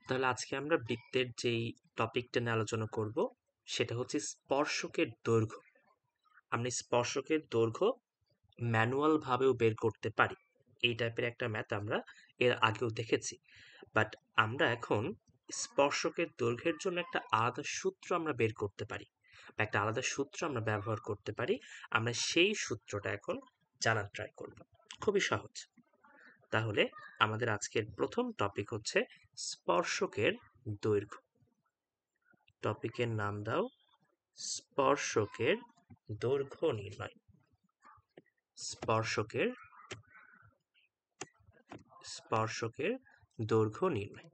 তাহলে আজকে আমরা বৃত্তের যেই টপিকটা নিয়ে আলোচনা করব সেটা হচ্ছে স্পর্শকের দৈর্ঘ্য। আমরা স্পর্শকের দৈর্ঘ্য ম্যানুয়াল ভাবেও বের করতে পারি। এই টাইপের একটা ম্যাথ আমরা এর আগেও দেখেছি, বাট আমরা এখন স্পর্শকের দৈর্ঘ্যের জন্য একটা আলাদা সূত্র আমরা বের করতে পারি বা একটা আলাদা সূত্র আমরা ব্যবহার করতে পারি। আমরা সেই সূত্রটা এখন জানার ট্রাই করব। খুবই সহজ। তাহলে আমাদের আজকের প্রথম টপিক হচ্ছে স্পর্শকের দৈর্ঘ্য। টপিকের নাম দাও স্পর্শকের দৈর্ঘ্য নির্ণয়। স্পর্শকের দৈর্ঘ্য নির্ণয়।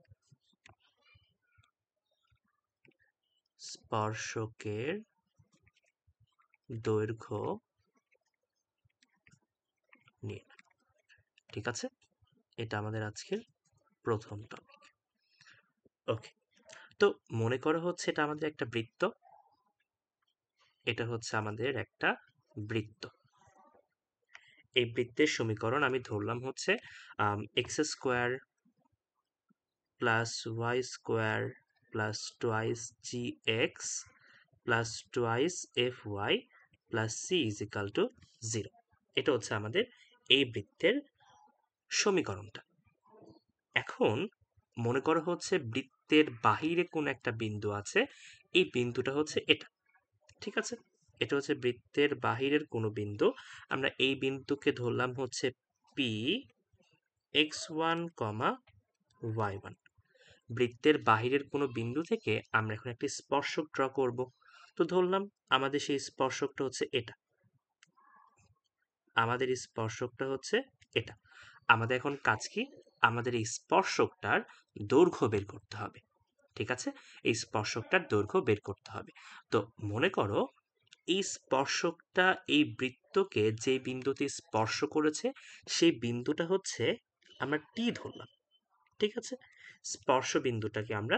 স্পর্শকের দৈর্ঘ্য নির্ণয়। ঠিক আছে, এটা আমাদের আজকের প্রথম টপিক। ওকে, তো মনে করা হচ্ছে এটা আমাদের একটা বৃত্ত। এটা হচ্ছে আমাদের একটা বৃত্ত। এই বৃত্তের সমীকরণ আমি ধরলাম হচ্ছে x square plus y square plus twice g x plus twice f y plus c is equal to 0। এটা হচ্ছে আমাদের এই বৃত্তের সমীকরণটা। এখন মনে করা হচ্ছে বৃত্তের বাহিরে কোন একটা বিন্দু আছে, এই বিন্দুটা হচ্ছে এটা। ঠিক আছে, এটা হচ্ছে বৃত্তের বাহিরের কোনো বিন্দু। আমরা এই বিন্দুকে ধরলাম হচ্ছে পি x1, y1। বৃত্তের বাহিরের কোনো বিন্দু থেকে আমরা এখন একটি স্পর্শক ড্র করব। তো ধরলাম আমাদের সেই স্পর্শকটা হচ্ছে এটা। আমাদের স্পর্শকটা হচ্ছে এটা। আমাদের এখন কাজ কি? আমাদের এই স্পর্শকটার দৈর্ঘ্য বের করতে হবে। ঠিক আছে, এই স্পর্শকটার দৈর্ঘ্য বের করতে হবে। তো মনে করো এই স্পর্শকটা এই বৃত্তকে যে বিন্দুতে স্পর্শ করেছে সেই বিন্দুটা হচ্ছে আমরা টি ধরলাম। ঠিক আছে, স্পর্শ বিন্দুটাকে আমরা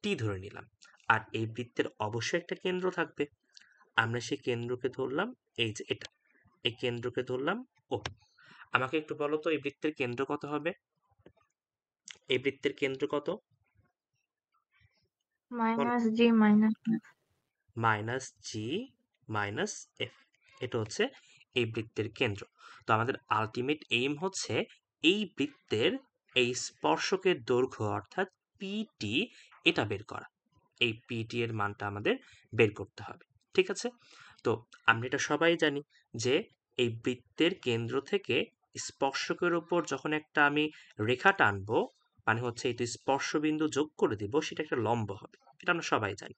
টি ধরে নিলাম। আর এই বৃত্তের অবশ্যই একটা কেন্দ্র থাকবে। আমরা সেই কেন্দ্রকে ধরলাম এই যে এটা, এই কেন্দ্রকে ধরলাম ও। আমাকে একটু বলো তো এই বৃত্তের কেন্দ্র কত হবে? এই বৃত্তের কেন্দ্র কত? বলো। মাইনাস জি মাইনাস এফ। মাইনাস জি মাইনাস এফ। এটা হচ্ছে এই বৃত্তের কেন্দ্র। তো আমাদের আলটিমেট এইম হচ্ছে এই বৃত্তের এই স্পর্শকের দৈর্ঘ্য অর্থাৎ পিটি এটা বের করা। এই পিটি এর মানটা আমাদের বের করতে হবে। ঠিক আছে, তো আমরা এটা সবাই জানি যে এই বৃত্তের কেন্দ্র থেকে স্পর্শকের উপর যখন একটা আমি রেখা টানবো, মানে হচ্ছে এই স্পর্শবিন্দু যোগ করে দিব, সেটা একটা লম্ব হবে। এটা আমরা সবাই জানি।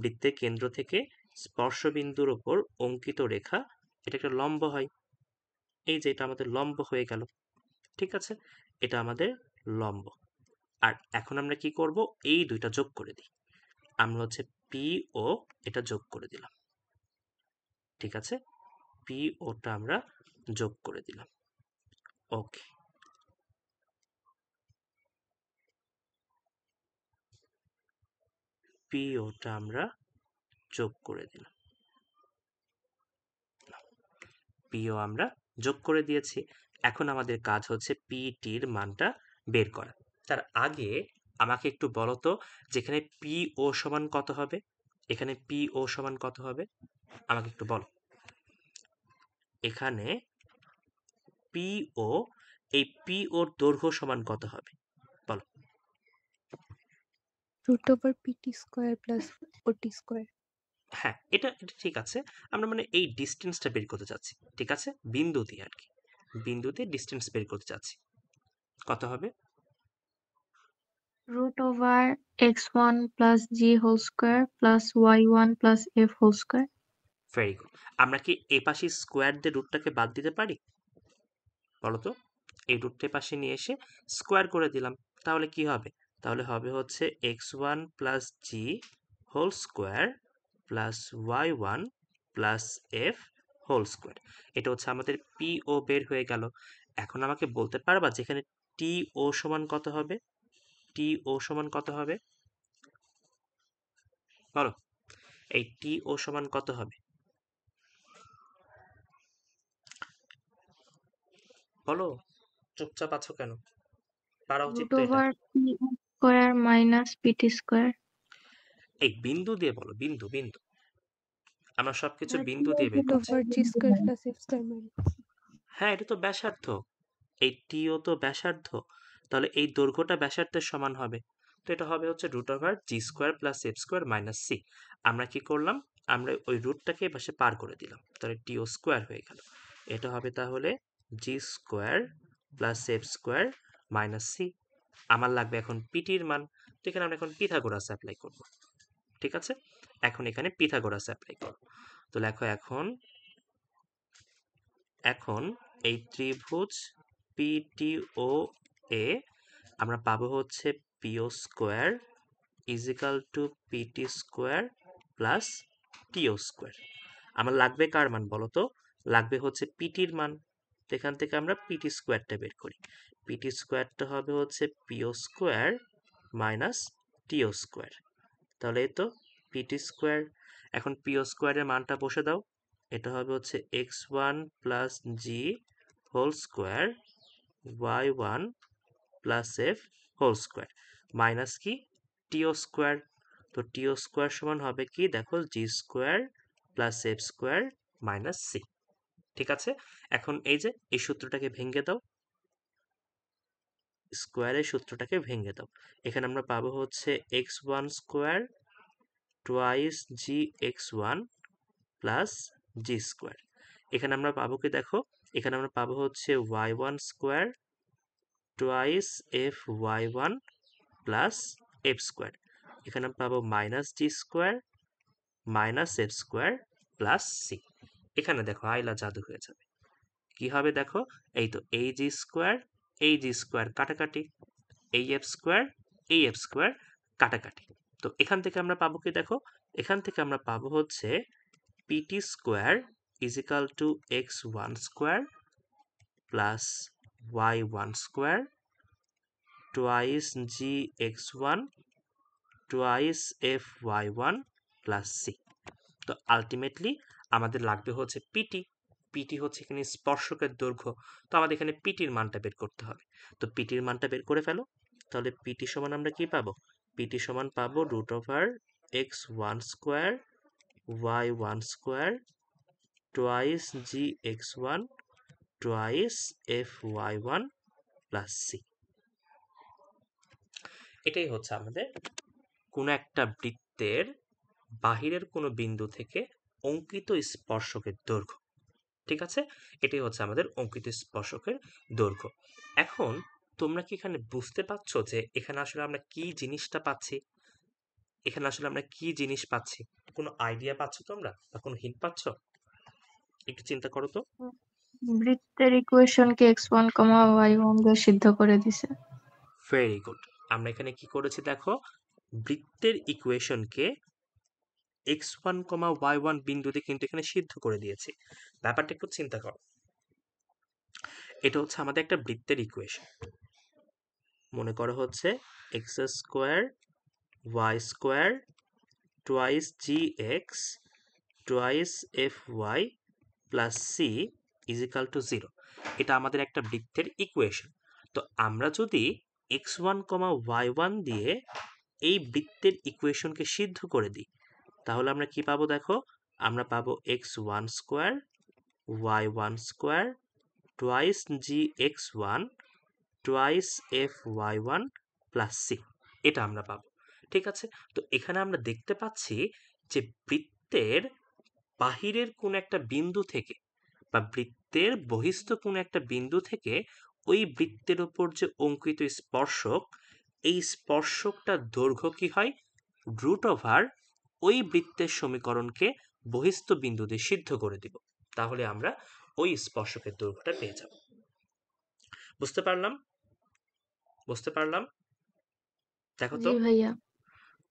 বৃত্তের কেন্দ্র থেকে স্পর্শবিন্দুর উপর অঙ্কিত রেখা এটা একটা লম্ব হয়। এই যে এটা আমাদের লম্ব হয়ে গেল। ঠিক আছে, এটা আমাদের লম্ব। আর এখন আমরা কি করব? এই দুইটা যোগ করে দিই। আমরা হচ্ছে পি ও এটা যোগ করে দিলাম। ঠিক আছে, পি ওটা আমরা যোগ করে দিলাম। ওকে, পি ওটা আমরা যোগ করে দিলাম। পিও আমরা যোগ করে দিয়েছি। এখন আমাদের কাজ হচ্ছে পিটির মানটা বের করা। তার আগে আমাকে একটু বলো তো, যেখানে পিও সমান কত হবে? এখানে পিও সমান কত হবে আমাকে একটু বলো। এখানে পিও, এই পিওর দৈর্ঘ্য সমান কত হবে বলো। Root over PT square plus OT square. হ্যাঁ, এটা এটা ঠিক আছে। আমরা মানে এই ডিস্টেন্সটা বের করতে চাচ্ছি। ঠিক আছে, বিন্দু দিয়ে আর কি, বিন্দু দিয়ে ডিস্টেন্স বের করতে চাচ্ছি। কত হবে? Root over x1 plus g whole square plus y1 plus f whole square. Very good. আমরা কি এ পাশে স্কোয়ার দিয়ে রুটটাকে বাদ দিতে পারি? বলো তো, এই রুটটা পাশে নিয়ে এসে স্কোয়ার করে দিলাম, তাহলে কি হবে? তাহলে হবে হচ্ছে x1 plus g whole square plus y1 plus f whole square. এটা হচ্ছে আমাদের পি ও বের হয়ে গেল। এখন আমাকে বলতে পারবা যেখানে টি ও সমান কত হবে? টি ও সমান কত হবে বলো। এই টি ও সমান কত হবে বলো? চুপচাপ আছো কেন? পারা উচিত রুট তো এটা। Over P square minus PT square. এই বিন্দু দিয়ে বলো, বিন্দু বিন্দু, আমরা সবকিছু বিন্দু দিয়ে বের root করছি। over g square plus f square minus হ্যাঁ, এটা তো ব্যাসার্ধ, এই টিও তো ব্যাসার্ধ, তাহলে এই দৈর্ঘ্যটা ব্যাসার্ধের সমান হবে। তো এটা হবে হচ্ছে root over g square plus f square minus c. আমরা কি করলাম, আমরা ওই রুটটাকে পাশে পার করে দিলাম, তাহলে টিও স্কোয়ার হয়ে গেল। এটা হবে তাহলে g square plus f square minus c. আমার লাগবে এখন পিটির মান, তো এখানে আমরা এখন পিথাগোরাস অ্যাপ্লাই করব। ঠিক আছে, এখন এখানে পিথাগোরাস অ্যাপ্লাই করব। তো লেখো এখন, এখন এই ত্রিভুজ পিটিও এ আমরা পাবো হচ্ছে PO square is equal to PT square plus TO square. আমার লাগবে কার মান বলো তো, লাগবে হচ্ছে পিটির মান। তো এখান থেকে আমরা পিটি স্কোয়ারটা বের করি। পিটি স্কোয়ারটা হবে হচ্ছে পিও স্কোয়ার মাইনাস টিও স্কোয়ার, তাহলে এই তো পিটি স্কোয়ার। এখন পিও স্কোয়ারের মানটা বসে দাও, এটা হবে হচ্ছে x one plus g whole square y one plus f whole square minus কি টিও স্কোয়ার। তো টিও স্কোয়ার সমান হবে কি দেখো, g square plus f square minus c. ঠিক আছে, এখন এই যে এই সূত্রটাকে ভেঙে দাও, স্কোয়ারের সূত্রটাকে ভেঙে দাও। এখানে আমরা পাবো হচ্ছে x one square twice g x one plus g square. এখানে আমরা পাবো কি দেখো, এখানে আমরা পাবো হচ্ছে y one square twice f y one plus f square. এখানে পাবো minus g square minus f square plus c. এখানে দেখো আইলা জাদু হয়ে যাবে, কি হবে দেখো, এই তো এই জি স্কোয়ার কাটাকাটি, এই এফ স্কোয়ার কাটাকাটি। তো এখান থেকে আমরা পাবো কি দেখো, এখান থেকে আমরা পাবো হচ্ছে PT square is equal to x one square plus y one square twice g x one twice f y one plus c. তো আলটিমেটলি আমাদের লাগবে হচ্ছে পিটি। পিটি হচ্ছে এখানে স্পর্শকের দৈর্ঘ্য, তো আমাদের এখানে পিটির মানটা বের করতে হবে। তো পিটির মানটা বের করে ফেলো, তাহলে পিটি সমান আমরা কি পাবো, পিটি সমান পাবো root over x one square y one square twice g x one twice f y one plus c. এটাই হচ্ছে আমাদের কোনো একটা বৃত্তের বাহিরের কোনো বিন্দু থেকে অঙ্কিত স্পর্শকের দৈর্ঘ্য। ঠিক আছে, এটাই হচ্ছে আমাদের অঙ্কিত স্পর্শকের দৈর্ঘ্য। এখন তোমরা কি এখানে বুঝতে পারছো যে এখানে আসলে আমরা কি জিনিসটা পাচ্ছি, এখানে আসলে আমরা কি জিনিস পাচ্ছি? কোনো আইডিয়া পাচ্ছ তোমরা বা কোনো হিন্ট পাচ্ছ? একটু চিন্তা করো তো। বৃত্তের ইকুয়েশনকে x1, y1 দিয়ে সিদ্ধ করে দিছে। Very good. আমরা এখানে কি করেছি দেখো, বৃত্তের ইকুয়েশনকে এক্স ওয়ান কমা ওয়াই ওয়ান বিন্দুতে কিন্তু এখানে সিদ্ধ করে দিয়েছি। ব্যাপারটা একটু চিন্তা করো, এটা হচ্ছে আমাদের একটা বৃত্তের ইকুয়েশন। মনে করো হচ্ছে x square y square twice g x twice f y plus c is equal to zero. এটা আমাদের একটা বৃত্তের ইকুয়েশন। তো আমরা যদি এক্স ওয়ান কমা ওয়াই ওয়ান দিয়ে এই বৃত্তের ইকুয়েশনকে সিদ্ধ করে দিই, তাহলে আমরা কি পাবো দেখো, আমরা পাবো x one square y one square twice g x one twice f y one plus c, এটা আমরা পাবো। ঠিক আছে, তো এখানে আমরা দেখতে পাচ্ছি যে বৃত্তের বাহিরের কোন একটা বিন্দু থেকে বা বৃত্তের বহিস্থ কোন একটা বিন্দু থেকে ওই বৃত্তের উপর যে অঙ্কিত স্পর্শক, এই স্পর্শকটার দৈর্ঘ্য কি হয়, রুট ওভার ওই বৃত্তের সমীকরণকে বহিস্থ বিন্দু দিয়ে সিদ্ধ করে দিব, তাহলে আমরা ওই স্পর্শকের দৈর্ঘ্যটা পেয়ে যাব। বুঝতে পারলাম, বুঝতে পারলাম। দেখো তো জি ভাইয়া।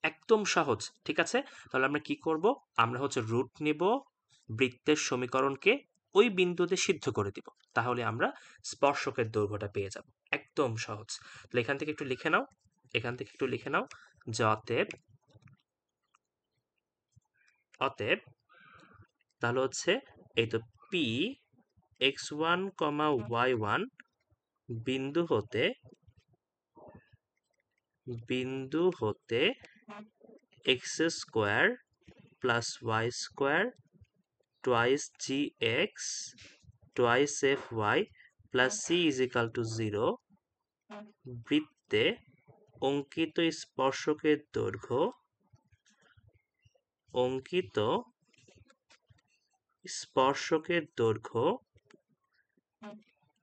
একদম সহজ। ঠিক আছে, তাহলে আমরা কি করব, আমরা হচ্ছে রুট নেব, বৃত্তের সমীকরণকে ওই বিন্দুতে সিদ্ধ করে দিব, তাহলে আমরা স্পর্শকের দৈর্ঘ্যটা পেয়ে যাব। একদম সহজ। তাহলে এখান থেকে একটু লিখে নাও, এখান থেকে একটু লিখে নাও যে অতএব, অতএব তাহলে হচ্ছে এই তো পি এক্স ওয়ান কমা ওয়াই ওয়ান বিন্দু হতে বিন্দু হতে x square plus y square twice g x twice f y plus c is equal to 0 বৃত্তে অঙ্কিত স্পর্শকের দৈর্ঘ্য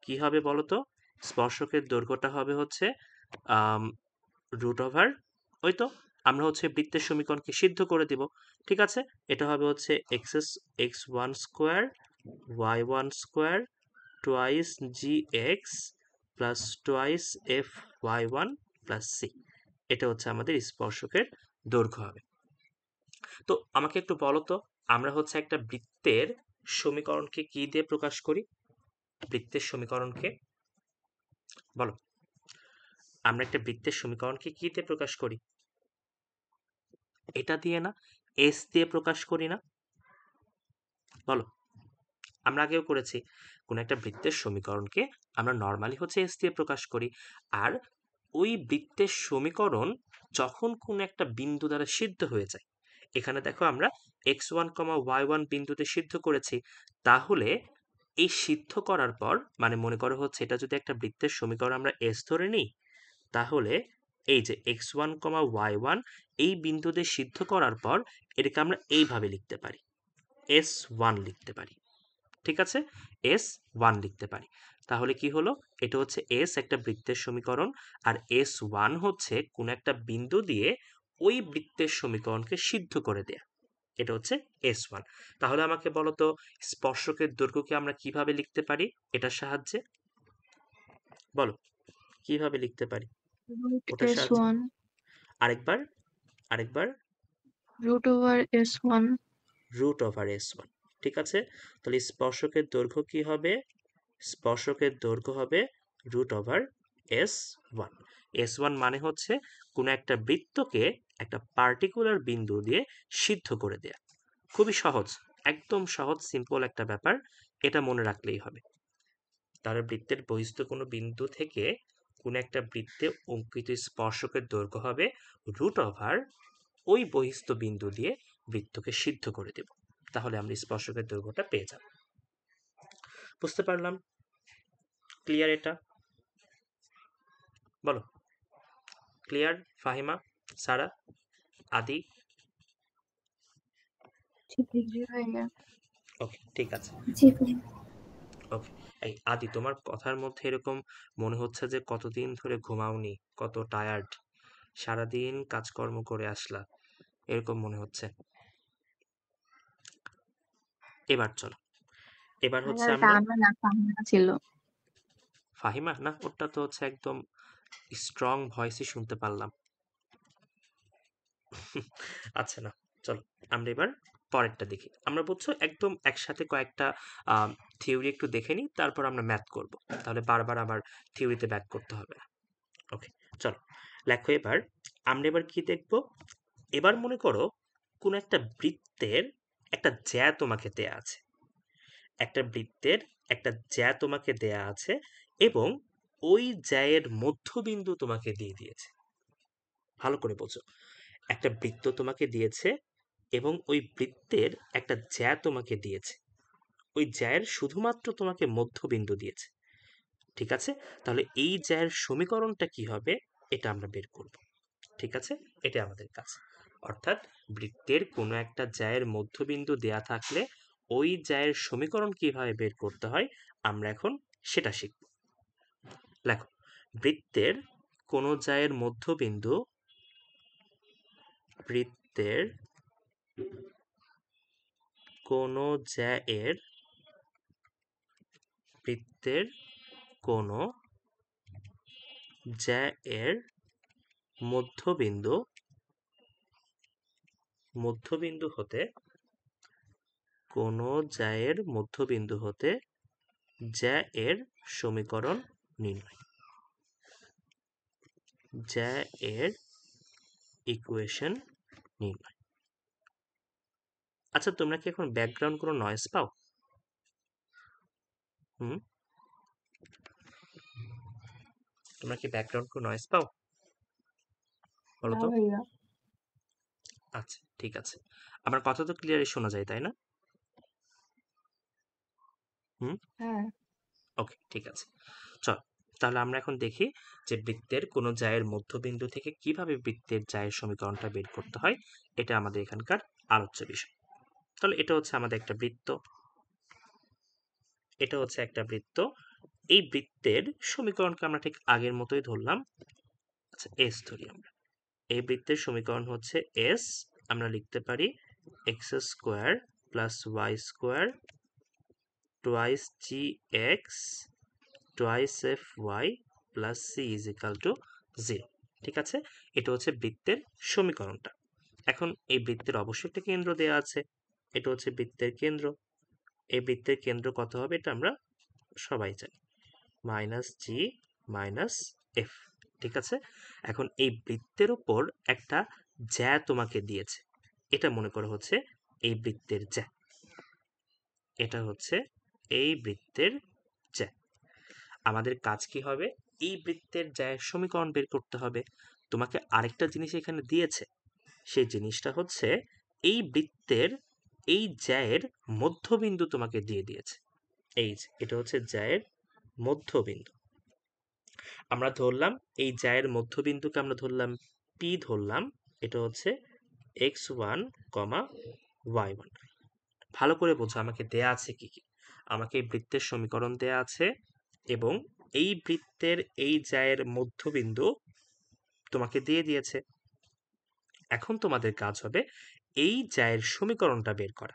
কি হবে বলতো? স্পর্শকের দৈর্ঘ্যটা হবে হচ্ছে রুট ওভার, ওই তো আমরা হচ্ছে বৃত্তের সমীকরণকে সিদ্ধ করে দিব। ঠিক আছে, এটা হবে হচ্ছে x one square y one square twice g x plus twice f y one plus c. এটা হচ্ছে আমাদের স্পর্শকের দৈর্ঘ্য হবে। তো আমাকে একটু বলো তো, আমরা হচ্ছে একটা বৃত্তের সমীকরণকে কি দিয়ে প্রকাশ করি? বৃত্তের সমীকরণকে বলো, আমরা একটা বৃত্তের সমীকরণকে কি দিয়ে প্রকাশ করি? এটা দিয়ে না, এস দিয়ে প্রকাশ করি না? বলো, আমরা আগেও করেছি, কোন একটা বৃত্তের সমীকরণকে আমরা নর্মালি হচ্ছে এস দিয়ে প্রকাশ করি। আর ওই বৃত্তের সমীকরণ যখন কোন একটা বিন্দু দ্বারা সিদ্ধ হয়ে যায়, এখানে দেখো আমরা x1, y1 বিন্দুতে সিদ্ধ করেছি, তাহলে এই সিদ্ধ করার পর মানে মনে করো হচ্ছে এটা যদি একটা বৃত্তের সমীকরণ আমরা এস ধরে নিই, তাহলে এই যে x1, y1 এই বিন্দুতে সিদ্ধ করার পর এটাকে আমরা এইভাবে লিখতে পারি, s1 লিখতে পারি। ঠিক আছে, s1 লিখতে পারি। তাহলে কি হলো? এটা হচ্ছে s একটা বৃত্তের সমীকরণ, আর s1 হচ্ছে কোন একটা বিন্দু দিয়ে ওই বৃত্তের সমীকরণকে সিদ্ধ করে দেয়া। এটা হচ্ছে s1। তাহলে আমাকে বলো তো, স্পর্শকের দৈর্ঘ্যকে আমরা কিভাবে লিখতে পারি এটার সাহায্যে? বলো, কিভাবে লিখতে পারি root ওটার সাহায্যে? s1 আরেকবার আরেকবার root over s1 root over s1। ঠিক আছে, তাহলে স্পর্শকের দৈর্ঘ্য কি হবে? স্পর্শকের দৈর্ঘ্য হবে রুট ওভার s1। s1 মানে হচ্ছে কোনো একটা বৃত্তকে একটা পার্টিকুলার বিন্দু দিয়ে সিদ্ধ করে দেয়া। খুবই সহজ, একদম সহজ সিম্পল একটা ব্যাপার, এটা মনে রাখলেই হবে। তার বৃত্তের বহিস্থ কোনো বিন্দু থেকে কোন একটা বৃত্তে অঙ্কিত স্পর্শকের দৈর্ঘ্য হবে রুট ওভার ওই বহিস্থ বিন্দু দিয়ে বৃত্তকে সিদ্ধ করে দেব, তাহলে আমরা স্পর্শকের দৈর্ঘ্যটা পেয়ে যাব। বুঝতে পারলাম? ক্লিয়ার এটা? বলো, ক্লিয়ার? ফাহিমা, সারা, আদি? জি ভাইয়া। ওকে, ঠিক আছে। জি ভাইয়া। ওকে, এই আদি, তোমার কথার মধ্যে এরকম মনে হচ্ছে যে কতদিন ধরে ঘুমাওনি, কত টায়ার্ড, সারাদিন কাজকর্ম করে আসলা, এরকম মনে হচ্ছে। এবার চলো, এবার হচ্ছে ভাইয়া, ওটা আমরা আমার না, ফাহিমা ছিল। ফাহিমা না, ওটা তো হচ্ছে একদম স্ট্রং ভয়েসই শুনতে পারলাম। আচ্ছা, না, চলো আমরা এবার পরেরটা দেখি। আমরা বুঝছো একদম একসাথে কয়েকটা থিওরি একটু দেখে নিই, তারপর আমরা ম্যাথ করব, তাহলে বারবার আবার থিওরিতে ব্যাক করতে হবে না। ওকে, চলো লেখো। এবার আমরা এবার কি দেখব? এবার মনে করো কোন একটা বৃত্তের একটা জ্যা তোমাকে দেয়া আছে, একটা বৃত্তের একটা জ্যা তোমাকে দেয়া আছে, এবং ওই জ্যায়ের মধ্যবিন্দু তোমাকে দিয়ে দিয়েছে। ভালো করে বোঝো, একটা বৃত্ত তোমাকে দিয়েছে এবং ওই বৃত্তের একটা জ্যা তোমাকে দিয়েছে, ওই জ্যায়ের শুধুমাত্র তোমাকে মধ্যবিন্দু দিয়েছে। ঠিক আছে, তাহলে এই জ্যায়ের সমীকরণটা কি হবে এটা আমরা বের করব। ঠিক আছে, এটা আমাদের কাজ। অর্থাৎ বৃত্তের কোনো একটা জ্যায়ের মধ্যবিন্দু দেয়া থাকলে ওই জ্যায়ের সমীকরণ কিভাবে বের করতে হয় আমরা এখন সেটা শিখব। লেখো, বৃত্তের কোনো জ্যায়ের মধ্যবিন্দু, বৃত্তের কোনো জ্যায়ের, বৃত্তের কোনো জ্যায়ের মধ্যবিন্দু, মধ্যবিন্দু হতে, কোনো জ্যায়ের মধ্যবিন্দু হতে জ্যায়ের সমীকরণ নির্ণয়, জ্যায়ের ইকুয়েশন নির্ণয়। আচ্ছা, তোমরা কি এখন ব্যাকগ্রাউন্ড কোনো নয়েজ পাও? হুম, তোমরা কি ব্যাকগ্রাউন্ড কোনো নয়েজ পাও? বলো তো। আচ্ছা, ঠিক আছে। আমার কথা তো ক্লিয়ারই শোনা যায়, তাই না? হুম, হ্যাঁ। ওকে, ঠিক আছে। চল, তাহলে আমরা এখন দেখি যে বৃত্তের কোনো জায়ের মধ্যবিন্দু থেকে কিভাবে বৃত্তের জায়ের সমীকরণটা বের করতে হয়। এটা আমাদের এখানকার আলোচ্য বিষয়। তাহলে এটা হচ্ছে আমাদের একটা বৃত্ত, এটা হচ্ছে একটা বৃত্ত। এই বৃত্তের সমীকরণকে আমরা ঠিক আগের মতোই ধরলাম। আচ্ছা, এস ধরি আমরা। এই বৃত্তের সমীকরণ হচ্ছে এস। আমরা লিখতে পারি x square plus y square twice g x twice f y plus c is equal to 0। ঠিক আছে, এটা হচ্ছে বৃত্তের সমীকরণটা। এখন এই বৃত্তের অবশ্যই একটা কেন্দ্র দেওয়া আছে, এটা হচ্ছে বৃত্তের কেন্দ্র। এই বৃত্তের কেন্দ্র কত হবে এটা আমরা সবাই জানি, মাইনাস জি মাইনাস এফ। ঠিক আছে, এখন এই বৃত্তের উপর একটা জ্যা তোমাকে দিয়েছে, এটা মনে করো হচ্ছে এই বৃত্তের জ্যা, এটা হচ্ছে এই বৃত্তের জ্যা। আমাদের কাজ কি হবে? এই বৃত্তের জ্যায়ের সমীকরণ বের করতে হবে। তোমাকে আরেকটা জিনিস এখানে দিয়েছে, সেই জিনিসটা হচ্ছে এই বৃত্তের এই জ্যায়ের মধ্যবিন্দু তোমাকে দিয়ে দিয়েছে। এই যে এটা হচ্ছে জ্যায়ের মধ্যবিন্দু। আমরা ধরলাম এই জ্যায়ের মধ্যবিন্দুকে আমরা ধরলাম পি ধরলাম, এটা হচ্ছে x1, y1। ভালো করে বোঝো আমাকে দেয়া আছে কি কি। আমাকে এই বৃত্তের সমীকরণ দেয়া আছে এবং এই বৃত্তের এই জ্যায়ের মধ্যবিন্দু তোমাকে দিয়ে দিয়েছে। এখন তোমাদের কাজ হবে এই জ্যায়ের সমীকরণটা বের করা।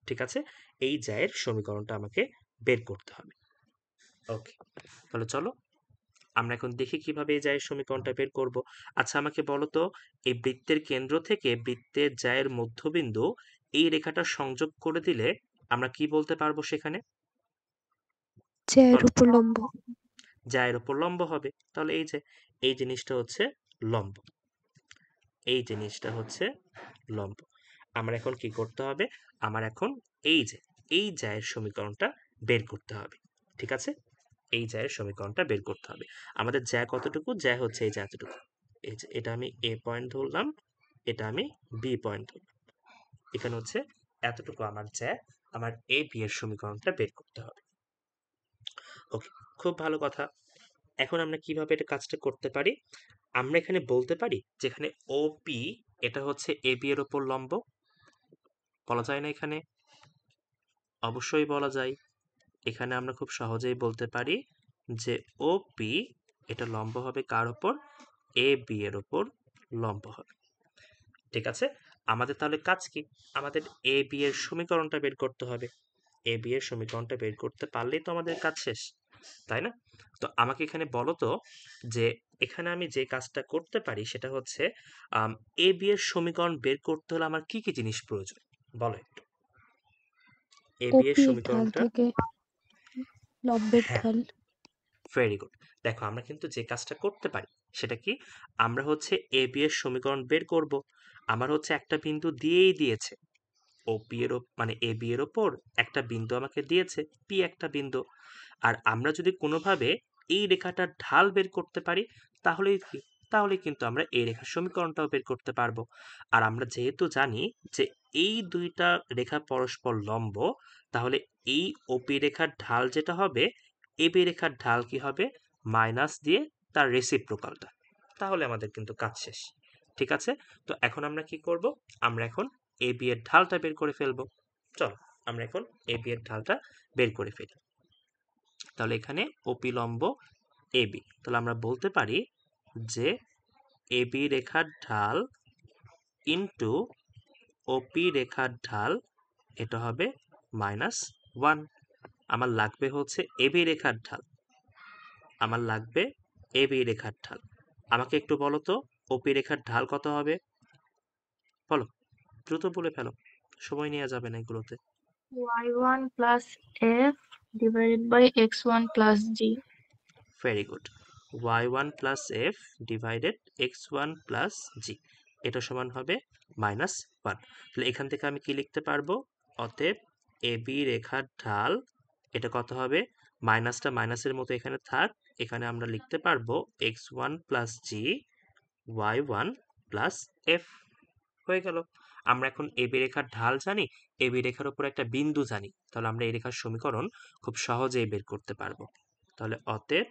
ঠিক আছে, এই জ্যায়ের সমীকরণটা আমাকে বের করতে হবে। ওকে, তাহলে চলো আমরা এখন দেখি কিভাবে এই জ্যায়ের সমীকরণটা বের করব। আচ্ছা, আমাকে বলো তো, এই বৃত্তের কেন্দ্র থেকে বৃত্তের জ্যায়ের মধ্যবিন্দু এই রেখাটা সংযোগ করে দিলে আমরা কি বলতে পারবো সেখানে? জ্যায়ের বলো। উপর লম্ব। জ্যায়ের উপর লম্ব হবে। তাহলে এই যে এই জিনিসটা হচ্ছে লম্ব, এই জিনিসটা হচ্ছে লম্ব। আমার এখন কি করতে হবে? আমার এখন এই যে এই জ্যায়ের সমীকরণটা বের করতে হবে। ঠিক আছে, এই জ্যায়ের সমীকরণটা বের করতে হবে। আমাদের জ্যা কতটুকু? জ্যা হচ্ছে এই যে এতটুকু। এই যে এটা আমি এ পয়েন্ট ধরলাম, এটা আমি বি পয়েন্ট ধরলাম। এখানে হচ্ছে এতটুকু আমার জ্যা। আমার এ বি এর সমীকরণটা বের করতে হবে। ওকে, খুব ভালো কথা। এখন আমরা কিভাবে এটা কাজটা করতে পারি? আমরা এখানে বলতে পারি যেখানে ওপি এটা হচ্ছে এ বি এর উপর লম্ব। বলা যায় না এখানে? অবশ্যই বলা যায়। এখানে আমরা খুব সহজেই বলতে পারি যে ওপি এটা লম্ব হবে কার উপর? এ বি এর উপর লম্ব হবে। ঠিক আছে, আমাদের তাহলে কাজ কি? আমাদের এ বি এর সমীকরণটা বের করতে হবে। এ বি এর সমীকরণটা বের করতে পারলেই তো আমাদের কাজ শেষ, তাই না? তো আমাকে এখানে বলো তো যে এখানে আমি যে কাজটা করতে পারি সেটা হচ্ছে এ বি এর সমীকরণ বের করতে হলে আমার কি কি জিনিস প্রয়োজন বলো একটু। এ বি এর ওপি এর ঢাল সমীকরণটা, থেকে লম্বের হ্যাঁ, ঢাল। Very good. দেখো আমরা কিন্তু যে কাজটা করতে পারি সেটা কি? আমরা হচ্ছে এ বি এর সমীকরণ বের করব। আমার হচ্ছে একটা বিন্দু দিয়েই দিয়েছে, ও পি এর মানে এ বি এর ওপর একটা বিন্দু আমাকে দিয়েছে, পি একটা বিন্দু। আর আমরা যদি কোনোভাবে এই রেখাটার ঢাল বের করতে পারি তাহলেই কি, তাহলে কিন্তু আমরা এই রেখার সমীকরণটাও বের করতে পারবো। আর আমরা যেহেতু জানি যে এই দুইটা রেখা পরস্পর লম্ব, তাহলে এই ওপি রেখার ঢাল যেটা হবে, এবি রেখার ঢাল কি হবে? মাইনাস দিয়ে তার রেসিপ্রোকালটা। তাহলে আমাদের কিন্তু কাজ শেষ। ঠিক আছে, তো এখন আমরা কি করব? আমরা এখন এ বি এর ঢালটা বের করে ফেলবো। চলো আমরা এখন এ বি এর ঢালটা বের করে ফেলি। তাহলে এখানে ওপি লম্ব এ বি, তাহলে আমরা বলতে পারি যে এ বি রেখার ঢাল ইন্টু ওপি রেখার ঢাল, এটা হবে -1। আমার লাগবে হচ্ছে এ বি রেখার ঢাল, আমার লাগবে এ বি রেখার ঢাল। আমাকে একটু বলো তো ওপি রেখার ঢাল কত হবে? বলো, দ্রুত বলে ফেলো, সময় নেওয়া যাবে না এগুলোতে। y1 plus f divided by x1 plus g. Very good. y1 plus f divided x1 plus g, এটা সমান হবে -1। তাহলে এখান থেকে আমি কি লিখতে পারবো? অতএব এ বি রেখার ঢাল, এটা কত হবে? মাইনাসটা মাইনাসের মতো এখানে থাক, এখানে আমরা লিখতে পারবো x1 প্লাস জি y1 প্লাস এফ হয়ে গেল। আমরা এখন এবি রেখার ঢাল জানি, এবি রেখার উপর একটা বিন্দু জানি, তাহলে আমরা এই রেখার সমীকরণ খুব সহজেই বের করতে পারবো। তাহলে অতএব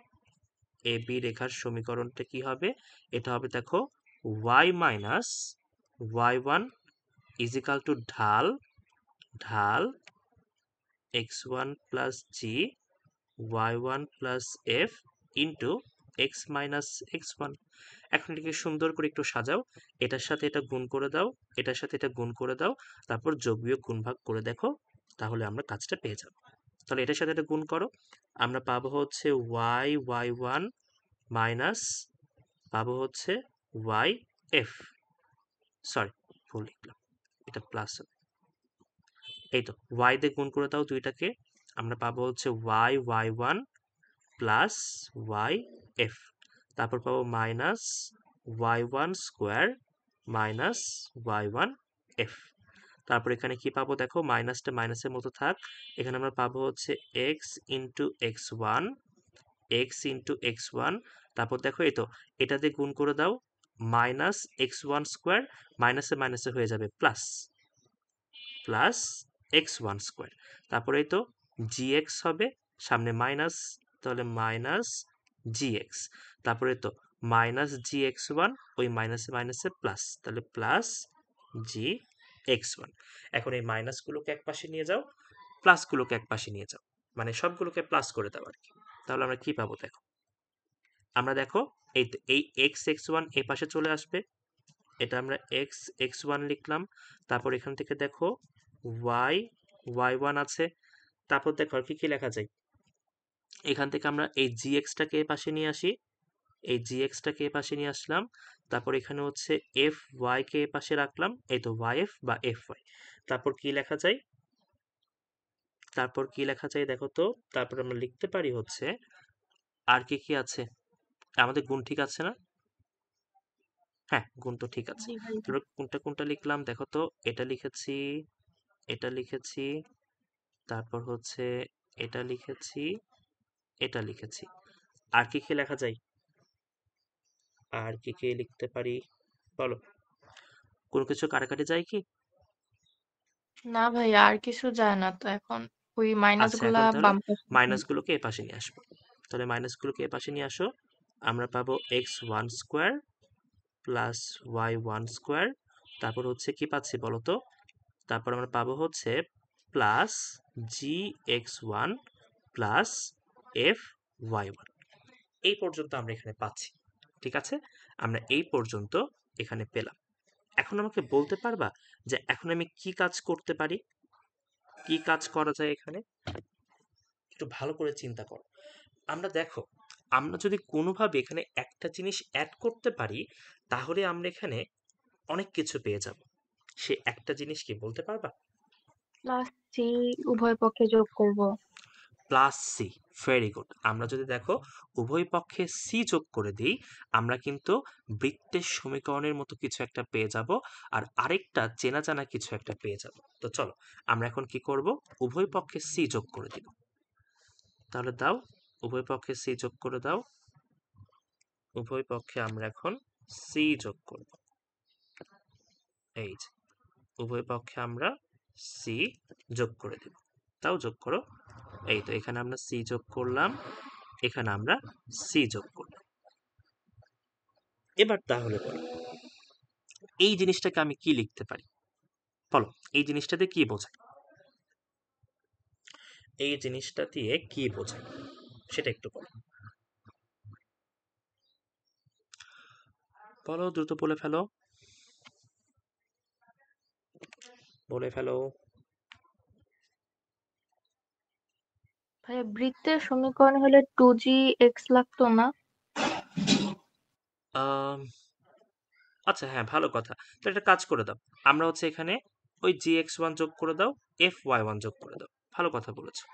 এবি রেখার সমীকরণটা কি হবে? এটা হবে দেখো y minus y1 is equal two ঢাল ঢাল x1 প্লাস জি y1 plus F into x minus x1। এখন এটাকে সুন্দর করে একটু সাজাও, এটার সাথে এটা গুণ করে দাও, এটার সাথে এটা গুণ করে দাও, তারপর যোগ বিয়োগ গুণ ভাগ করে দেখো, তাহলে আমরা কাজটা পেয়ে যাব। তাহলে এটার সাথে এটা গুণ করো, আমরা পাবো হচ্ছে y1 মাইনাস পাবো হচ্ছে y f, সরি ভুল লিখলাম, এটা প্লাস হবে। এই তো y দিয়ে গুণ করে দাও দুইটাকে, আমরা পাবো হচ্ছে y1 প্লাস y f, তারপর পাবো minus y1 square minus y1 f। তারপর এখানে কি পাবো দেখো, মাইনাসটা মাইনাসের মতো থাক, এখানে আমরা পাবো হচ্ছে x into x1 x into x1, তারপর দেখো এই তো এটা দিয়ে গুণ করে দাও, মাইনাস x1 স্কোয়ার মাইনাসে মাইনাসে হয়ে যাবে প্লাস প্লাস x1 স্কোয়ার, তারপরে এই তো gx হবে, সামনে মাইনাস, তাহলে মাইনাস gx, তারপরে তো মাইনাস gx1 ওই মাইনাসে মাইনাসে প্লাস, তাহলে প্লাস gx1। এখন এই মাইনাসগুলোকে এক পাশে নিয়ে যাও, প্লাসগুলোকে এক পাশে নিয়ে যাও, মানে সবগুলোকে প্লাস করে দাও আর কি। তাহলে আমরা কি পাবো দেখো, আমরা দেখো এই তো এই x1 এই পাশে চলে আসবে, এটা আমরা x1 লিখলাম, তারপর এখান থেকে দেখো y1 আছে, তারপর দেখো আর কি কি লেখা যায়, এখান থেকে আমরা এই gxটাকে এ পাশে নিয়ে আসি, এই gxটাকে এ পাশে নিয়ে আসলাম, তারপর এখানে হচ্ছে fy কে এ পাশে রাখলাম, এই তো yf বা fy, তারপর কি লেখা যায়, তারপর কি লেখা যায় দেখো তো, তারপর আমরা লিখতে পারি হচ্ছে আর কি কি আছে, আমাদের গুণ ঠিক আছে না? হ্যাঁ গুণ তো ঠিক আছে। জি ভাইয়া। তাহলে কোনটা কোনটা লিখলাম দেখো তো, এটা লিখেছি, এটা লিখেছি, তারপর হচ্ছে এটা লিখেছি, এটা লিখেছি, আর কি কি লেখা যায়, আর কি কি লিখতে পারি বলো, কোনো কিছু কাটাকাটি যায় কি? না ভাইয়া, আর কিছু যায় না তো এখন। ওই মাইনাস আচ্ছা গুলা এখন তাহলে বাম পাশে দিয়ে। মাইনাসগুলোকে এ পাশে নিয়ে আসবো, তাহলে মাইনাসগুলোকে এ পাশে নিয়ে আসো, আমরা পাবো x1 square plus y1 square, তারপর হচ্ছে কি পাচ্ছি বলো তো, তারপর আমরা পাবো হচ্ছে প্লাস gx1 প্লাস fy1। এই পর্যন্ত আমরা এখানে পাচ্ছি, ঠিক আছে, আমরা এই পর্যন্ত এখানে পেলাম। এখন আমাকে বলতে পারবা যে এখন আমি কি কাজ করতে পারি, কি কাজ করা যায় এখানে, একটু ভালো করে চিন্তা করো। আমরা দেখো, আমরা যদি কোনোভাবে এখানে একটা জিনিস অ্যাড করতে পারি, তাহলে আমরা এখানে অনেক কিছু পেয়ে যাব। সে একটা জিনিস কি বলতে পারবা? প্লাস সি উভয় পক্ষে যোগ করব। Plus c, very good. আমরা যদি দেখো উভয় পক্ষে সি যোগ করে দিই, আমরা কিন্তু বৃত্তের সমীকরণের মতো কিছু একটা পেয়ে যাব, আর আরেকটা চেনা জানা কিছু একটা পেয়ে যাব। তো চলো আমরা এখন কি করব, উভয় পক্ষে সি যোগ করে দিব। তাহলে দাও, উভয় পক্ষে সি যোগ করে দাও, উভয় পক্ষে আমরা এখন সি যোগ করব, এই যে উভয় পক্ষে আমরা সি যোগ করে দেব, তাও যোগ করো, এই তো এখানে আমরা সি যোগ করলাম, এখানে আমরা সি যোগ করলাম। এবার তাহলে বলো, এই জিনিসটাকে আমি কি লিখতে পারি বলো, এই জিনিসটাতে কি বোঝায়, এই জিনিসটা দিয়ে কি বোঝায় সেটা একটু বলো, বলো দ্রুত বলে ফেলো, বলে ফেলো। ভাইয়া বৃত্তের সমীকরণ হলে 2gx লাগতো না? আম, আচ্ছা হ্যাঁ ভালো কথা, তো একটা কাজ করে দাও, আমরা হচ্ছে এখানে ওই gx1 যোগ করে দাও, fy1 যোগ করে দাও, ভালো কথা বলেছো,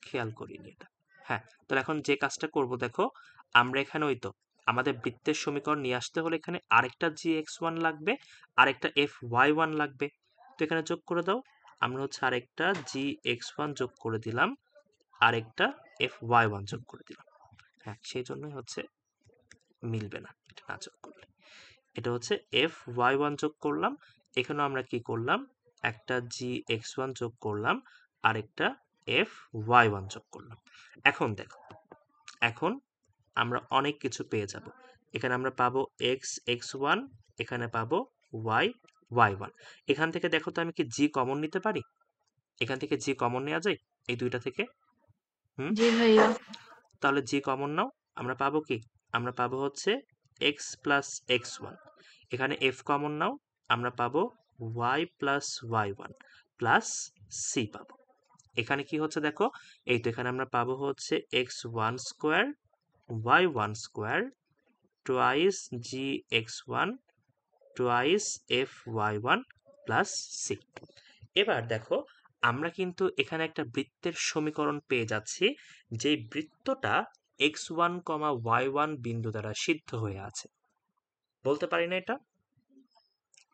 খেয়াল করিনি এটা। হ্যাঁ, তাহলে এখন যে কাজটা করব দেখো, আমরা এখানে ওই তো আমাদের বৃত্তের সমীকরণ নিয়ে আসতে হলে এখানে আরেকটা gx1 লাগবে, আরেকটা fy1 লাগবে, তো এখানে যোগ করে দাও, আমরা হচ্ছে আরেকটা gx1 যোগ করে দিলাম, আরেকটা fy1 যোগ করে দিলাম। হ্যাঁ সেই জন্যই হচ্ছে মিলবে না এটা না যোগ করলে। এটা হচ্ছে Fy1 যোগ করলাম, এখানেও আমরা কি করলাম, একটা Gx1 যোগ করলাম, আরেকটা Fy1 যোগ করলাম। এখন দেখো, এখন আমরা অনেক কিছু পেয়ে যাব। এখানে আমরা পাবো x(x1), এখানে পাবো y(y1). এখান থেকে দেখো তো আমি কি g কমন নিতে পারি? এখান থেকে g কমন নেওয়া যায় এই দুইটা থেকে? জি ভাইয়া। তাহলে g কমন নাও, আমরা পাবো কি? আমরা পাবো হচ্ছে x প্লাস x1। এখানে f কমন নাও, আমরা পাবো y plus y1 plus c পাবো। এখানে কি হচ্ছে দেখো, এই তো এখানে আমরা পাবো হচ্ছে x1 square y1 square twice gx1 twice fy1 plus c। এবার দেখো, আমরা কিন্তু এখানে একটা বৃত্তের সমীকরণ পেয়ে যাচ্ছি, যে বৃত্তটা x1, y1 বিন্দু দ্বারা সিদ্ধ হয়ে আছে। বলতে পারি না এটা?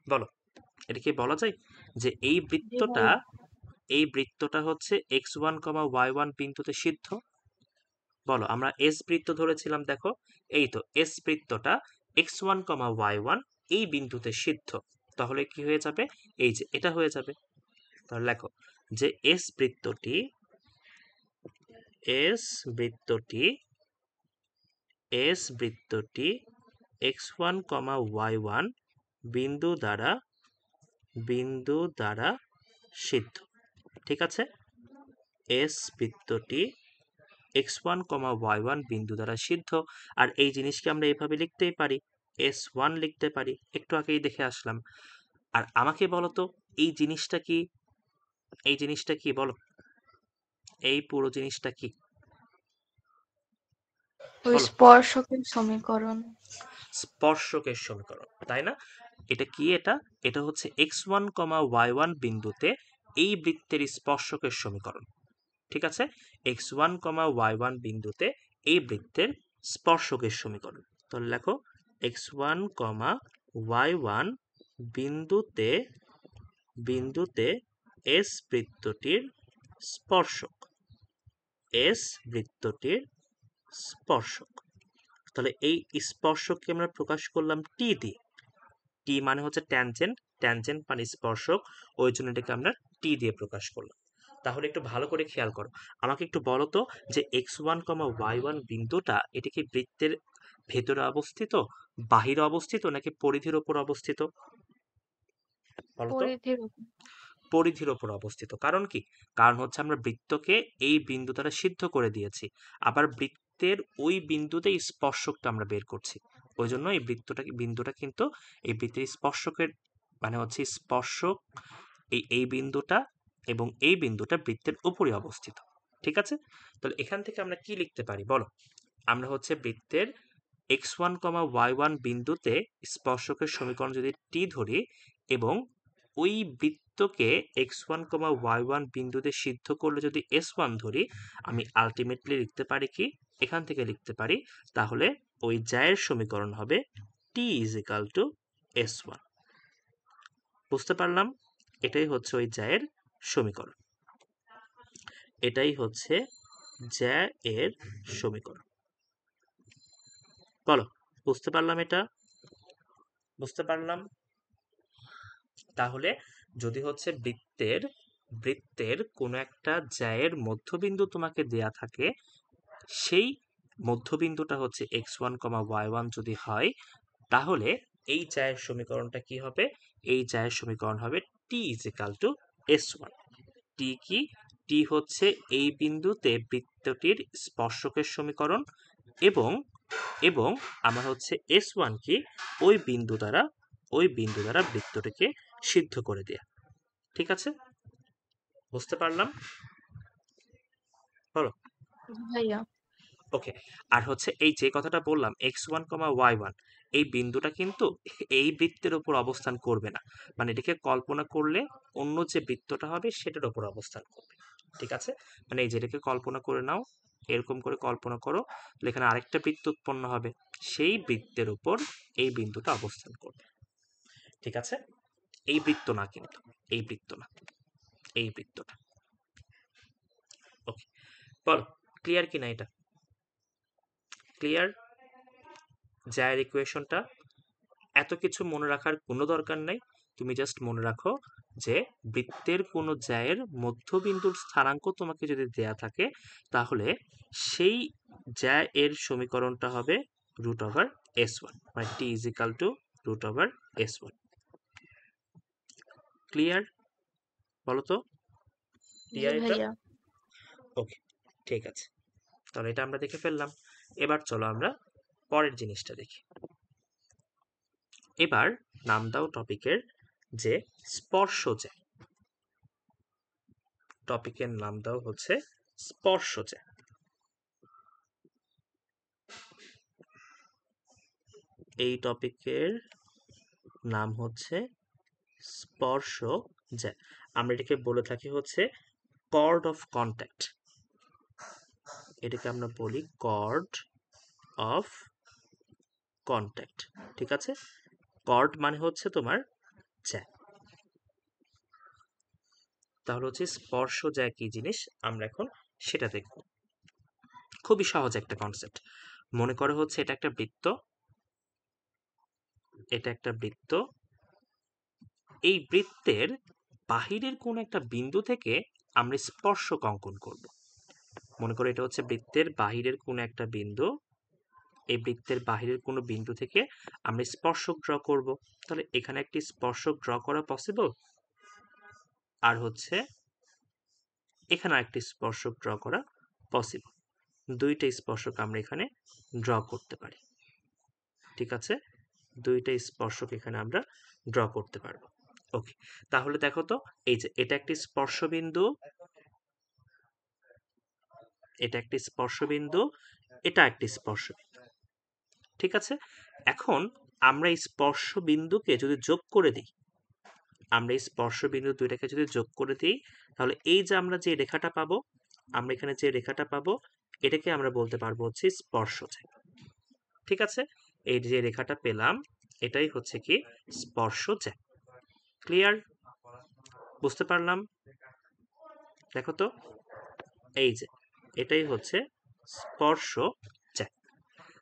বলো, এটা কি বলা যায় যে এই জি বৃত্তটা, ভাইয়া। এই বৃত্তটা হচ্ছে x1, y1 বিন্দুতে সিদ্ধ? বলো, আমরা এস বৃত্ত ধরেছিলাম, দেখো এই তো এস বৃত্তটা x1, y1 এই বিন্দুতে সিদ্ধ। তাহলে কি হয়ে যাবে, এই যে এটা হয়ে যাবে। তাহলে লেখো যে এস বৃত্তটি, এস বৃত্তটি, এস বৃত্তটি x1, y1 বিন্দু দ্বারা, বিন্দু দ্বারা সিদ্ধ। ঠিক আছে, এস বৃত্তটি x1, y1 বিন্দু দ্বারা সিদ্ধ। আর এই জিনিসকে আমরা এভাবে লিখতেই পারি, s1 লিখতে পারি, একটু আগেই দেখে আসলাম। আর আমাকে বলো তো, এই জিনিসটা কি, এই জিনিসটা কি বলো, এই পুরো জিনিসটা কি ওই বলো? স্পর্শকের সমীকরণ। স্পর্শকের সমীকরণ, তাই না? এটা কি, এটা এটা হচ্ছে x1, y1 বিন্দুতে এই বৃত্তের স্পর্শকের সমীকরণ। ঠিক আছে, x1, y1 বিন্দুতে এই বৃত্তের স্পর্শকের সমীকরণ। তাহলে লেখো x1, y1 বিন্দুতে, বিন্দুতে এস বৃত্তটির স্পর্শক, এস বৃত্তটির স্পর্শক। তাহলে এই স্পর্শককে আমরা প্রকাশ করলাম টি দিয়ে। টি মানে হচ্ছে ট্যানজেন্ট, ট্যানজেন্ট মানে স্পর্শক, ওই জন্য এটাকে আমরা টি দিয়ে প্রকাশ করলাম। তাহলে একটু ভালো করে খেয়াল করো, আমাকে একটু বলো তো যে x1, y1 বিন্দুটা এটা কি বৃত্তের ভেতরে অবস্থিত, বাহিরে অবস্থিত, নাকি পরিধির উপর অবস্থিত? বলো তো। পরিধির উপর। পরিধির ওপর অবস্থিত। কারণ কি? কারণ হচ্ছে আমরা বৃত্তকে এই বিন্দু দ্বারা সিদ্ধ করে দিয়েছি, আবার বৃত্তের ওই বিন্দুতে স্পর্শকটা আমরা বের করছি। ওই জন্য এই বিন্দুটা কিন্তু এই বৃত্তের স্পর্শকের, মানে হচ্ছে স্পর্শক এই বিন্দুটা এবং এই বিন্দুটা বৃত্তের উপরে অবস্থিত। ঠিক আছে, তাহলে এখান থেকে আমরা কি লিখতে পারি বলো? আমরা হচ্ছে বৃত্তের x1, y1 বিন্দুতে স্পর্শকের সমীকরণ যদি টি ধরি, এবং ওই বৃত্তকে x1, y1 বিন্দুতে সিদ্ধ করলে যদি s1 ধরি, আমি আলটিমেটলি লিখতে পারি কি, এখান থেকে লিখতে পারি, তাহলে ওই জায়ের সমীকরণ হবে t is equal to s1। বুঝতে পারলাম? এটাই হচ্ছে ওই জায়ের সমীকরণ, এটাই হচ্ছে জ্যা এর সমীকরণ। বলো, বুঝতে পারলাম এটা? বুঝতে পারলাম। তাহলে যদি হচ্ছে বৃত্তের, বৃত্তের কোনো একটা জ্যায়ের মধ্যবিন্দু তোমাকে দেয়া থাকে, সেই মধ্যবিন্দুটা হচ্ছে x1, y1 যদি হয়, তাহলে এই জ্যায়ের সমীকরণটা কি হবে? এই জ্যায়ের সমীকরণ হবে t is equal to s1। টি কি? টি হচ্ছে এই বিন্দুতে বৃত্তটির স্পর্শকের সমীকরণ, এবং এবং আমার হচ্ছে s1 কি, ওই বিন্দু দ্বারা, ওই বিন্দু দ্বারা বৃত্তটিকে সিদ্ধ করে দেয়া। ঠিক আছে, বুঝতে পারলাম? বলো। জি ভাইয়া। ওকে, আর হচ্ছে এই যে কথাটা বললাম x1, y1, এই বিন্দুটা কিন্তু এই বৃত্তের উপর অবস্থান করবে না, মানে এটাকে কল্পনা করলে অন্য যে বৃত্তটা হবে সেটার উপর অবস্থান করবে। ঠিক আছে, মানে এই যেটাকে কল্পনা করে নাও, এরকম করে কল্পনা করো, তাহলে এখানে আরেকটা বৃত্ত উৎপন্ন হবে, সেই বৃত্তের উপর এই বিন্দুটা অবস্থান করবে। ঠিক আছে, এই বৃত্ত না কিন্তু, এই বৃত্ত না, এই বৃত্তটা। ওকে, বলো ক্লিয়ার কিনা এটা? ক্লিয়ার? জায়ের ইকুয়েশনটা এত কিছু মনে রাখার কোনো দরকার নাই, তুমি জাস্ট মনে রাখো যে বৃত্তের কোনো জ্যায়ের মধ্যবিন্দুর স্থানাঙ্ক তোমাকে যদি দেয়া থাকে তাহলে সেই জ্যা এর সমীকরণটা হবে √s1, মানে t is equal to √s1। Clear? বলো তো জি ক্লিয়ার এটা? ভাইয়া। ওকে, ঠিক আছে, তাহলে এটা আমরা দেখে ফেললাম। এবার চলো আমরা পরের জিনিসটা দেখি। এবার নাম দাও টপিকের যে স্পর্শজ্যা। টপিকের নাম দাও হচ্ছে স্পর্শজ্যা। এই টপিকের নাম হচ্ছে স্পর্শজ্যা। আমরা এটাকে বলে থাকি হচ্ছে কর্ড অফ কন্ট্যাক্ট। এটাকে আমরা বলি কর্ড অফ কন্ট্যাক্ট। ঠিক আছে, কর্ড মানে হচ্ছে তোমার জ্যা। তাহলে হচ্ছে স্পর্শজ্যা কি জিনিস আমরা এখন সেটা দেখব। খুবই সহজ একটা কনসেপ্ট। মনে করো হচ্ছে এটা একটা বৃত্ত, এটা একটা বৃত্ত। এই বৃত্তের বাহিরের কোন একটা বিন্দু থেকে আমরা স্পর্শক অঙ্কন করব। মনে করো এটা হচ্ছে বৃত্তের বাহিরের কোন একটা বিন্দু। এই বৃত্তের বাহিরের কোনো বিন্দু থেকে আমরা স্পর্শক ড্র করব। তাহলে এখানে একটি স্পর্শক ড্র করা পসিবল, আর হচ্ছে এখানে একটি স্পর্শক ড্র করা পসিবল। দুইটা স্পর্শক আমরা এখানে ড্র করতে পারি। ঠিক আছে, দুইটা স্পর্শক এখানে আমরা ড্র করতে পারবো। ওকে, তাহলে দেখো তো এই যে এটা একটি স্পর্শবিন্দু, এটা একটি স্পর্শবিন্দু, এটা একটি স্পর্শবিন্দু। ঠিক আছে, এখন আমরা এই স্পর্শবিন্দুকে যদি যোগ করে দিই, আমরা এই স্পর্শবিন্দু দুইটাকে যদি যোগ করে দিই, তাহলে এই যে আমরা যে রেখাটা পাবো, আমরা এখানে যে রেখাটা পাবো, এটাকে আমরা বলতে পারবো হচ্ছে স্পর্শজ্যা। ঠিক আছে, এই যে রেখাটা পেলাম এটাই হচ্ছে কি স্পর্শজ্যা। ক্লিয়ার? বুঝতে পারলাম? দেখো তো এই যে এটাই হচ্ছে স্পর্শজ্যা।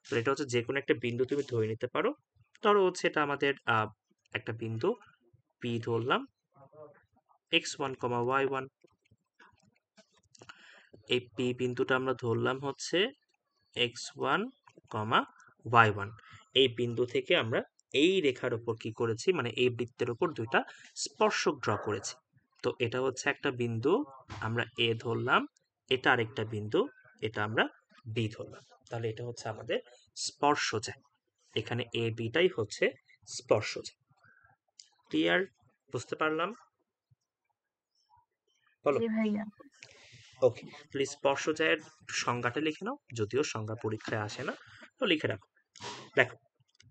তো এটা হচ্ছে যে কোনো একটা বিন্দু তুমি ধরে নিতে পারো। ধরো হচ্ছে এটা আমাদের একটা বিন্দু P ধরলাম, x1, y1। এই P বিন্দুটা আমরা ধরলাম হচ্ছে x1, y1। এই বিন্দু থেকে আমরা এই রেখার উপর কি করেছি, মানে এই বৃত্তের উপর দুইটা স্পর্শক ড্র করেছি। তো এটা হচ্ছে একটা বিন্দু, আমরা A ধরলাম, এটা আরেকটা বিন্দু, এটা আমরা B ধরলাম। তাহলে এটা হচ্ছে আমাদের স্পর্শজ্যা। এখানে A Bটাই হচ্ছে স্পর্শজ্যা। ক্লিয়ার? বুঝতে পারলাম? বলো। জি ভাইয়া। ওকে, তাহলে স্পর্শজ্যায়ের সংজ্ঞাটা লিখে নাও, যদিও সংজ্ঞা পরীক্ষায় আসে না, তো লিখে রাখো। দেখো,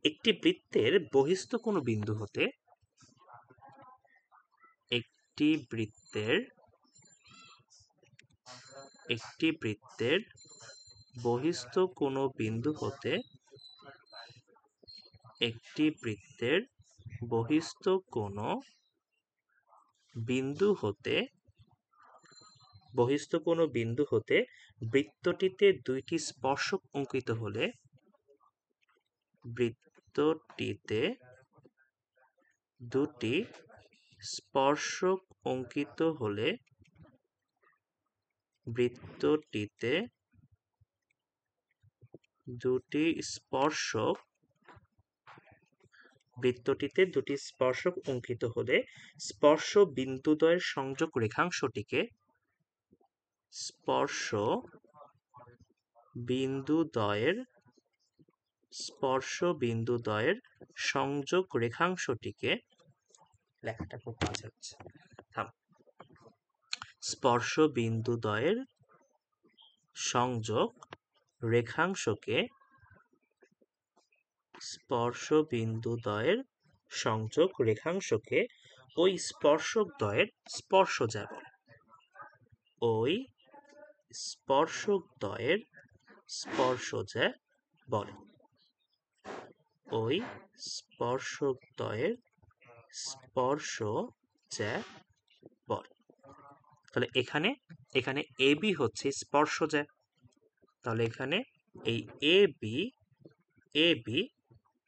একটি বৃত্তের বহিস্থ কোনো বিন্দু হতে, একটি বৃত্তের বহিস্থ কোনো বিন্দু হতে, একটি বৃত্তের বহিস্থ কোনো বিন্দু হতে, বহিস্থ কোনো বিন্দু হতে বৃত্তটিতে দুইটি স্পর্শক অঙ্কিত হলে, বৃত্তটিতে দুটি স্পর্শক অঙ্কিত হলে, বৃত্তটিতে দুটি স্পর্শক অঙ্কিত হলে স্পর্শ বিন্দুদ্বয়ের সংযোগ রেখাংশটিকে, স্পর্শ বিন্দুদ্বয়ের সংযোগ রেখাংশটিকে, লেখাটা খুব বাজে হচ্ছে, স্পর্শ বিন্দুদ্বয়ের সংযোগ রেখাংশকে, ওই স্পর্শকদ্বয়ের স্পর্শজ্যা বলে। ওই স্পর্শকদ্বয়ের স্পর্শজ্যা বলে। ওই স্পর্শকদ্বয়ের স্পর্শজ্যা বলে। তাহলে এখানে AB হচ্ছে স্পর্শজ্যা। তাহলে এখানে এই AB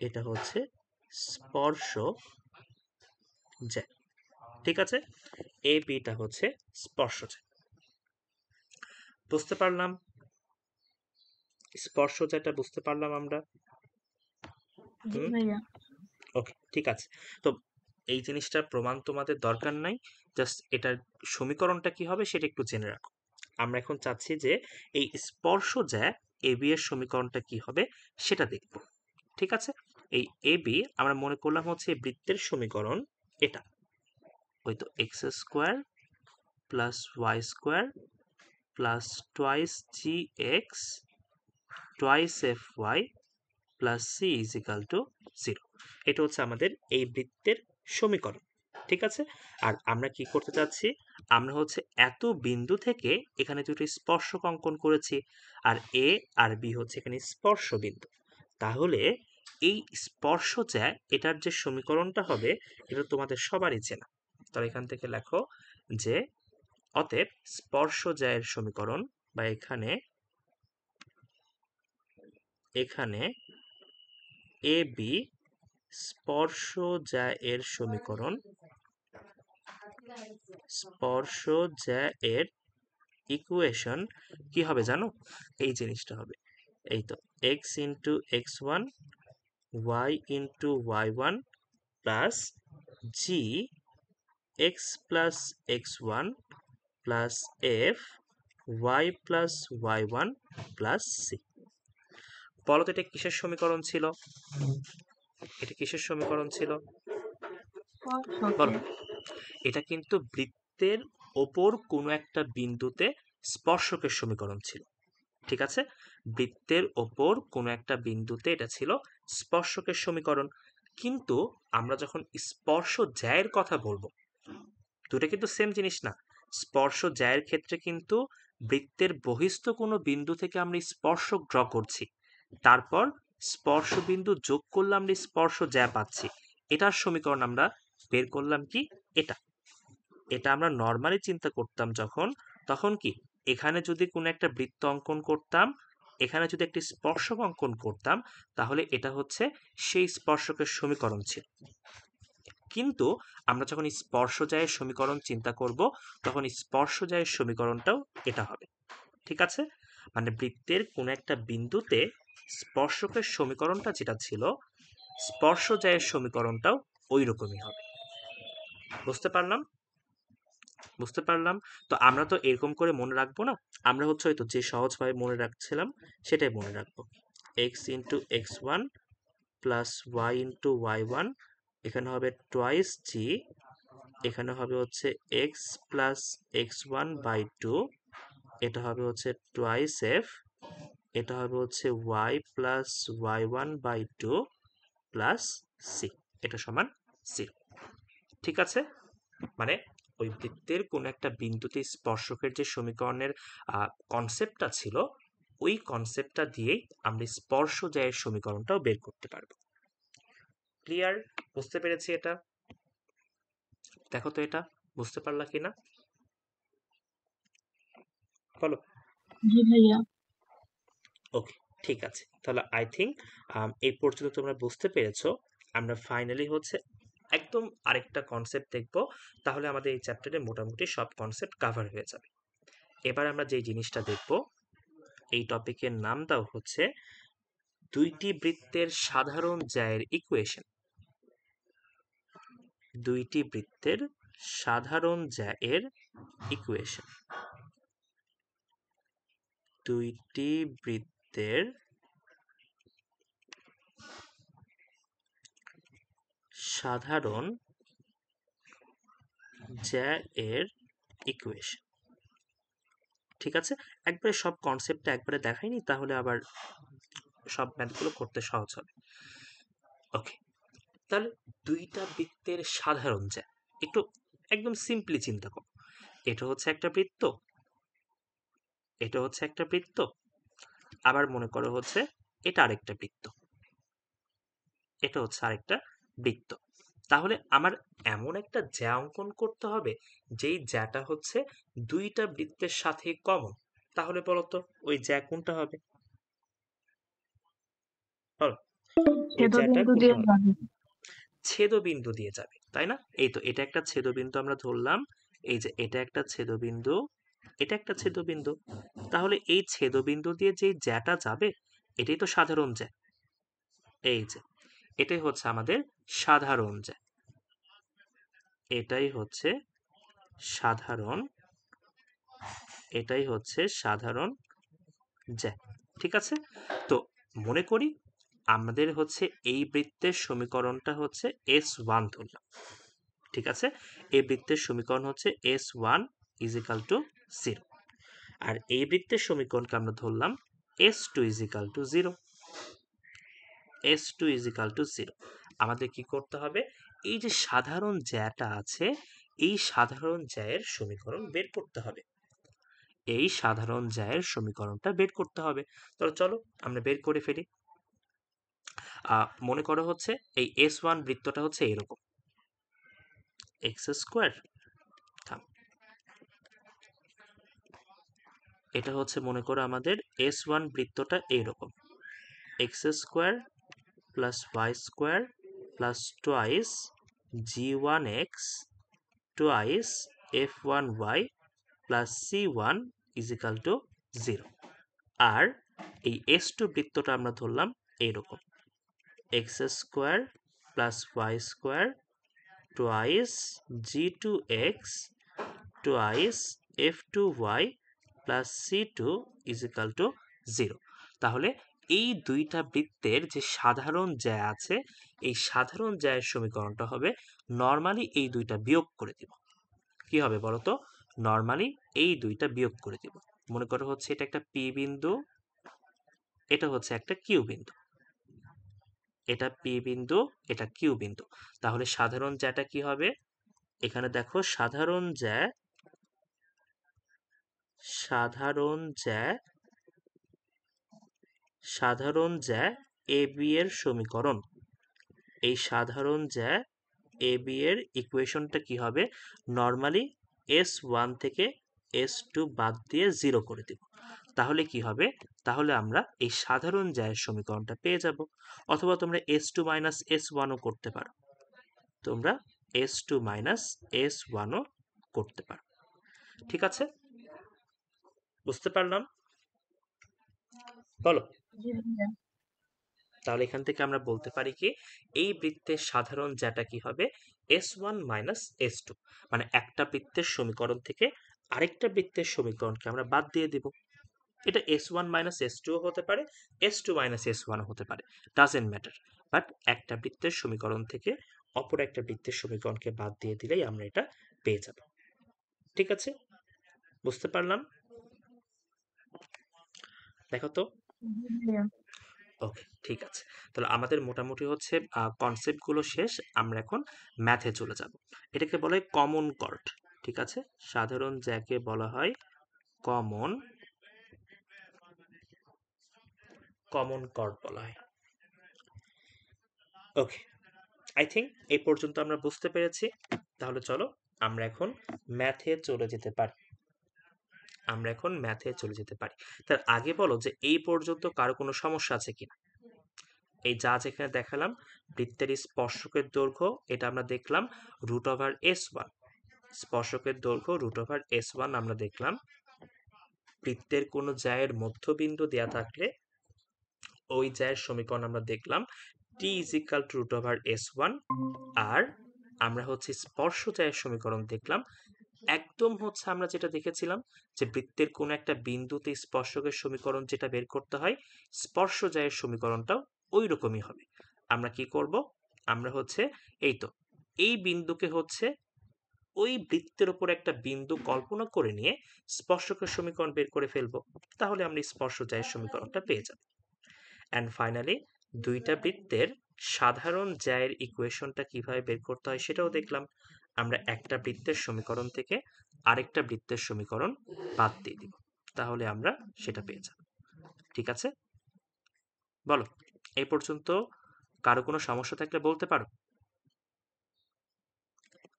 এটা হচ্ছে স্পর্শ জ্যা। ঠিক আছে, এ বিটা হচ্ছে স্পর্শ জ্যা। বুঝতে পারলাম স্পর্শ জ্যাটা, বুঝতে পারলাম আমরা। জি হুম, ভাইয়া। ওকে, ঠিক আছে। তো এই জিনিসটার প্রমাণ তোমাদের দরকার নাই, জাস্ট এটার সমীকরণটা কি হবে সেটা একটু জেনে রাখো। আমরা এখন চাচ্ছি যে এই স্পর্শ জ্যা এ বি এর সমীকরণটা কি হবে সেটা দেখব। ঠিক আছে, এই এ বি আমরা মনে করলাম হচ্ছে এই বৃত্তের সমীকরণ এটা, ওই তো x square plus y square plus twice g x twice f y plus c is equal to 0। এটা হচ্ছে আমাদের এই বৃত্তের সমীকরণ। ঠিক আছে, আর আমরা কি করতে চাচ্ছি, আমরা হচ্ছে এত বিন্দু থেকে এখানে দুটি স্পর্শক অঙ্কন করেছি, আর এ আর বি হচ্ছে এখানে স্পর্শ বিন্দু। তাহলে এই স্পর্শ জ্যা এটার যে সমীকরণটা হবে এটা তোমাদের সবারই চেনা। তাহলে এখান থেকে লেখো যে অতএব স্পর্শ জ্যায়ের সমীকরণ, বা এখানে এখানে এ বি স্পর্শ জ্যা এর সমীকরণ, স্পর্শ জ্যা এর ইকুয়েশন কি হবে জানো, এই জিনিসটা হবে, এই তো x into x one y into y one plus g x plus x one plus f y plus y one plus c. বলো তো এটা কিসের সমীকরণ ছিল, এটা কিসের সমীকরণ ছিল বলো। স্পর্শকের। এটা কিন্তু বৃত্তের ওপর কোনো একটা বিন্দুতে স্পর্শকের সমীকরণ ছিল। ঠিক আছে, বৃত্তের ওপর কোনো একটা বিন্দুতে এটা ছিল স্পর্শকের সমীকরণ। কিন্তু আমরা যখন স্পর্শ জ্যায়ের কথা বলবো, দুটো কিন্তু সেম জিনিস না। স্পর্শ জ্যায়ের ক্ষেত্রে কিন্তু বৃত্তের বহিস্থ কোনো বিন্দু থেকে আমরা স্পর্শক ড্র করছি, তারপর স্পর্শ বিন্দু যোগ করলে আমরা স্পর্শ জ্যা পাচ্ছি। এটার সমীকরণ আমরা বের করলাম কি, এটা। এটা আমরা নর্মালি চিন্তা করতাম যখন, তখন কি এখানে যদি কোনো একটা বৃত্ত অঙ্কন করতাম, এখানে যদি একটি স্পর্শক অঙ্কন করতাম, তাহলে এটা হচ্ছে সেই স্পর্শকের সমীকরণ ছিল। কিন্তু আমরা যখন স্পর্শজায়ের সমীকরণ চিন্তা করব, তখন স্পর্শজায়ের সমীকরণটাও এটা হবে। ঠিক আছে, মানে বৃত্তের কোনো একটা বিন্দুতে স্পর্শকের সমীকরণটা যেটা ছিল, স্পর্শজায়ের সমীকরণটাও ওই রকমই হবে। বুঝতে পারলাম, বুঝতে পারলাম। তো আমরা তো এরকম করে মনে রাখবো না, আমরা হচ্ছে হয়তো যে সহজভাবে মনে রাখছিলাম সেটাই মনে রাখবো। X into x one plus y into y one, এখানে হবে টোয়াইস জি, এখানে হবে হচ্ছে x plus x one by two, এটা হবে হচ্ছে টোয়াইস এফ, এটা হবে হচ্ছে y plus y one by two plus c, এটা সমান 0। ঠিক আছে, মানে ওই বৃত্তের কোন একটা বিন্দুতে স্পর্শকের যে সমীকরণের কনসেপ্টটা ছিল, ওই কনসেপ্টটা দিয়েই আমরা স্পর্শ জ্যায়ের সমীকরণটাও বের করতে পারবো। ক্লিয়ার, বুঝতে পেরেছি এটা? দেখো তো এটা বুঝতে পারলা কিনা, বলো। জি ভাইয়া। ওকে, ঠিক আছে, তাহলে আই থিঙ্ক এই পর্যন্ত তোমরা বুঝতে পেরেছো। আমরা ফাইনালি হচ্ছে একদম আরেকটা কনসেপ্ট দেখবো, তাহলে আমাদের এই চ্যাপ্টারে মোটামুটি সব কনসেপ্ট কাভার হয়ে যাবে। এবার আমরা যে জিনিসটা দেখব, এই টপিকের নাম দাও হচ্ছে দুইটি বৃত্তের সাধারণ জ্যায়ের ইকুয়েশন। দুইটি বৃত্তের সাধারণ জ্যায়ের ইকুয়েশন। দুইটি বৃত্তের সাধারণ জ্যায়ের ইকুয়েশন। ঠিক আছে, একবারে সব কনসেপ্টটা একবারে দেখাইনি, তাহলে আবার সব ম্যাথগুলো করতে সহজ হবে। ওকে, তাহলে দুইটা বৃত্তের সাধারণ জ্যা একটু একদম সিম্পলি চিন্তা করো। এটা হচ্ছে একটা বৃত্ত, এটা হচ্ছে একটা বৃত্ত, আবার মনে করো হচ্ছে এটা আরেকটা বৃত্ত, এটা হচ্ছে আরেকটা বৃত্ত। তাহলে আমার এমন একটা জ্যা অঙ্কন করতে হবে যেই জ্যাটা হচ্ছে দুইটা বৃত্তের সাথে কমন। তাহলে বলতো ওই জ্যা কোনটা হবে, বলো, ওই জ্যাটা ছেদবিন্দু কোনটা দিয়ে হবে? ভাঙি। ছেদবিন্দু দিয়ে যাবে, তাই না? এই তো এটা একটা ছেদবিন্দু আমরা ধরলাম, এই যে এটা একটা ছেদবিন্দু, এটা একটা ছেদবিন্দু। তাহলে এই ছেদবিন্দু দিয়ে যে জ্যাটা যাবে এটাই তো সাধারণ জ্যা। এই যে এটাই হচ্ছে আমাদের সাধারণ জ্যা, এটাই হচ্ছে সাধারণ, এটাই হচ্ছে সাধারণ জ্যা। ঠিক আছে? তো মনে করি আমাদের হচ্ছে এই বৃত্তের সমীকরণটা হচ্ছে S1 ধরলাম। ঠিক আছে? এই বৃত্তের সমীকরণ হচ্ছে S1 ইজিক্যাল টু 0। আর এই বৃত্তের সমীকরণকে আমরা ধরলাম S2 is equal to 0। S2 is equal to 0। আমাদের কি করতে হবে? এই যে সাধারণ জ্যাটা আছে, এই সাধারণ জ্যায়ের সমীকরণ বের করতে হবে। এই সাধারণ জ্যায়ের সমীকরণটা বের করতে হবে। তো চলো আমরা বের করে ফেলি। মনে করো হচ্ছে এই S1 বৃত্তটা হচ্ছে এরকম, এক্স স্কোয়ার, এটা হচ্ছে মনে করো আমাদের S1 বৃত্তটা এইরকম, x square plus y square plus twice g1x twice f1y plus c1 is equal to 0। আর এই S2 বৃত্তটা আমরা ধরলাম এইরকম, x square plus y square twice g2x twice f2y plus c2 is equal to 0। তাহলে এই দুইটা বৃত্তের যে সাধারণ জ্যা আছে, এই সাধারণ জ্যায়ের সমীকরণটা হবে, নর্মালি এই দুইটা বিয়োগ করে দিব। কি হবে বলতো? নর্মালি এই দুইটা বিয়োগ করে দিব। মনে করো হচ্ছে এটা একটা পি বিন্দু, এটা হচ্ছে একটা কিউ বিন্দু, এটা পি বিন্দু, এটা কিউ বিন্দু। তাহলে সাধারণ জ্যাটা কি হবে? এখানে দেখো সাধারণ জ্যা, সাধারণ জ্যা, সাধারণ জ্যা এ বি এর সমীকরণ, এই সাধারণ জ্যা এ বি এর ইকুয়েশনটা কি হবে? নর্মালি S1 থেকে S2 বাদ দিয়ে 0 করে দেব। তাহলে কি হবে? তাহলে আমরা এই সাধারণ জ্যায়ের সমীকরণটা পেয়ে যাব। অথবা তোমরা S2 মাইনাস S1 ও করতে পারো, তোমরা S2 মাইনাস S1 ও করতে পারো। ঠিক আছে? বুঝতে পারলাম? বলো। জি ভাইয়া। তাহলে এখান থেকে আমরা বলতে পারি কি এই বৃত্তের সাধারণ জ্যাটা কি হবে? S1 মাইনাস S2, মানে একটা বৃত্তের সমীকরণ থেকে আরেকটা বৃত্তের সমীকরণকে আমরা বাদ দিয়ে দিব। এটা S1 মাইনাস S2 হতে পারে, S2 মাইনাস S1 হতে পারে, ডাজেন্ট ম্যাটার। বাট একটা বৃত্তের সমীকরণ থেকে অপর একটা বৃত্তের সমীকরণকে বাদ দিয়ে দিলেই আমরা এটা পেয়ে যাব। ঠিক আছে? বুঝতে পারলাম? দেখো তো। জি ভাইয়া। ওকে, ঠিক আছে। তাহলে আমাদের মোটামুটি হচ্ছে কনসেপ্টগুলো শেষ। আমরা এখন ম্যাথে চলে যাব। এটাকে বলা হয় কমন কর্ড। ঠিক আছে? সাধারণ যাকে বলা হয় কমন, কমন কর্ড বলা হয়। ওকে, আই থিঙ্ক এই পর্যন্ত আমরা বুঝতে পেরেছি। তাহলে চলো আমরা এখন ম্যাথে চলে যেতে পারি। আমরা এখন ম্যাথে চলে যেতে পারি। তার আগে বলো যে এই পর্যন্ত কারো কোনো সমস্যা আছে কিনা? এই যা যেখানে দেখালাম, বৃত্তের স্পর্শকের দৈর্ঘ্য এটা আমরা দেখলাম √S1, স্পর্শকের দৈর্ঘ্য √S1 আমরা দেখলাম। বৃত্তের কোনো জ্যায়ের মধ্যবিন্দু দেয়া থাকলে ওই জ্যায়ের সমীকরণ আমরা দেখলাম t ইজিক্যাল টু √S1। আর আমরা হচ্ছে স্পর্শ জ্যায়ের সমীকরণ দেখলাম একদম হচ্ছে আমরা যেটা দেখেছিলাম যে বৃত্তের কোনো একটা বিন্দুতে স্পর্শকের সমীকরণ যেটা বের করতে হয়, স্পর্শ জ্যায়ের সমীকরণটাও ওই রকমই হবে। আমরা কি করব? আমরা হচ্ছে এই তো এই বিন্দুকে হচ্ছে ওই বৃত্তের উপর একটা বিন্দু কল্পনা করে নিয়ে স্পর্শকের সমীকরণ বের করে ফেলবো। তাহলে আমরা স্পর্শ জ্যায়ের সমীকরণটা পেয়ে যাব। অ্যান্ড ফাইনালি দুইটা বৃত্তের সাধারণ জ্যায়ের ইকুয়েশনটা কিভাবে বের করতে হয় সেটাও দেখলাম। আমরা একটা বৃত্তের সমীকরণ থেকে আরেকটা বৃত্তের সমীকরণ বাদ দিয়ে দিব, তাহলে আমরা সেটা পেয়ে যাব। ঠিক আছে? বলো, এই পর্যন্ত কারো কোনো সমস্যা থাকলে বলতে পারো।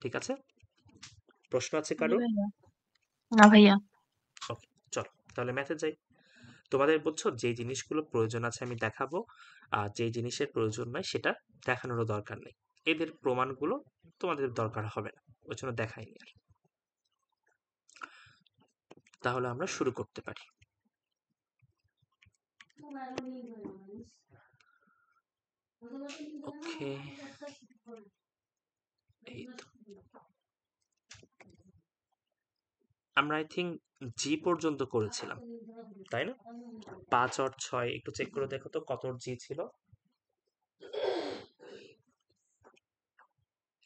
ঠিক আছে? প্রশ্ন আছে জি কারো? ভাইয়া। না ভাইয়া। ওকে, চলো তাহলে ম্যাথে যাই। তোমাদের বুঝছো যে জিনিসগুলো প্রয়োজন আছে আমি দেখাবো, আর যে জিনিসের প্রয়োজন নয় সেটা দেখানোরও দরকার নেই। এদের প্রমাণগুলো তোমাদের দরকার হবে না, ওই জন্য দেখাইনি আর। তাহলে আমরা শুরু করতে পারি। ওকে, এই তো আমরা আই থিঙ্ক জি পর্যন্ত করেছিলাম, তাই না? 5 আর 6 একটু চেক করে দেখো তো কত জি ছিল,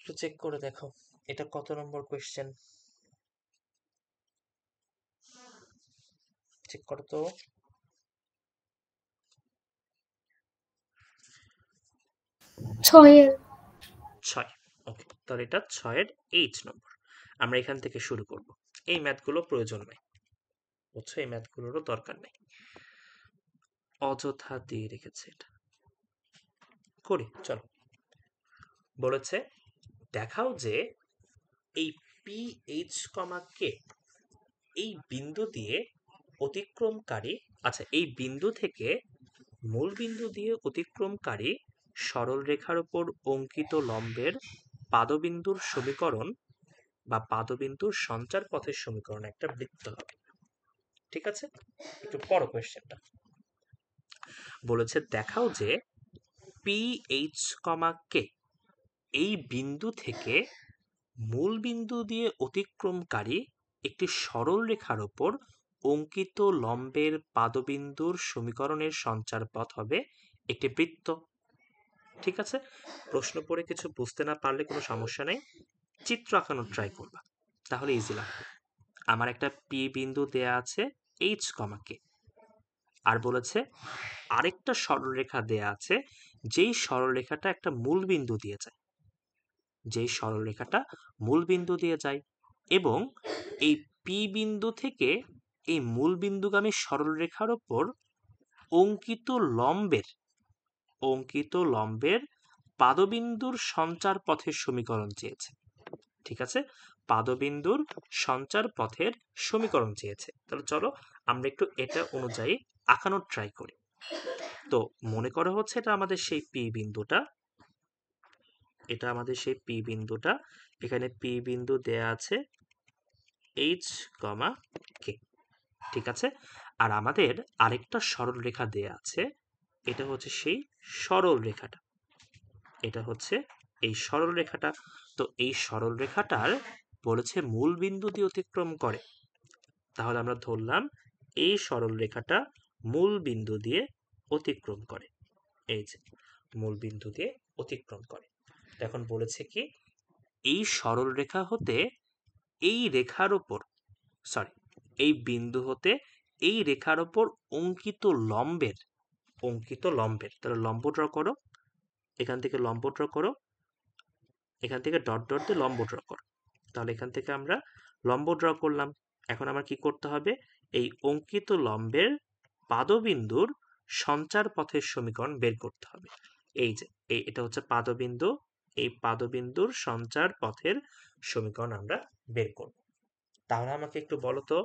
একটু চেক করে দেখো এটা কত নম্বর কোয়েশ্চেন, চেক করো তো। 6। ওকে, তাহলে এটা 6-এর এইচ নম্বর। আমরা এখান থেকে শুরু করব। এই ম্যাথগুলো প্রয়োজন নাই, বুঝছো? এই ম্যাথগুলোরও দরকার নেই, অযথা দিয়ে রেখেছে এটা। করি, চলো। বলেছে দেখাও যে এই পি এইচ কমা কে এই বিন্দু দিয়ে অতিক্রমকারী, আচ্ছা এই বিন্দু থেকে মূল বিন্দু দিয়ে অতিক্রমকারী সরল রেখার উপর অঙ্কিত লম্বের পাদবিন্দুর সমীকরণ বা পাদবিন্দুর সঞ্চার পথের সমীকরণ একটা বৃত্ত হবে। ঠিক আছে, একটু পড়ো কোয়েশ্চেনটা। বলেছে দেখাও যে পি এইচ কমা কে এই বিন্দু থেকে মূল বিন্দু দিয়ে অতিক্রমকারী একটি সরল রেখার উপর অঙ্কিত লম্বের পাদবিন্দুর সমীকরণের সঞ্চার পথ হবে একটি বৃত্ত। ঠিক আছে, প্রশ্ন পড়ে কিছু বুঝতে না পারলে কোনো সমস্যা নেই, চিত্র আঁকানোর ট্রাই করবা, তাহলে ইজি লাগবে। আমার একটা পি বিন্দু দেয়া আছে এইচ কমাকে, আর বলেছে আরেকটা সরলরেখা দেয়া আছে যেই সরলরেখাটা একটা মূল বিন্দু দিয়ে যায়, যেই সরলরেখাটা মূল বিন্দু দিয়ে যায়, এবং এই পি বিন্দু থেকে এই মূল বিন্দুগামী সরলরেখার উপর অঙ্কিত লম্বের পাদবিন্দুর সঞ্চার পথের সমীকরণ চেয়েছে। ঠিক আছে, পাদবিন্দুর সঞ্চার পথের সমীকরণ চেয়েছে। তাহলে চলো আমরা একটু এটা অনুযায়ী আঁকানোর ট্রাই করি। তো মনে করা হচ্ছে এটা আমাদের সেই পি বিন্দুটা, এটা আমাদের সেই পি বিন্দুটা, এখানে পি বিন্দু দেয়া আছে এইচ কমা কে। ঠিক আছে, আর আমাদের আরেকটা সরল রেখা দেয়া আছে, এটা হচ্ছে সেই সরল রেখাটা, এটা হচ্ছে এই সরল রেখাটা। তো এই সরল রেখাটার বলেছে মূল বিন্দু দিয়ে অতিক্রম করে, তাহলে আমরা ধরলাম এই সরল রেখাটা মূল বিন্দু দিয়ে অতিক্রম করে, এই যে মূল বিন্দু দিয়ে অতিক্রম করে। এখন বলেছে কি এই সরল রেখা হতে এই রেখার উপর, সরি এই বিন্দু হতে এই রেখার উপর অঙ্কিত লম্বের, তাহলে লম্ব ড্র করো, এখান থেকে লম্ব ড্র করো, এখান থেকে ডট ডট দিয়ে লম্ব ড্র করো। তাহলে এখান থেকে আমরা লম্ব ড্র করলাম। এখন আমার কি করতে হবে, এই অঙ্কিত লম্বের পাদবিন্দুর সঞ্চার পথের সমীকরণ বের করতে হবে। এই যে এটা হচ্ছে পাদবিন্দু, এই পাদবিন্দুর সঞ্চার পথের সমীকরণ আমরা বের করব। তাহলে আমাকে একটু বলো তো,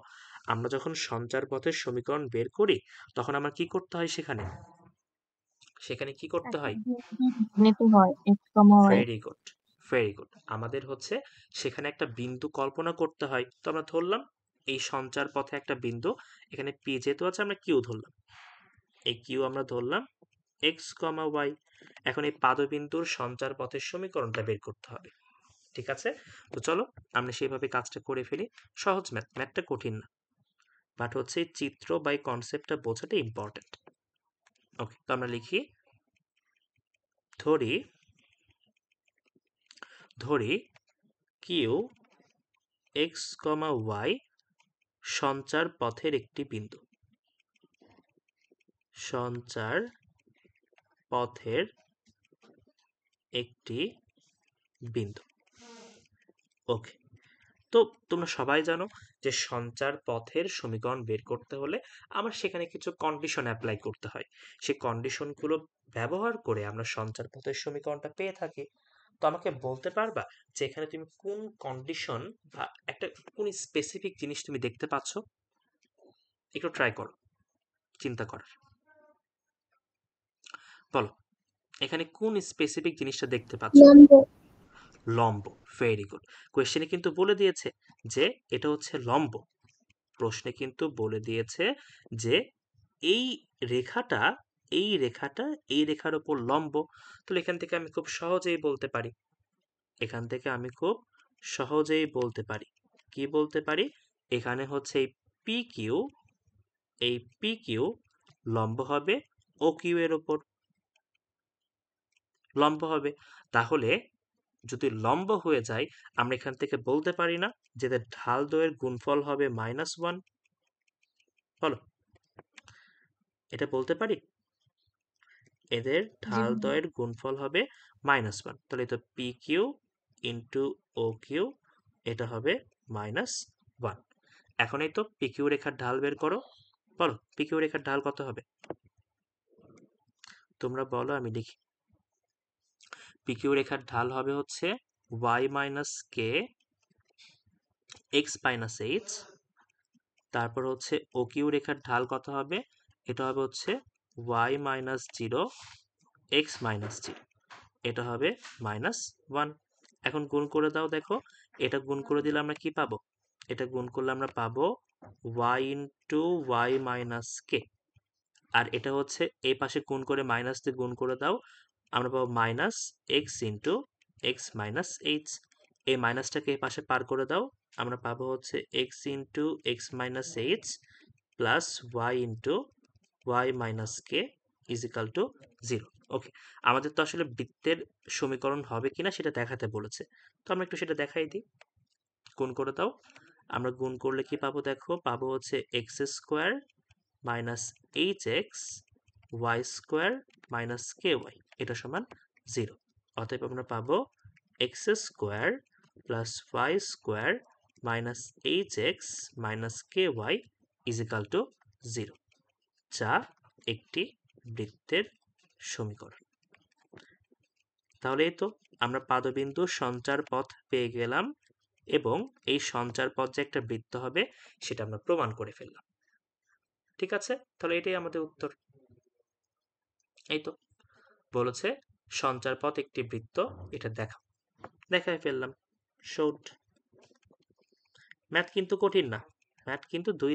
আমরা যখন সঞ্চার পথের সমীকরণ বের করি তখন আমার কি করতে হয়, সেখানে কি করতে হয়? নিতে হয় x, y। Very good, very good. আমাদের হচ্ছে সেখানে একটা বিন্দু কল্পনা করতে হয়। তো আমরা ধরলাম এই সঞ্চার পথে একটা বিন্দু, এখানে পি যেহেতু আছে আমরা কিউ ধরলাম, এই কিউ আমরা ধরলাম এক্স কমা ওয়াই। এখন এই পাদবিন্দুর সঞ্চার পথের সমীকরণটা বের করতে হবে। ঠিক আছে, তো চলো আমরা সেইভাবে কাজটা করে ফেলি। সহজ ম্যাথ, ম্যাথটা কঠিন না, বাট হচ্ছে চিত্র বা কনসেপ্টটা বোঝাটা ইম্পর্টেন্ট। ওকে, তো আমরা লিখি ধরি কিউ এক্স কমা ওয়াই সঞ্চার পথের একটি বিন্দু, সঞ্চার পথের একটি বিন্দু। ওকে, তো তোমরা সবাই জানো যে সঞ্চার পথের সমীকরণ বের করতে হলে আমার সেখানে কিছু কন্ডিশন অ্যাপ্লাই করতে হয়, সেই কন্ডিশনগুলো ব্যবহার করে আমরা সঞ্চার পথের সমীকরণটা পেয়ে থাকি। তো আমাকে বলতে পারবা যে এখানে তুমি কোন কন্ডিশন বা একটা কোন স্পেসিফিক জিনিস তুমি দেখতে পাচ্ছ? একটু ট্রাই করো চিন্তা করার, বলো। এখানে কোন স্পেসিফিক জিনিসটা দেখতে পাচ্ছ? লম্ব। লম্ব। Very good. কোয়েশ্চেনে কিন্তু বলে দিয়েছে যে এটা হচ্ছে লম্ব। প্রশ্নে কিন্তু বলে দিয়েছে যে এই রেখাটা এই রেখাটা এই রেখার উপর লম্ব। তাহলে এখান থেকে আমি খুব সহজেই বলতে পারি কি বলতে পারি? এখানে হচ্ছে এই পি কিউ লম্ব হবে ও কিউ এর উপর লম্ব হবে। তাহলে যদি লম্ব হয়ে যায় আমরা এখান থেকে বলতে পারি না যে এদের ঢাল দ্বয়ের গুণফল হবে -1? বলো, এটা বলতে পারি? এদের জি ঢাল ভাইয়া। দ্বয়ের গুণফল হবে -1। তাহলে তো P Q into O Q এটা হবে -1। এখন এই তো পি কিউ রেখার ঢাল বের করো। বলো পি কিউ রেখার ঢাল কত হবে? তোমরা বলো, আমি লিখি। পি কিউ রেখার ঢাল হবে হচ্ছে y মাইনাস কে এক্স মাইনাস এইচ। তারপর হচ্ছে ও কিউ রেখার ঢাল কত হবে? এটা হবে হচ্ছে y minus zero x minus zero. এটা হবে -1। এখন গুণ করে দাও, দেখো এটা গুণ করে দিলে আমরা কি পাবো? এটা গুণ করলে আমরা পাবো y ইন্টু ওয়াই মাইনাস কে। আর এটা হচ্ছে এই পাশে গুণ করে মাইনাস দিয়ে গুণ করে দাও, আমরা পাবো minus x into x minus H. এই মাইনাসটাকে এই পাশে পার করে দাও, আমরা পাবো হচ্ছে x into x minus h plus y into y minus k is equal to 0। Okay, আমাদের তো আসলে বৃত্তের সমীকরণ হবে কিনা সেটা দেখাতে বলেছে, তো আমরা একটু সেটা দেখাই দিই। গুণ করে দাও, আমরা গুণ করলে কি পাবো? দেখো পাবো হচ্ছে x square minus h x y square minus k y এটা সমান 0। অতএব আমরা পাবো x square plus y square minus h x minus k y is equal to 0, যা একটি বৃত্তের সমীকরণ। তাহলে এই তো আমরা পাদবিন্দুর সঞ্চার পথ পেয়ে গেলাম এবং এই সঞ্চার পথ যে একটা বৃত্ত হবে সেটা আমরা প্রমাণ করে ফেললাম। ঠিক আছে, তাহলে এটাই আমাদের উত্তর। এই তো বলেছে সঞ্চার পথ একটি বৃত্ত, এটা দেখায় ফেললাম। শোড। ম্যাথ কিন্তু কঠিন না, ম্যাথ কিন্তু 2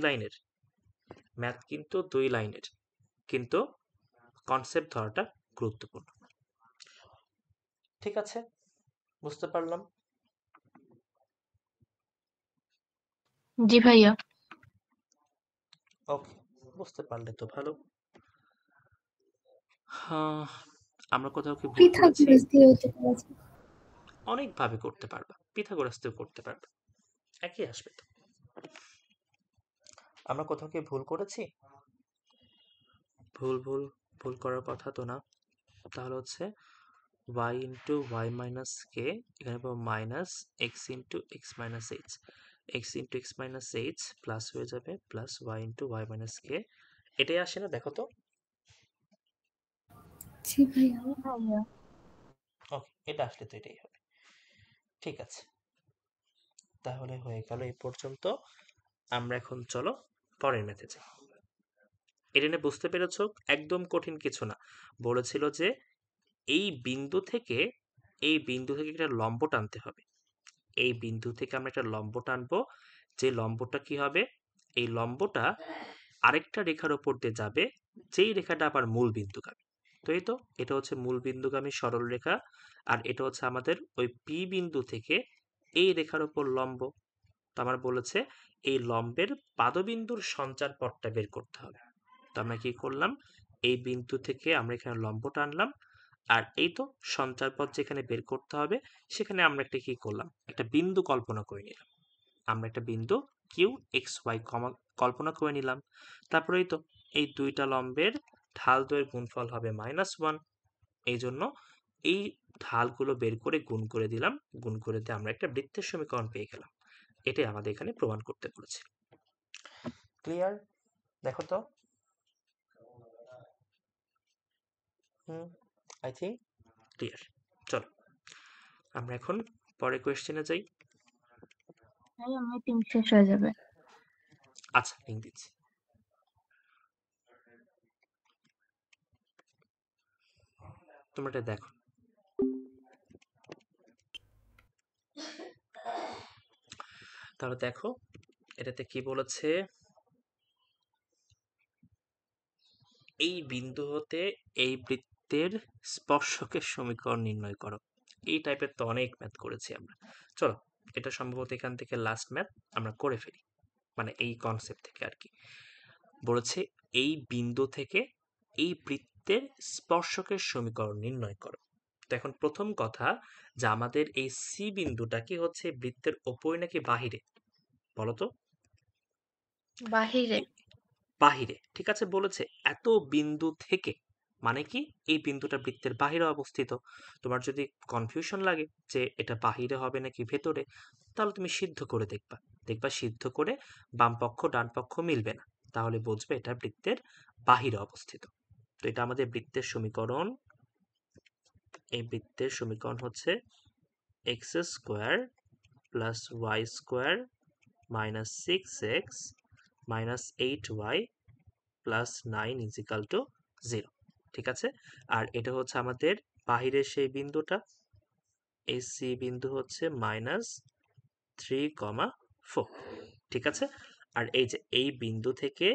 লাইনের, কিন্তু কনসেপ্ট ধরাটা গুরুত্বপূর্ণ। ঠিক আছে, বুঝতে পারলাম। জি ভাইয়া। ওকে, বুঝতে পারলে তো ভালো। হ্যাঁ, আমরা কোথাও কি ভুল করেছি? পিথাগোরাস দিয়ে হতে পারে। অনেকভাবে করতে পারবা, পিথাগোরাস দিয়েও করতে পারবা, একই আসবে তো। আমরা কোথাও কি ভুল করেছি? ভুল করার কথা তো না। তাহলে হচ্ছে y into y minus k, এখানে পাবো minus x into x minus h, x into x minus h plus হয়ে যাবে plus y into y minus k. এটাই আসে না? দেখো তো। জি ভাইয়া। জি ভাইয়া। ওকে, এটা আসলে তো এটাই হবে। ঠিক আছে, তাহলে হয়ে গেল এই পর্যন্ত। আমরা এখন চলো পরের ম্যাথে যাই। এটা নিয়ে বুঝতে পেরেছো? একদম কঠিন কিছু না। বলেছিল যে এই বিন্দু থেকে একটা লম্ব টানতে হবে। এই বিন্দু থেকে আমরা একটা লম্ব টানবো, যে লম্বটা কি হবে? এই লম্বটা আরেকটা রেখার উপর দিয়ে যাবে, যেই রেখাটা আবার মূল বিন্দুগামী। তো এই তো এটা হচ্ছে মূল বিন্দুগামী সরল রেখা, আর এটা হচ্ছে আমাদের ওই পি বিন্দু থেকে এই রেখার উপর লম্ব। তো আমার বলেছে এই লম্বের পাদবিন্দুর সঞ্চার পথটা বের করতে হবে। তো আমরা কি করলাম? এই বিন্দু থেকে আমরা এখানে লম্ব টানলাম, আর এই তো সঞ্চার পথ যেখানে বের করতে হবে সেখানে আমরা একটা কি করলাম? একটা বিন্দু কল্পনা করে নিলাম। আমরা একটা বিন্দু কিউ এক্স ওয়াই কল্পনা করে নিলাম। তারপরে এই তো এই দুইটা লম্বের ঢাল দ্বয়ের গুণফল হবে -1। এই জন্য এই ঢালগুলো বের করে গুণ করে দিলাম, গুণ করে দিয়ে আমরা একটা বৃত্তের সমীকরণ পেয়ে গেলাম। এটাই আমাদের এখানে প্রমাণ করতে বলেছে। ক্লিয়ার? দেখো তো। I think clear. চলো আমরা এখন পরের কোয়েশ্চেনে যাই। ভাই আমার টিম শেষ হয়ে যাবে। আচ্ছা, লিঙ্ক দিচ্ছি। তোমরা এটা দেখো। তাহলে দেখো এটাতে কি বলেছে, এই বিন্দু হতে এই বৃত্তের স্পর্শকের সমীকরণ নির্ণয় করো। এই টাইপের তো অনেক ম্যাথ করেছি আমরা। চলো এটা সম্ভবত এখান থেকে লাস্ট ম্যাথ আমরা করে ফেলি, মানে এই কনসেপ্ট থেকে আর কি। বলেছে এই বিন্দু থেকে এই বৃত্তের স্পর্শকের সমীকরণ নির্ণয় করো। তো এখন প্রথম কথা যে আমাদের এই সি বিন্দুটা কি হচ্ছে বৃত্তের ওপরে নাকি বাহিরে, বলো তো? বাহিরে। বাহিরে, ঠিক আছে বলেছে। এত বিন্দু থেকে মানে কি এই বিন্দুটা বৃত্তের বাহিরে অবস্থিত। তোমার যদি কনফিউশন লাগে যে এটা বাহিরে হবে নাকি ভেতরে, তাহলে তুমি সিদ্ধ করে দেখবা, দেখবা সিদ্ধ করে বাম পক্ষ ডান পক্ষ মিলবে না, তাহলে বুঝবে এটা বৃত্তের বাহিরে অবস্থিত। তো এটা আমাদের বৃত্তের সমীকরণ। এই বৃত্তের সমীকরণ হচ্ছে x square plus y square minus 6x minus 8y plus 9 is equal to 0। ঠিক আছে, আর এটা হচ্ছে আমাদের বাহিরের সেই বিন্দুটা, এই সি বিন্দু হচ্ছে -3,4। ঠিক আছে, আর এই যে এই বিন্দু থেকে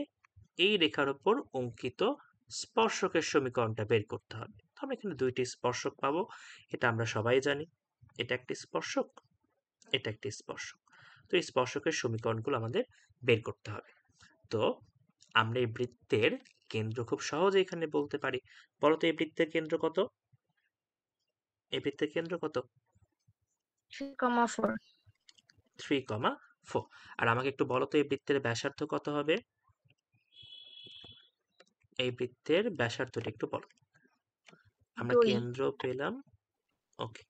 এই রেখার উপর অঙ্কিত স্পর্শকের সমীকরণটা বের করতে হবে। তো আমরা এখানে দুইটি স্পর্শক পাবো, এটা আমরা সবাই জানি। এটা একটি স্পর্শক, এটা একটি স্পর্শক। তো এই স্পর্শকের সমীকরণগুলো আমাদের বের করতে হবে। তো আমরা এই বৃত্তের কেন্দ্র খুব সহজে এখানে বলতে পারি। বলো তো এই বৃত্তের কেন্দ্র কত? এই বৃত্তের কেন্দ্র কত? 3,4। 3,4। আর আমাকে একটু বলো তো এই বৃত্তের ব্যাসার্ধ কত হবে? এই বৃত্তের ব্যাসার্ধটা একটু বলো। আমরা 2। কেন্দ্র পেলাম, ওকে,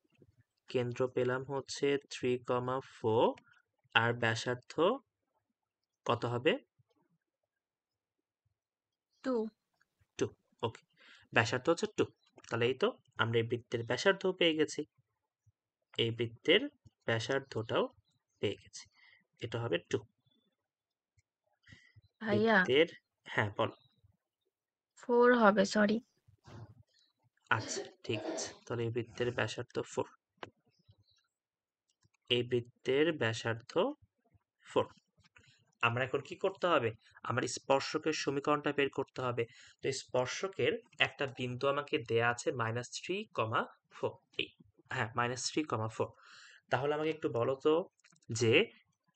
কেন্দ্র পেলাম হচ্ছে 3,4, আর ব্যাসার্ধ কত হবে? 2। 2। ওকে, ব্যাসার্ধ হচ্ছে 2। তাহলে এই তো আমরা এই বৃত্তের ব্যাসার্ধও পেয়ে গেছি, এই বৃত্তের ব্যাসার্ধটাও পেয়ে গেছি। এটা হবে 2 ভাইয়া বৃত্তের। হ্যাঁ বলো। 4 হবে, সরি। আচ্ছা ঠিক আছে, তাহলে এই বৃত্তের ব্যাসার্ধ 4, এই বৃত্তের ব্যাসার্ধ 4। আমরা এখন কি করতে হবে? আমার স্পর্শকের সমীকরণটা বের করতে হবে। তো স্পর্শকের একটা বিন্দু আমাকে দেয়া আছে -3,4, এই, হ্যাঁ -3,4। তাহলে আমাকে একটু বলো তো যে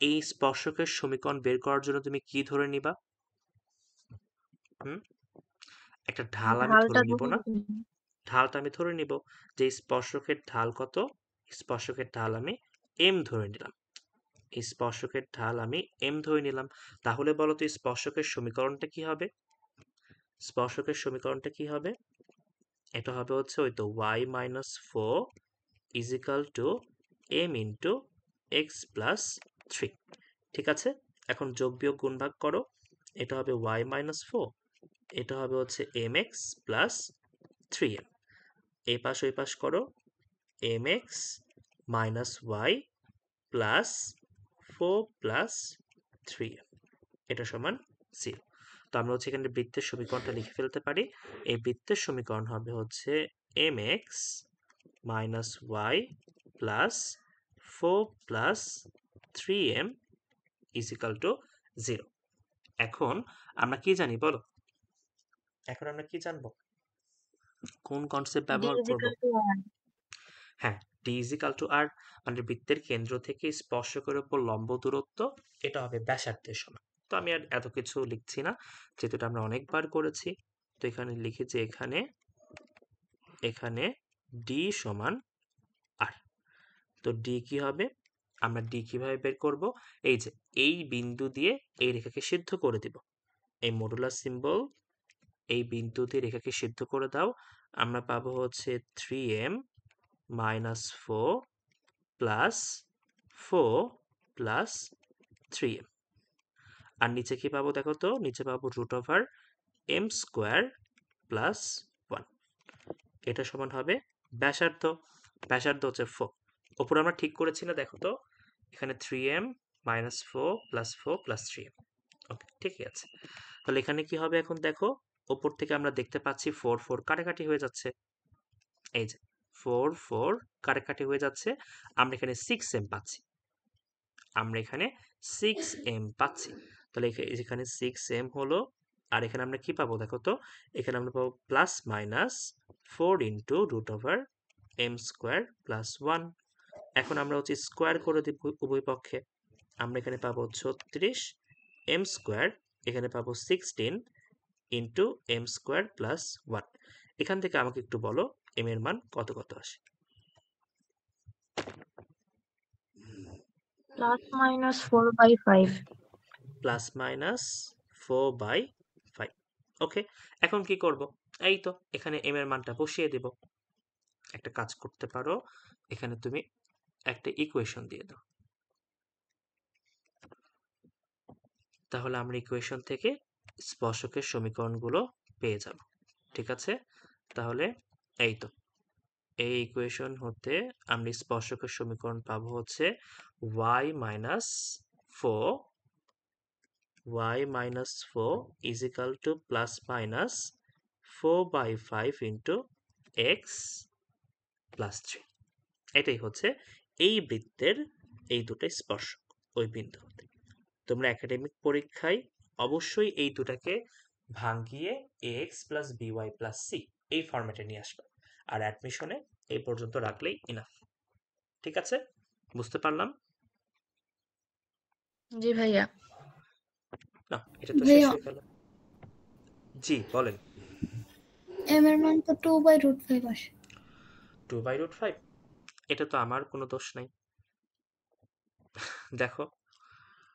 এই স্পর্শকের সমীকরণ বের করার জন্য তুমি কি ধরে নিবা? হুম, একটা ঢাল আমি ঢালটা ধরে নিব ধরে না? নিই। ঢালটা আমি ধরে নিব যে স্পর্শকের ঢাল কত, স্পর্শকের ঢাল আমি এম ধরে নিলাম, এই স্পর্শকের ঢাল আমি এম ধরে নিলাম। তাহলে বলো তো স্পর্শকের সমীকরণটা কি হবে? স্পর্শকের সমীকরণটা কি হবে? এটা হবে হচ্ছে ওই তো y-4 is equal to m into x plus 3। ঠিক আছে, এখন যোগ বিয়োগ গুণ ভাগ করো। এটা হবে y-4, এটা হবে হচ্ছে এম এক্স প্লাস 3m। এই পাশ ওই পাশ করো, m x minus y plus 4 plus 3m, এটা সমান 0। তো আমরা হচ্ছে এখানে বৃত্তের সমীকরণটা লিখে ফেলতে পারি। এই বৃত্তের সমীকরণ হবে হচ্ছে m x minus y plus 4 plus 3m is equal to 0। এখন আমরা কি জানি বলো? এখন আমরা কি জানবো? কোন কনসেপ্ট d ব্যবহার is করব? equal to 1। হ্যাঁ, ডি ইজ ইকাল টু আর, মানে বৃত্তের কেন্দ্র থেকে স্পর্শকের উপর লম্ব দূরত্ব, এটা হবে ব্যাসার্ধের সমান। তো আমি আর এত কিছু লিখছি না, যেহেতু এটা আমরা অনেকবার করেছি। তো এখানে লিখি যে এখানে এখানে ডি সমান আর। তো ডি কি হবে? আমরা ডি কিভাবে বের করব? এই যে এই বিন্দু দিয়ে এই রেখাকে সিদ্ধ করে দিব, এই মডুলাস সিম্বল, এই বিন্দু দিয়ে রেখাকে সিদ্ধ করে দাও। আমরা পাবো হচ্ছে 3m minus 4 plus 4 plus 3m। আর নিচে কি পাবো দেখো তো? নিচে পাবো √m স্কোয়ার প্লাস 1। এটা সমান হবে ব্যাসার্ধ, ব্যাসার্ধ হচ্ছে 4। ওপরে আমরা ঠিক করেছি না দেখো তো? এখানে 3m minus 4 plus 4 plus 3m। ওকে, ঠিকই আছে। তাহলে এখানে কি হবে এখন দেখো? ওপর থেকে আমরা দেখতে পাচ্ছি 4 4 কাটাকাটি হয়ে যাচ্ছে, এই যে 4 4 কাটাকাটি হয়ে যাচ্ছে, আমরা এখানে 6m পাচ্ছি। তাহলে এখানে 6m হলো, আর এখানে আমরা কি পাবো দেখো তো, এখানে আমরা পাবো plus minus 4 into root over m square plus 1। এখন আমরা হচ্ছে স্কোয়ার করে দিব উভয় পক্ষে, আমরা এখানে পাবো 36 m স্কোয়ার, এখানে পাবো 16 ইন্টু m স্কোয়ার প্লাস 1। এখান থেকে আমাকে একটু বলো m এর মান কত কত আসে। Plus minus 4/5। Plus minus 4/5। ওকে, এখন কি করব, এই তো এখানে m এর মানটা বসিয়ে দেব। একটা কাজ করতে পারো, এখানে তুমি একটা ইকুয়েশন দিয়ে দাও, তাহলে আমরা ইকুয়েশন থেকে স্পর্শকের সমীকরণগুলো পেয়ে যাব। ঠিক আছে, তাহলে এই তো এই ইকুয়েশন হতে আমরা স্পর্শকের সমীকরণ পাবো হচ্ছে y minus 4 is equal to plus minus 4/5 into x plus 3। এটাই হচ্ছে এই বৃত্তের এই দুটো স্পর্শক ওই বিন্দু হতে। তোমরা একাডেমিক পরীক্ষায় অবশ্যই এই দুটাকে ভাঙিয়ে ax plus by plus c এই ফরম্যাটে নিয়ে আসবে, আর অ্যাডমিশনে এই পর্যন্ত রাখলেই ইনাফ। ঠিক আছে, বুঝতে পারলাম জি ভাইয়া। না? এটা তো শেষ ভাইয়া হয়ে গেল। জি বলেন। m এর মান তো 2/√5 আসে। 2/5, এটা তো আমার কোনো দোষ নাই। দেখো,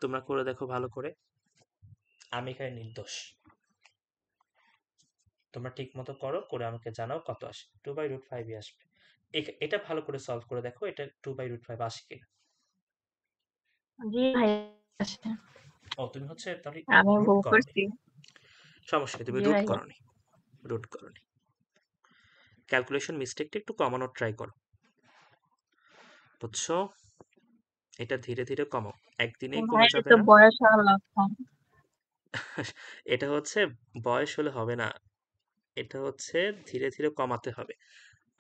তোমরা করে দেখো ভালো করে, আমি এখানে নির্দোষ। তোমরা ঠিক মতো করো, করে আমাকে জানাও কত আসে। 2/5 আসবে। এটা ভালো করে সলভ করে দেখো, এটা 2/5 আসে কিনা। জি ভাইয়া আসে। ও তুমি হচ্ছে তাহলে আমি রুট ভুল করনি, করছি। সমস্যা নেই, তুমি জি রুট ভাইয়া। করনি, রুট করনি। ক্যালকুলেশন মিস্টেকটা একটু কমানোর ট্রাই করো, বুঝছো? এটা ধীরে ধীরে কমাও, একদিনেই কমে ভাইয়া যাবে তো না। বয়স হওয়ার লক্ষণ। এটা হচ্ছে বয়স হলে হবে না, এটা হচ্ছে ধীরে ধীরে কমাতে হবে।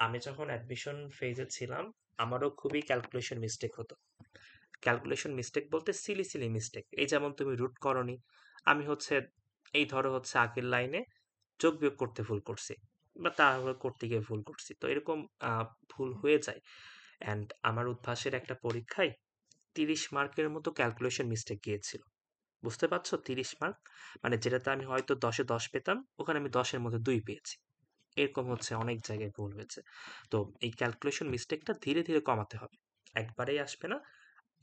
আমি যখন অ্যাডমিশন ফেজে ছিলাম, আমারও খুবই ক্যালকুলেশন মিস্টেক হতো। ক্যালকুলেশন মিস্টেক বলতে সিলি সিলি মিস্টেক, এই যেমন তুমি রুট করনি, আমি হচ্ছে এই ধরো হচ্ছে আগের লাইনে যোগ বিয়োগ করতে ভুল করছি, বা তাড়াহুড়ো করতে গিয়ে ভুল করছি, তো এরকম ভুল হয়ে যায়। অ্যান্ড আমার উদ্ভাসের একটা পরীক্ষায় 30 মার্কের মতো ক্যালকুলেশন মিস্টেক গিয়েছিল। বুঝতে পারছো, 30 মার্ক মানে যেটাতে আমি হয়তো 10-এ 10 পেতাম, ওখানে আমি 10-এর মধ্যে 2 পেয়েছি। এরকম হচ্ছে অনেক জায়গায় ভুল হয়েছে। তো এই ক্যালকুলেশন মিস্টেকটা ধীরে ধীরে কমাতে হবে, একবারেই আসবে না,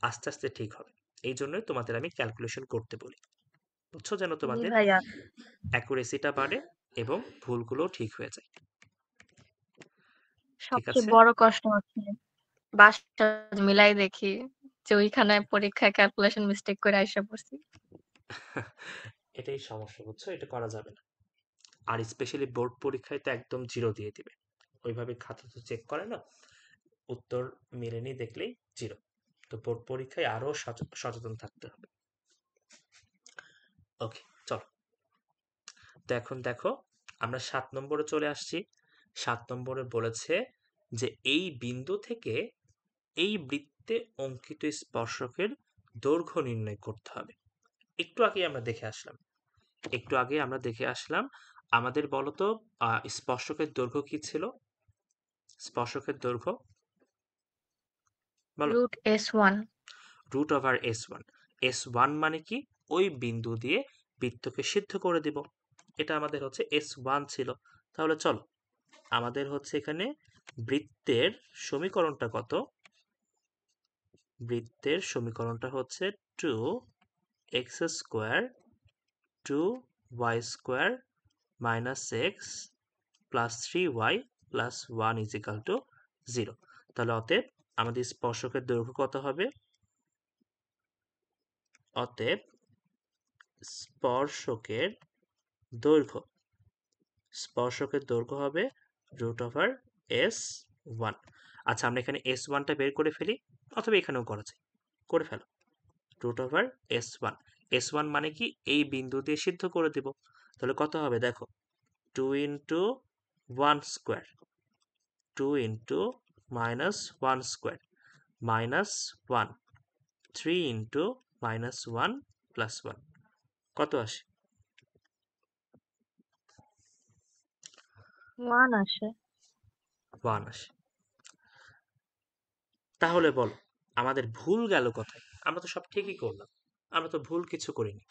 আস্তে আস্তে ঠিক হবে। এই জন্যই তোমাদের আমি ক্যালকুলেশন করতে বলি, বুঝছো, যেন জি তোমাদের ভাইয়া। অ্যাকুরেসিটা বাড়ে এবং ভুলগুলো ঠিক হয়ে যায়। ঠিক সবচেয়ে আছে। বড় কষ্ট হচ্ছে বাসা মিলাই দেখি যে ওইখানে পরীক্ষায় ক্যালকুলেশন মিস্টেক করে আইসা পড়ছি। এটাই সমস্যা, বুঝছো, এটা করা যাবে না। আর স্পেশালি বোর্ড পরীক্ষায় তো একদম জিরো দিয়ে দিবে, ওইভাবে খাতা তো চেক করে না, উত্তর মেলেনি দেখলেই জিরো। তো বোর্ড পরীক্ষায় আরো সচেতন থাকতে হবে। ওকে, চলো। তো এখন দেখো, আমরা 7 নম্বরে চলে আসছি। 7 নম্বরে বলেছে যে এই বিন্দু থেকে এই বৃত্তে অঙ্কিত স্পর্শকের দৈর্ঘ্য নির্ণয় করতে হবে। একটু আগে আমরা দেখে আসলাম, আমাদের বলতো স্পর্শকের দৈর্ঘ্য কি ছিল? স্পর্শকের দৈর্ঘ্য বলো। √S1। √S1। S1 মানে কি? ওই বিন্দু দিয়ে বৃত্তকে সিদ্ধ করে দিব, এটা আমাদের হচ্ছে S1 ছিল। তাহলে চলো, আমাদের হচ্ছে এখানে বৃত্তের সমীকরণটা কত? বৃত্তের সমীকরণটা হচ্ছে 2x² 2y² - x plus 3y plus 1 is equal to 0। তাহলে অতএব আমাদের স্পর্শকের দৈর্ঘ্য কত হবে? অতএব স্পর্শকের দৈর্ঘ্য হবে √S1। আচ্ছা, আমরা এখানে S1টা বের করে ফেলি, অথবা এখানেও করা যায়, করে ফেলো। √S1। S1 মানে কি? এই বিন্দু দিয়ে সিদ্ধ করে দিব। তাহলে কত হবে দেখো, 2 × 1 square 2 into minus 1 square minus 1, 3 into minus 1 plus 1 কত আসে? 1 আসে। 1 আসে। তাহলে বলো আমাদের ভুল গেল কোথায়? আমরা তো সব ঠিকই করলাম, আমরা তো ভুল কিছু করিনি,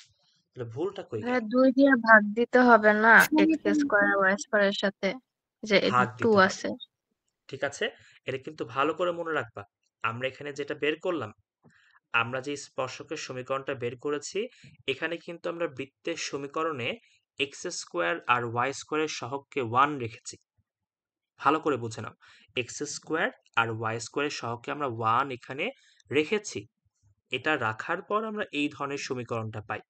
তাহলে ভুলটা কই গেল? 2 দিয়ে ভাগ দিতে হবে না এক্স সমীকরণ স্কোয়ার আর ওয়াই স্কোয়ারের সাথে, যে ভাগ 2 দিতে হবে, আছে। ঠিক আছে? এটা কিন্তু ভালো করে মনে রাখবা। আমরা এখানে যেটা বের করলাম, আমরা যে স্পর্শকের সমীকরণটা বের করেছি, এখানে কিন্তু আমরা বৃত্তের সমীকরণে এক্স স্কোয়ার আর ওয়াই স্কোয়ারের সহগকে 1 রেখেছি। ভালো করে বুঝে নাও, এক্স স্কোয়ার আর ওয়াই স্কোয়ারের সহগকে আমরা 1 এখানে রেখেছি। এটা রাখার পর আমরা এই ধরনের সমীকরণটা পাই,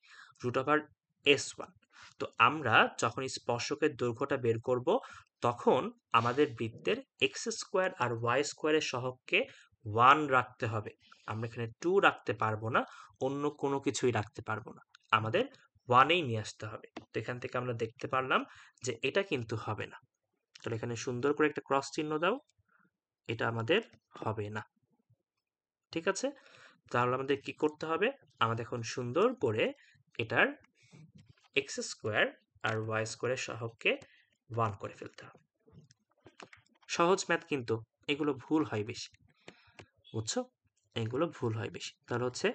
√s1। তো আমরা যখন স্পর্শকের দৈর্ঘ্যটা বের করব, তখন আমাদের বৃত্তের এক্স স্কোয়ার আর ওয়াই স্কোয়ারের সহগকে 1 রাখতে হবে। আমরা এখানে 2 রাখতে পারবো না, অন্য কোনো কিছুই রাখতে পারবো না, আমাদের 1এই নিয়ে আসতে হবে। তো এখান থেকে আমরা দেখতে পারলাম যে এটা কিন্তু হবে না। তাহলে এখানে সুন্দর করে একটা ক্রস চিহ্ন দাও, এটা আমাদের হবে না। ঠিক আছে? তাহলে আমাদের কি করতে হবে? আমাদের এখন সুন্দর করে এটার এক্স স্কোয়ার আর ওয়াই স্কোয়ারের সহগকে 1 করে ফেলতে হবে। সহজ ম্যাথ, কিন্তু এগুলো ভুল হয় বেশি, বুঝছো? এগুলো ভুল হয় বেশি। তাহলে হচ্ছে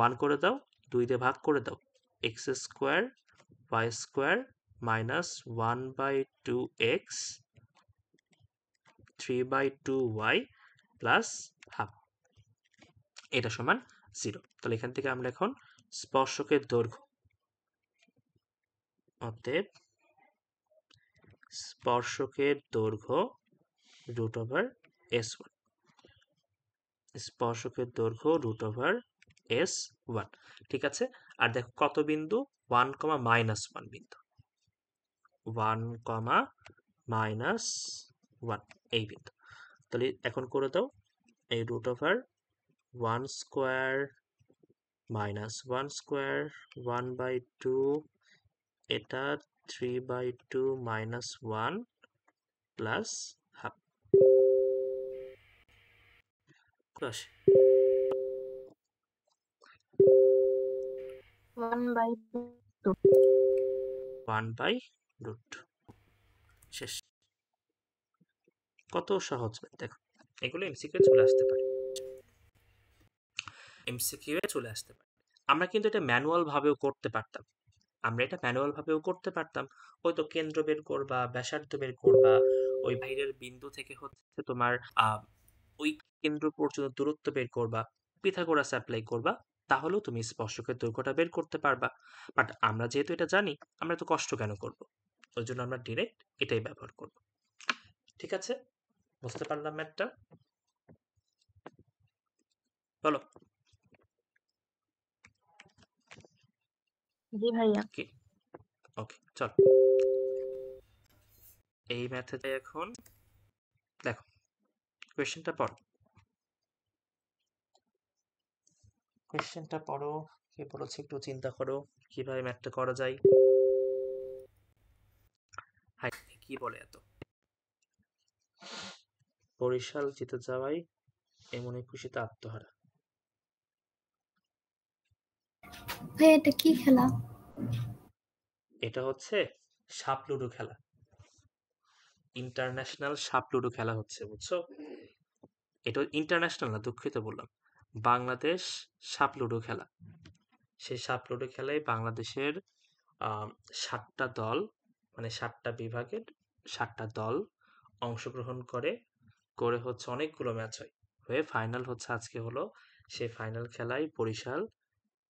1 করে দাও, 2 দিয়ে ভাগ করে দাও, x square y square minus 1/2x 3/2y plus half, এটা সমান 0। তাহলে এখান থেকে আমরা এখন স্পর্শকের দৈর্ঘ্য, অতএব স্পর্শকের দৈর্ঘ্য √s1, স্পর্শকের দৈর্ঘ্য √s1, ঠিক আছে? আর দেখো কত বিন্দু? 1, -1 বিন্দু, 1, -1 এই বিন্দু। তাহলে এখন করে দাও, এই √1 স্কোয়ার মাইনাস 1 স্কোয়ার 1/2, এটা 3/2 মাইনাস 1 প্লাস হাফ, আসে 1/2। 1/√। শেষ। কত সহজ দেখো, এগুলো এমসিকিউ চলে আসতে পারে, এমসিকিউ এ চলে আসতে পারে। আমরা কিন্তু এটা ম্যানুয়াল ভাবেও করতে পারতাম, আমরা এটা ম্যানুয়াল ভাবেও করতে পারতাম। ওই তো কেন্দ্র বের করবা, ব্যাসার্ধ বের করবা, ওই বাইরের বিন্দু থেকে হচ্ছে তোমার ওই কেন্দ্র পর্যন্ত দূরত্ব বের করবা, পিথাগোরাস অ্যাপ্লাই করবা, তাহলেও তুমি স্পর্শকের দৈর্ঘ্যটা বের করতে পারবা। বাট আমরা যেহেতু এটা জানি, আমরা তো কষ্ট কেন করব? ওই জন্য আমরা ডিরেক্ট এটাই ব্যবহার করব। ঠিক আছে? বুঝতে পারলাম ম্যাথটা? বলো জি ভাইয়া। কি? ওকে, চল এই ম্যাথে এখন দেখো কোয়েশ্চেনটা পড়ো, কোয়েশ্চেনটা পড়ো। কি বলেছে একটু চিন্তা করো কিভাবে ম্যাথটা করা যায়। হাই, কি বলে এত? বরিশাল জিতে যাওয়ায় এমনই খুশিতে আত্মহারা। ভাই এটা কি খেলা? এটা হচ্ছে সাপ লুডো খেলা, ইন্টারন্যাশনাল সাপ লুডো খেলা হচ্ছে, বুঝছো? এটা ইন্টারন্যাশনাল না, দুঃখিত বললাম, বাংলাদেশ সাপ লুডো খেলা। সেই সাপ লুডো খেলায় বাংলাদেশের 7টা দল, মানে 7টা বিভাগের 7টা দল অংশগ্রহণ করে, করে হচ্ছে অনেকগুলো ম্যাচ হয়, হয়ে ফাইনাল হচ্ছে আজকে হলো। সেই ফাইনাল খেলায় বরিশাল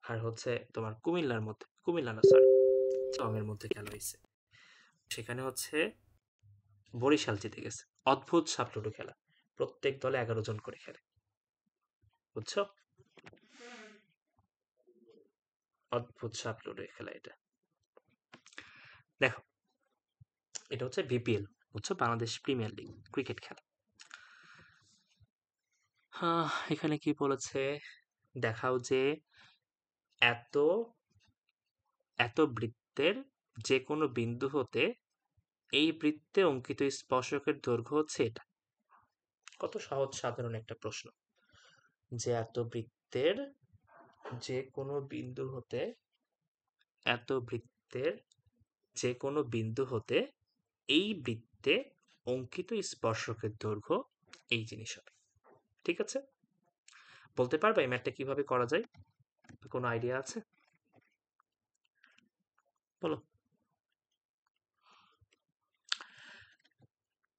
আর হচ্ছে তোমার কুমিল্লার মধ্যে, কুমিল্লা না সরি, চিটাগংয়ের মধ্যে খেলা হয়েছে। সেখানে হচ্ছে বরিশাল জিতে গেছে। অদ্ভুত সাপ লুডো খেলা, প্রত্যেক দলে 11 জন করে খেলে, বুঝছো? অদ্ভুত সাপ লুডো খেলা এটা। দেখো এটা হচ্ছে বিপিএল, বুঝছো, বাংলাদেশ প্রিমিয়ার লিগ ক্রিকেট খেলা। এখানে কি বলেছে দেখাও যে এত এত বৃত্তের যে কোনো বিন্দু হতে এই বৃত্তে অঙ্কিত স্পর্শকের দৈর্ঘ্য হচ্ছে এটা। কত সহজ সাধারণ একটা প্রশ্ন, যে এত বৃত্তের যে কোনো বিন্দু হতে এই বৃত্তে অঙ্কিত স্পর্শকের দৈর্ঘ্য এই জিনিস হবে। ঠিক আছে, বলতে পারবে এই ম্যাথটা কিভাবে করা যায়? কোনো আইডিয়া আছে? বলো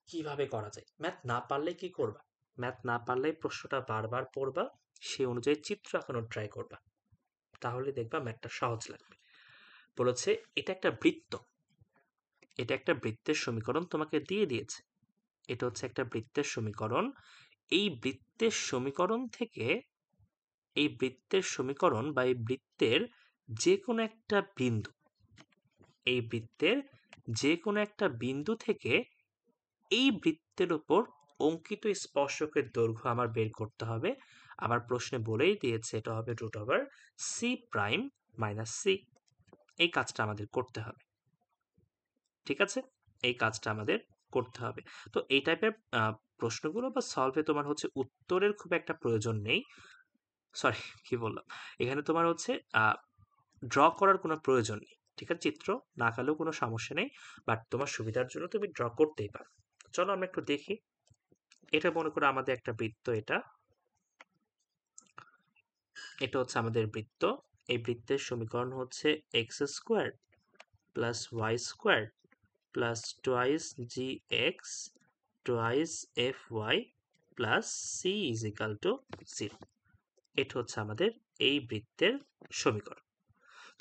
কিভাবে করা যায়। ম্যাথ না পারলে কি করবা? ম্যাথ না পারলে প্রশ্নটা বারবার পড়বা, সেই অনুযায়ী চিত্র আঁকানোর ট্রাই করবা, তাহলে দেখবা ম্যাথটা সহজ লাগবে। বলেছে এটা একটা বৃত্ত, এটা একটা বৃত্তের সমীকরণ তোমাকে দিয়ে দিয়েছে। এটা হচ্ছে একটা বৃত্তের সমীকরণ। এই বৃত্তের সমীকরণ থেকে এই বৃত্তের সমীকরণ বা এই বৃত্তের যে কোনো একটা বিন্দু, এই বৃত্তের যে কোনো একটা বিন্দু থেকে এই বৃত্তের উপর অঙ্কিত স্পর্শকের দৈর্ঘ্য আমার বের করতে হবে। আমার প্রশ্নে বলেই দিয়েছে এটা হবে √c' - c। এই কাজটা আমাদের করতে হবে। ঠিক আছে, এই কাজটা আমাদের করতে হবে। তো এই টাইপের প্রশ্নগুলো বা সলভে তোমার হচ্ছে উত্তরের খুব একটা প্রয়োজন নেই। সরি, কি বললাম, এখানে তোমার হচ্ছে ড্র করার কোনো প্রয়োজন নেই। ঠিক আছে, চিত্র না আঁকালেও কোনো সমস্যা নেই, বাট তোমার সুবিধার জন্য তুমি ড্র করতেই পারো। চলো আমরা একটু দেখি। এটা মনে করো আমাদের একটা বৃত্ত, এটা হচ্ছে আমাদের বৃত্ত। এই বৃত্তের সমীকরণ হচ্ছে x² + y² + twice gx twice fy + c = 0। এটা হচ্ছে আমাদের এই বৃত্তের সমীকরণ।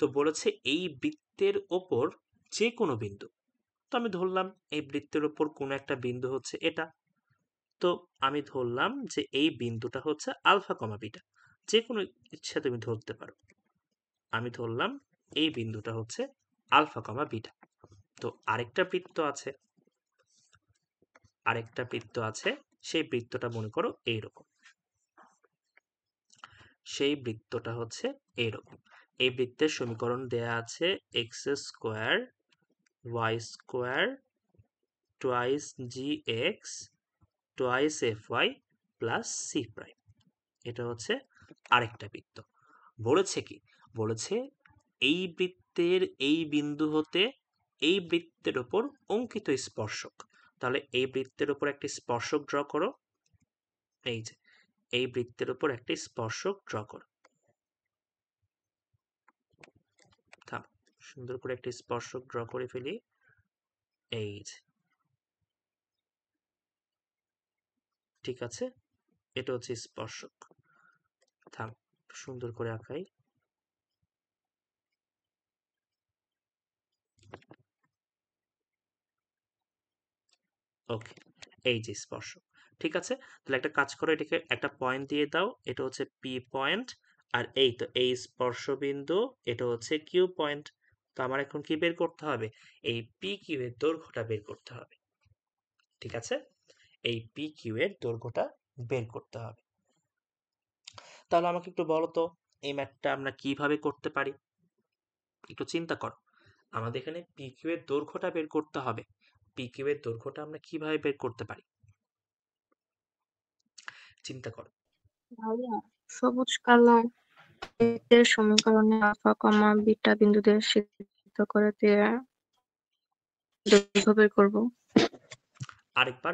তো বলেছে এই বৃত্তের ওপর যে কোনো বিন্দু, তো আমি ধরলাম এই বৃত্তের ওপর কোনো একটা বিন্দু হচ্ছে এটা। তো আমি ধরলাম যে এই বিন্দুটা হচ্ছে আলফা কমা বিটা, যে কোনো ইচ্ছা তুমি ধরতে পারো। আমি ধরলাম এই বিন্দুটা হচ্ছে আলফা কমা বিটা। তো আরেকটা বৃত্ত আছে, সেই বৃত্তটা মনে করো এইরকম, সেই বৃত্তটা হচ্ছে এইরকম। এই বৃত্তের সমীকরণ দেয়া আছে x² y² twice gx twice fy + c'। এটা হচ্ছে আরেকটা বৃত্ত। বলেছে কি, বলেছে এই বৃত্তের এই বিন্দু হতে এই বৃত্তের উপর অঙ্কিত স্পর্শক। তাহলে এই বৃত্তের উপর একটি স্পর্শক ড্র করো। এই যে এই বৃত্তের উপর একটি স্পর্শক ড্র করো। সুন্দর করে একটি স্পর্শক ড্র করে ফেলি। এই যে, ঠিক আছে, এটা হচ্ছে স্পর্শক। সুন্দর করে আঁকাই। ওকে, এই যে স্পর্শক। ঠিক আছে, তাহলে একটা কাজ করো, এটাকে একটা পয়েন্ট দিয়ে দাও, এটা হচ্ছে পি পয়েন্ট। আর এই তো এই স্পর্শবিন্দু, এটা হচ্ছে কিউ পয়েন্ট। তো আমার এখন কি বের করতে হবে? এই পি কিউ এর দৈর্ঘ্যটা বের করতে হবে। ঠিক আছে, এই পি কিউ এর দৈর্ঘ্যটা বের করতে হবে। তাহলে আমাকে একটু বলো তো এই ম্যাথটা আমরা কিভাবে করতে পারি? একটু চিন্তা করো, আমাদের এখানে পি কিউ এর দৈর্ঘ্যটা বের করতে হবে। পি কিউ এর দৈর্ঘ্যটা আমরা কিভাবে বের করতে পারি? চিন্তা করো। ভাইয়া, সবুজ কালার এর সমীকরণে আলফা কমা বিটা বিন্দুদের সিদ্ধ করে দিয়ে দৈর্ঘ্য বের করবো। আরেকবার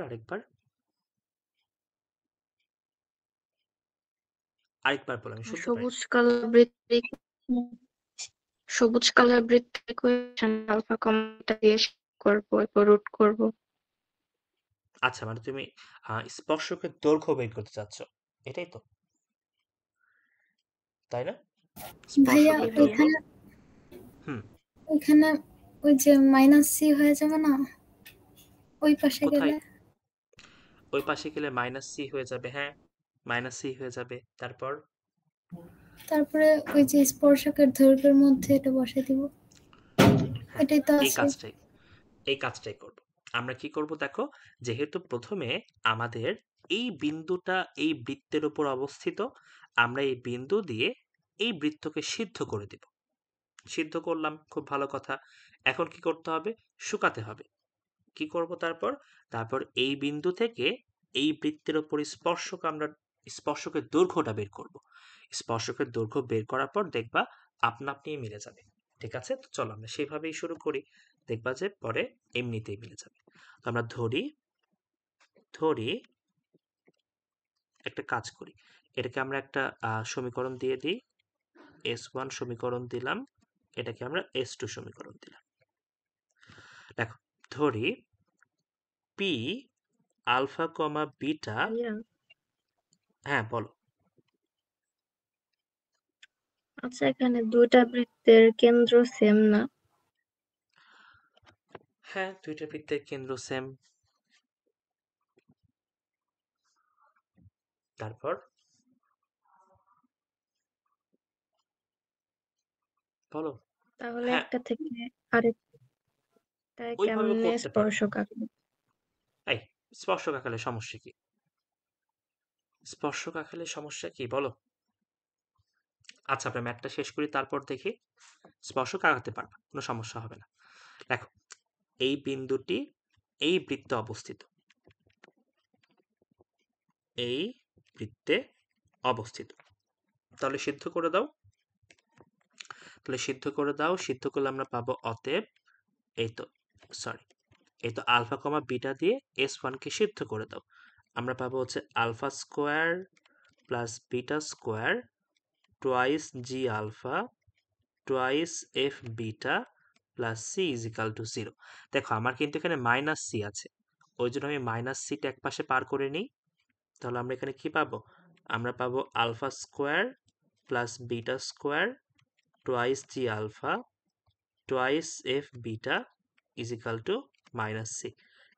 বলো, আমি শুনতে পাই। সবুজ কালার বৃত্তের ইকুয়েশন আলফা কমা বিটা দিয়ে করবো, এরপর রুট করবো। আচ্ছা, মানে তুমি স্পর্শকের দৈর্ঘ্য বের করতে চাচ্ছ, এটাই তো, তাই না? ভাইয়া স্পর্শকের দৈর্ঘ্য। ওইখানে হুম, ওইখানে ওই যে -c হয়ে যাবে না ওই পাশে কোথায়? গেলে? ওই পাশে গেলে -c হয়ে যাবে। হ্যাঁ, -c হয়ে যাবে। তারপর তারপরে ওই যে স্পর্শকের দৈর্ঘ্যের মধ্যে এটা বসে দিব। হ্যাঁ, এটাই তো এই আছে। কাজটাই করব। আমরা কি করব দেখো, যেহেতু প্রথমে আমাদের এই বিন্দুটা এই বৃত্তের উপর অবস্থিত, আমরা এই বিন্দু দিয়ে এই বৃত্তকে সিদ্ধ করে দেব। সিদ্ধ করলাম, খুব ভালো কথা। এখন কি করতে হবে? শুকাতে হবে। কি করব তারপর? তারপর এই বিন্দু থেকে এই বৃত্তের ওপর স্পর্শকের দৈর্ঘ্যটা বের করব। স্পর্শকের দৈর্ঘ্য বের করার পর দেখবা আপনা আপনি মিলে যাবে। ঠিক আছে, তো চলো আমরা সেভাবেই শুরু করি, দেখবা যে পরে এমনিতেই মিলে যাবে। তো আমরা ধরি একটা কাজ করি, এটাকে আমরা একটা সমীকরণ দিয়ে দিই। S1 সমীকরণ দিলাম, এটাকে আমরা S2 সমীকরণ দিলাম। দেখো ধরি পি আলফা কমা বিটা। ভাইয়া, হ্যাঁ বলো। আচ্ছা এখানে দুইটা বৃত্তের কেন্দ্র সেম না? হ্যাঁ, দুইটা বৃত্তের কেন্দ্র সেম। তারপর বলো। তাহলে হ্যাঁ, একটা থেকে আরেকটায় ওইভাবে কেমনে করতে পারো। স্পর্শক আঁকবো? এই, স্পর্শক আঁকালে সমস্যা কি? স্পর্শক আঁকালে সমস্যা কি বলো? আচ্ছা, আমরা ম্যাথটা শেষ করি, তারপর দেখি। স্পর্শক আঁকাতে পারবা, কোনো সমস্যা হবে না। দেখো, এই বিন্দুটি এই বৃত্তে অবস্থিত, এই বৃত্তে অবস্থিত। তাহলে সিদ্ধ করে দাও। সিদ্ধ করলে আমরা পাবো অতএব, এই তো আলফা কমা বিটা দিয়ে S1 কে সিদ্ধ করে দাও। আমরা পাবো হচ্ছে alpha square plus beta square twice g alpha twice f beta plus c is equal to 0। দেখো আমার কিন্তু এখানে মাইনাস সি আছে, ওই জন্য আমি মাইনাস সিটা এক পাশে পার করে নিই। তাহলে আমরা এখানে কি পাবো? আমরা পাবো alpha square plus beta square twice g alpha twice f beta is equal to minus c.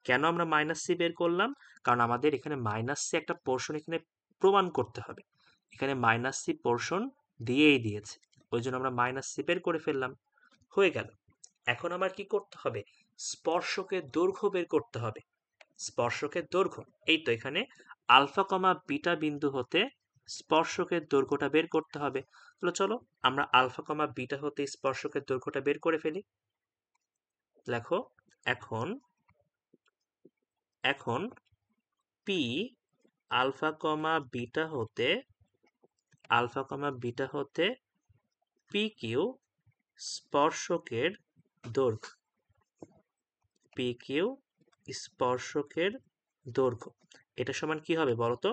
কেন আমরা মাইনাস সি বের করলাম? কারণ আমাদের এখানে মাইনাস সি একটা পোর্শন এখানে প্রমাণ করতে হবে। এখানে মাইনাস সি পোর্শন দিয়েই দিয়েছে, ওই জন্য আমরা মাইনাস সি বের করে ফেললাম। হয়ে গেল। এখন আমার কি করতে হবে? স্পর্শকের দৈর্ঘ্য বের করতে হবে। স্পর্শকের দৈর্ঘ্য এই তো এখানে আলফা কমা বিটা বিন্দু হতে স্পর্শকের দৈর্ঘ্যটা বের করতে হবে। তাহলে চলো আমরা আলফা কমা বিটা হতে স্পর্শকের দৈর্ঘ্যটা বের করে ফেলি। লেখো, এখন এখন পি আলফা কমা বিটা হতে পি কিউ স্পর্শকের দৈর্ঘ্য, পি কিউ স্পর্শকের দৈর্ঘ্য, এটা সমান কি হবে বলতো?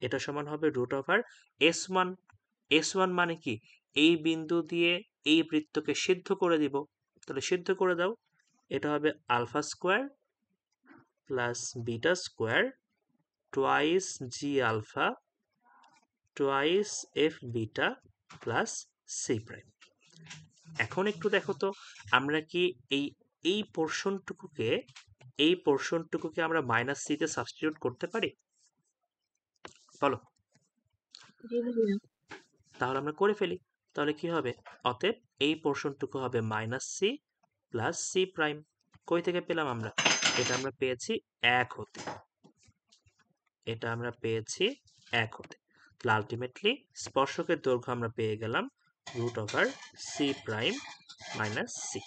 এটা সমান হবে √S1। S1 মানে কি? এই বিন্দু দিয়ে এই বৃত্তকে সিদ্ধ করে দিব। তাহলে সিদ্ধ করে দাও। এটা হবে alpha square plus beta square twice g alpha twice f beta plus c prime. এখন একটু দেখো তো, আমরা কি এই এই পোর্শনটুকুকে আমরা মাইনাস সিতে সাবস্টিটিউট করতে পারি? বলো। জি ভাইয়া। তাহলে আমরা করে ফেলি। তাহলে কি হবে? অতএব এই পোর্শনটুকু হবে minus c plus c prime. কই থেকে পেলাম আমরা? এটা আমরা পেয়েছি 1 হতে। তাহলে আলটিমেটলি স্পর্শকের দৈর্ঘ্য আমরা পেয়ে গেলাম √সি প্রাইম মাইনাস সি।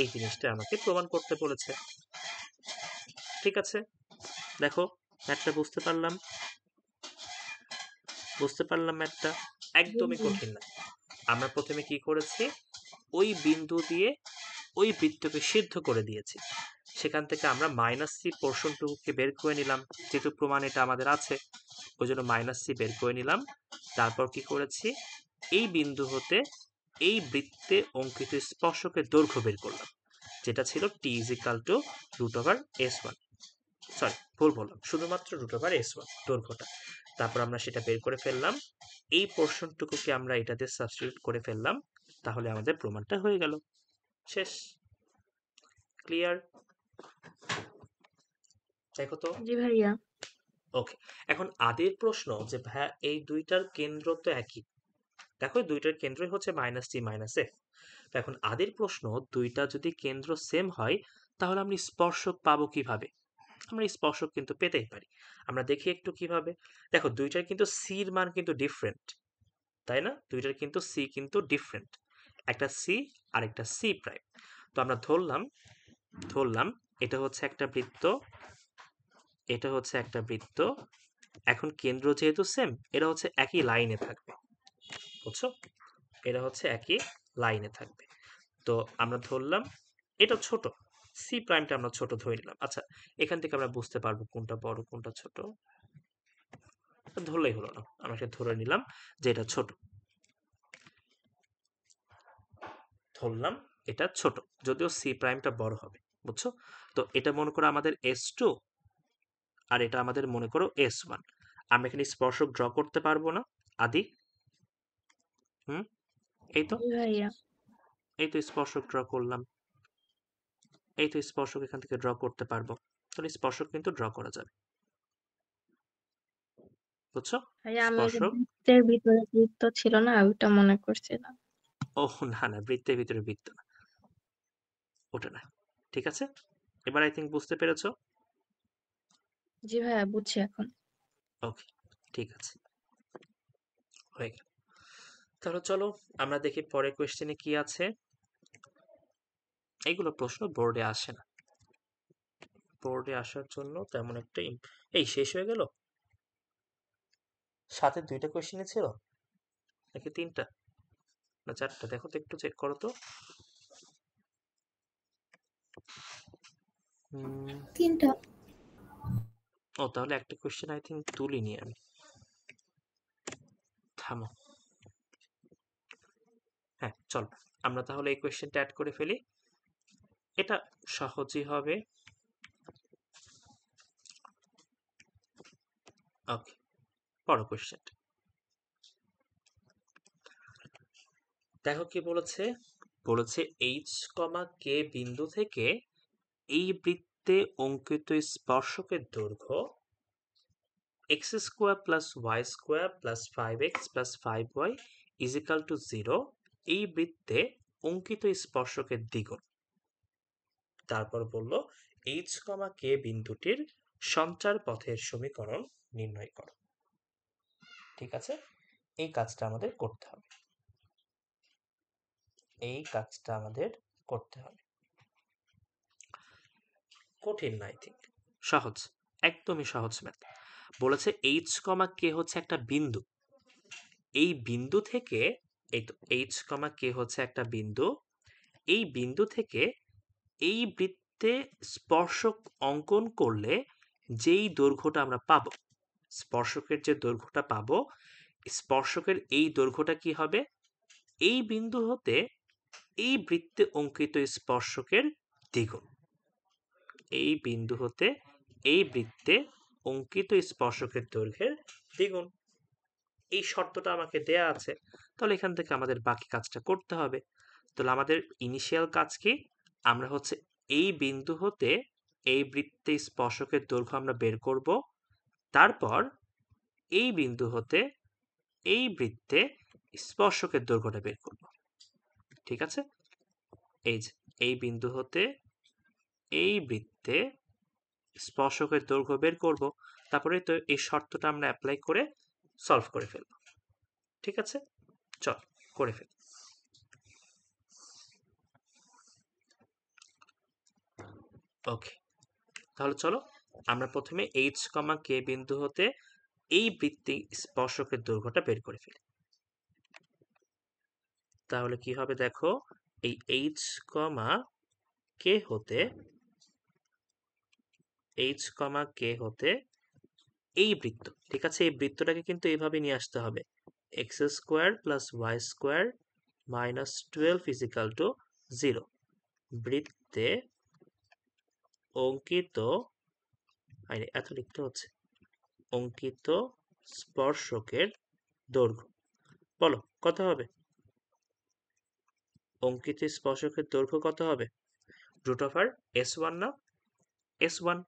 এই জিনিসটা আমাকে প্রমাণ করতে বলেছে। ঠিক আছে, দেখো ম্যাথটা বুঝতে পারলাম ম্যাথটা জি একদমই ভাইয়া। কঠিন না। আমরা প্রথমে কি করেছি? ওই বিন্দু দিয়ে ওই বৃত্তকে সিদ্ধ করে দিয়েছি, সেখান থেকে আমরা মাইনাস সি পোর্শনটুকুকে বের করে নিলাম, যেহেতু প্রমাণ এটা আমাদের আছে, ওই জন্য মাইনাস সি বের করে নিলাম। তারপর কি করেছি? এই বিন্দু হতে এই বৃত্তে অঙ্কিত স্পর্শকের দৈর্ঘ্য বের করলাম, যেটা ছিল t is equal to √S1। Sorry, ভুল বললাম, শুধুমাত্র √S1 দৈর্ঘ্যটা। তারপর আমরা সেটা বের করে ফেললাম, এই পোর্শনটুকুকে আমরা এটাতে সাবস্টিটিউট করে ফেললাম, তাহলে আমাদের প্রমাণটা হয়ে গেল। শেষ। ক্লিয়ার? দেখো তো। জি ভাইয়া। ওকে, এখন আদির প্রশ্ন যে ভাইয়া এই দুইটার কেন্দ্র তো একই। দেখো এই দুইটার কেন্দ্রই হচ্ছে মাইনাস টি মাইনাস এফ। তো এখন আদির প্রশ্ন, দুইটা যদি কেন্দ্র সেম হয় তাহলে আমরা স্পর্শক পাবো কিভাবে? আমরা স্পর্শক কিন্তু পেতেই পারি। আমরা দেখি একটু কিভাবে। দেখো দুইটার কিন্তু সির মান কিন্তু ডিফারেন্ট, তাই না? দুইটার কিন্তু সি কিন্তু ডিফারেন্ট, একটা সি আর একটা সি প্রাইম। তো আমরা ধরলাম এটা হচ্ছে একটা বৃত্ত, এটা হচ্ছে একটা বৃত্ত। এখন কেন্দ্র যেহেতু সেম, এরা হচ্ছে একই লাইনে থাকবে, বুঝছো? এরা হচ্ছে একই লাইনে থাকবে। তো আমরা ধরলাম এটা ছোট, সি প্রাইমটা আমরা ছোট ধরে নিলাম। আচ্ছা, এখান থেকে আমরা বুঝতে পারবো কোনটা বড় কোনটা ছোট। ধরলেই হলো না, আমরা সেটা ধরে নিলাম যে এটা ছোট। ধরলাম এটা ছোট, যদিও সি প্রাইমটা বড় হবে, বুঝছো? তো এটা মনে করো আমাদের S2, আর এটা আমাদের মনে করো S1। আমরা এখানে স্পর্শক ড্র করতে পারবো না আদি? এই তো, জি ভাইয়া। এই তো স্পর্শক ড্র করলাম, এই তো স্পর্শক এখান থেকে ড্র করতে পারবো। তাহলে স্পর্শক কিন্তু ড্র করা যাবে, বুঝছো? ভাইয়া আমি ওই যে স্পর্শক, বৃত্তের ভিতরে বৃত্ত ছিল না, ওইটা মনে করছিলাম। ও না না, বৃত্তের ভিতরে বৃত্ত না, ওটা না। ঠিক আছে, এবার আই থিঙ্ক বুঝতে পেরেছো। জি ভাইয়া, বুঝছি এখন। ওকে, ঠিক আছে, হয়ে গেল। তাহলে চলো আমরা দেখি পরের কোয়েশ্চেনে কি আছে। এইগুলো প্রশ্ন বোর্ডে আসে না, বোর্ডে আসার জন্য তেমন একটা এই শেষ হয়ে গেল। সাথে 2টা কোয়েশ্চেনই ছিল নাকি 3টা না 4টা? দেখো তো, একটু চেক করো তো। হুম, 3টা। ও তাহলে একটা কোয়েশ্চেন আই থিঙ্ক তুলিনি আমি। থামো, হ্যাঁ চল, আমরা তাহলে এই কোয়েশ্চেনটা অ্যাড করে ফেলি। এটা সহজই হবে। ওকে, পড়ো কোয়েশ্চেনটা। দেখো কি বলেছে, বলেছে এইচ কমা কে বিন্দু থেকে এই বৃত্তে অঙ্কিত স্পর্শকের দৈর্ঘ্য x square plus y square plus 5x plus 5y is equal to 0 এই বৃত্তে অঙ্কিত স্পর্শকের দ্বিগুণ। তারপর বলল এইচ কমা কে বিন্দুটির সঞ্চার পথের সমীকরণ নির্ণয় করো। ঠিক আছে, এই কাজটা আমাদের করতে হবে, এই কাজটা আমাদের করতে হবে। কঠিন না, আই থিঙ্ক সহজ, একদমই সহজ ম্যাথ। বলেছে এইচ কমা কে হচ্ছে একটা বিন্দু, এই বিন্দু থেকে, এই তো এইচ কমা কে হচ্ছে একটা বিন্দু, এই বিন্দু থেকে এই বৃত্তে স্পর্শক অঙ্কন করলে যেই দৈর্ঘ্যটা আমরা পাবো, স্পর্শকের যে দৈর্ঘ্যটা পাবো, স্পর্শকের এই দৈর্ঘ্যটা কি হবে, এই বিন্দু হতে এই বৃত্তে অঙ্কিত স্পর্শকের দ্বিগুণ। এই বিন্দু হতে এই বৃত্তে অঙ্কিত স্পর্শকের দৈর্ঘ্যের দ্বিগুণ। এই শর্তটা আমাকে দেয়া আছে, তাহলে এখান থেকে আমাদের বাকি কাজটা করতে হবে। তাহলে আমাদের ইনিশিয়াল কাজ কি, আমরা হচ্ছে এই বিন্দু হতে এই বৃত্তে স্পর্শকের দৈর্ঘ্য আমরা বের করব। তারপর এই বিন্দু হতে এই বৃত্তে স্পর্শকের দৈর্ঘ্যটা বের করব। ঠিক আছে, এই যে এই বিন্দু হতে এই বৃত্তে স্পর্শকের দৈর্ঘ্য বের করব, তারপরে তো এই শর্তটা আমরা অ্যাপ্লাই করে সলভ করে ফেলব। ঠিক আছে, চল করে ফেল। ওকে, তাহলে চলো আমরা প্রথমে এইচ কমা কে বিন্দু হতে এই বৃত্তে স্পর্শকের দৈর্ঘ্যটা বের করে ফেলি। তাহলে কি হবে দেখো, এই এইচ কমা কে হতে, এইচ কমা কে হতে এই বৃত্ত, ঠিক আছে, এই বৃত্তটাকে কিন্তু এইভাবে নিয়ে আসতে হবে, x square plus y square minus 12 is equal to 0 বৃত্তে অঙ্কিত, এত লিখতে হচ্ছে, অঙ্কিত স্পর্শকের দৈর্ঘ্য। বলো কত হবে, অঙ্কিত স্পর্শকের দৈর্ঘ্য কত হবে? রুট ওভার S1 না, S1।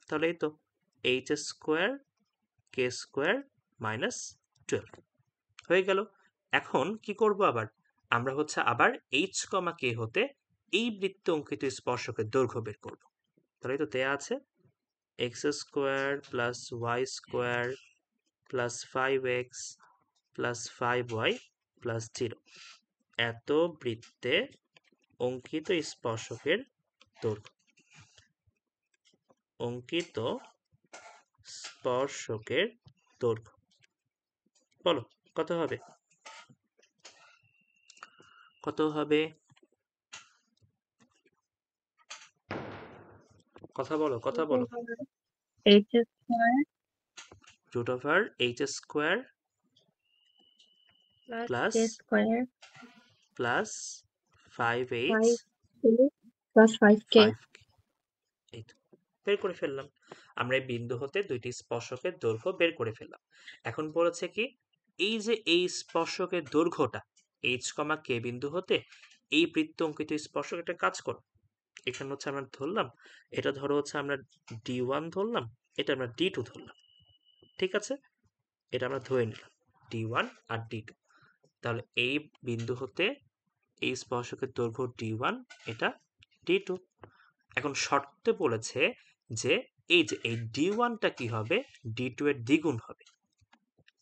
তাহলে এই তো এইচ স্কোয়ার কে স্কোয়ার মাইনাস 12 হয়ে গেল। এখন কি করব, আবার আমরা হচ্ছে আবার এইচ কমা কে হতে এই বৃত্তে অঙ্কিত স্পর্শকের দৈর্ঘ্য বের করব। তাহলে তো দেয়া আছে x square plus y square plus 5x plus 5y plus 0 এত বৃত্তে অঙ্কিত স্পর্শকের দৈর্ঘ্য, অঙ্কিত স্পর্শকের দৈর্ঘ্য। বলো কত হবে? কত হবে? কথা বলো, কথা বলো। H square root over h square plus plus k square plus 5h 5 plus 5k 5k। এই তো বের করে ফেললাম। আমরা এই বিন্দু হতে দুইটি স্পর্শকের দৈর্ঘ্য বের করে ফেললাম। এখন বলেছে কি, এই যে এই স্পর্শকের দৈর্ঘ্যটা h, k বিন্দু হতে এই বৃত্ত অঙ্কিত স্পর্শক একটা কাজ করো। এখানে হচ্ছে আমরা ধরলাম, এটা ধরো হচ্ছে আমরা d1 ধরলাম, এটা আমরা d2 ধরলাম। ঠিক আছে, এটা আমরা ধরে নিলাম d1 আর d2। তাহলে এই বিন্দু হতে এই স্পর্শকের দৈর্ঘ্য d1, এটা d2। এখন শর্তে বলেছে যে এই যে এই d1টা কি হবে, d2 এর দ্বিগুণ হবে,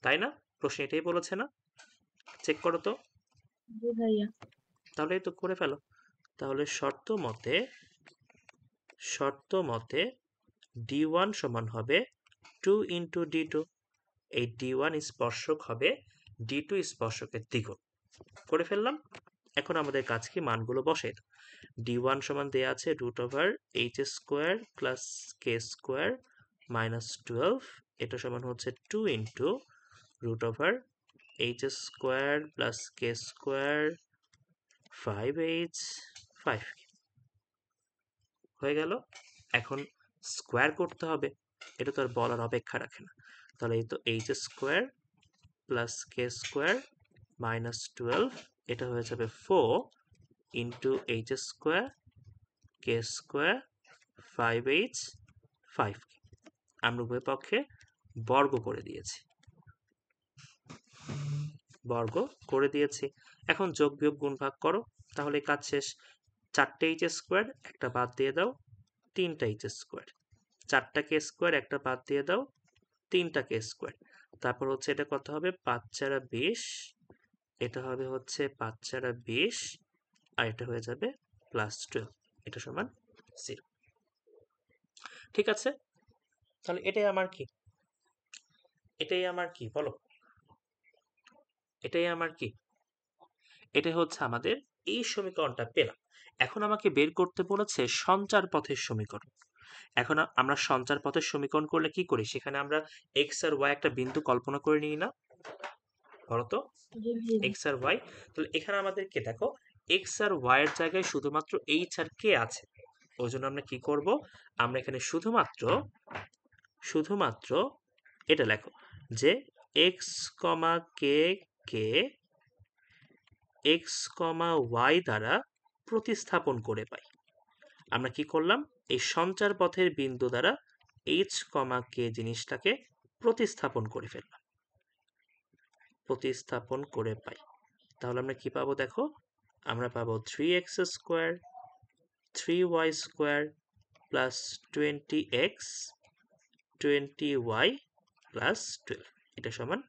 তাই না? প্রশ্ন এটাই বলেছে না? চেক করো তো। জি ভাইয়া। তাহলে তো করে ফেলো। তাহলে শর্ত মতে d1 সমান হবে 2 ইন্টু d2। এই d1 স্পর্শক হবে d2 স্পর্শকের দ্বিগুণ। করে ফেললাম। এখন আমাদের কাজ কি, মানগুলো বসাই দাও। d1 সমান দেয়া আছে root over h square plus k square minus 12, এটা সমান হচ্ছে 2 into root over h square plus k square 5h 5k হয়ে গেল। এখন স্কোয়ার করতে হবে, এটা তো আর বলার অপেক্ষা রাখে না। তাহলে এই তো H square plus k square minus 12, এটা হয়ে যাবে 4 ইন্টু এইচ স্কোয়ার কে স্কোয়ার 5h 5k। আমরা উভয় পক্ষে বর্গ করে দিয়েছি, বর্গ করে দিয়েছি। এখন যোগ বিয়োগ গুণ ভাগ করো, তাহলে কাজ শেষ। 4টে এইচ স্কোয়ার একটা বাদ দিয়ে দাও, 3টা এইচ স্কোয়ার। 4টা কে স্কোয়ার একটা বাদ দিয়ে দাও, 3টা কে স্কোয়ার। তারপর হচ্ছে এটা কত হবে, 5 4 20, এটা হবে হচ্ছে 5 4 20, আর এটা হয়ে যাবে প্লাস 12, এটা সমান 0। ঠিক আছে, তাহলে এটাই আমার কি, এটাই আমার কি বলো, এটাই আমার কি, এটাই হচ্ছে আমাদের এই সমীকরণটা পেলাম। এখন আমাকে বের করতে বলেছে সঞ্চার পথের সমীকরণ। এখন আমরা সঞ্চার পথের সমীকরণ করলে কি করি, সেখানে আমরা এক্স আর ওয়াই একটা বিন্দু কল্পনা করে নিই না, বলো তো? জি ভাইয়া। এক্স আর ওয়াই, তাহলে এখানে আমাদেরকে দেখো এক্স আর ওয়াই এর জায়গায় শুধুমাত্র এইচ আর কে আছে। ওই জন্য আমরা কি করব, আমরা এখানে শুধুমাত্র এটা লেখো যে এক্স কমা কে কে এক্স কমা ওয়াই দ্বারা প্রতিস্থাপন করে পাই। আমরা কি করলাম, এই সঞ্চার পথের বিন্দু দ্বারা এইচ কমা কে জিনিসটাকে প্রতিস্থাপন করে ফেললাম, প্রতিস্থাপন করে পাই। তাহলে আমরা কি পাবো দেখো, আমরা পাবো 3x square 3y square plus 20x 20y plus 12, এটা সমান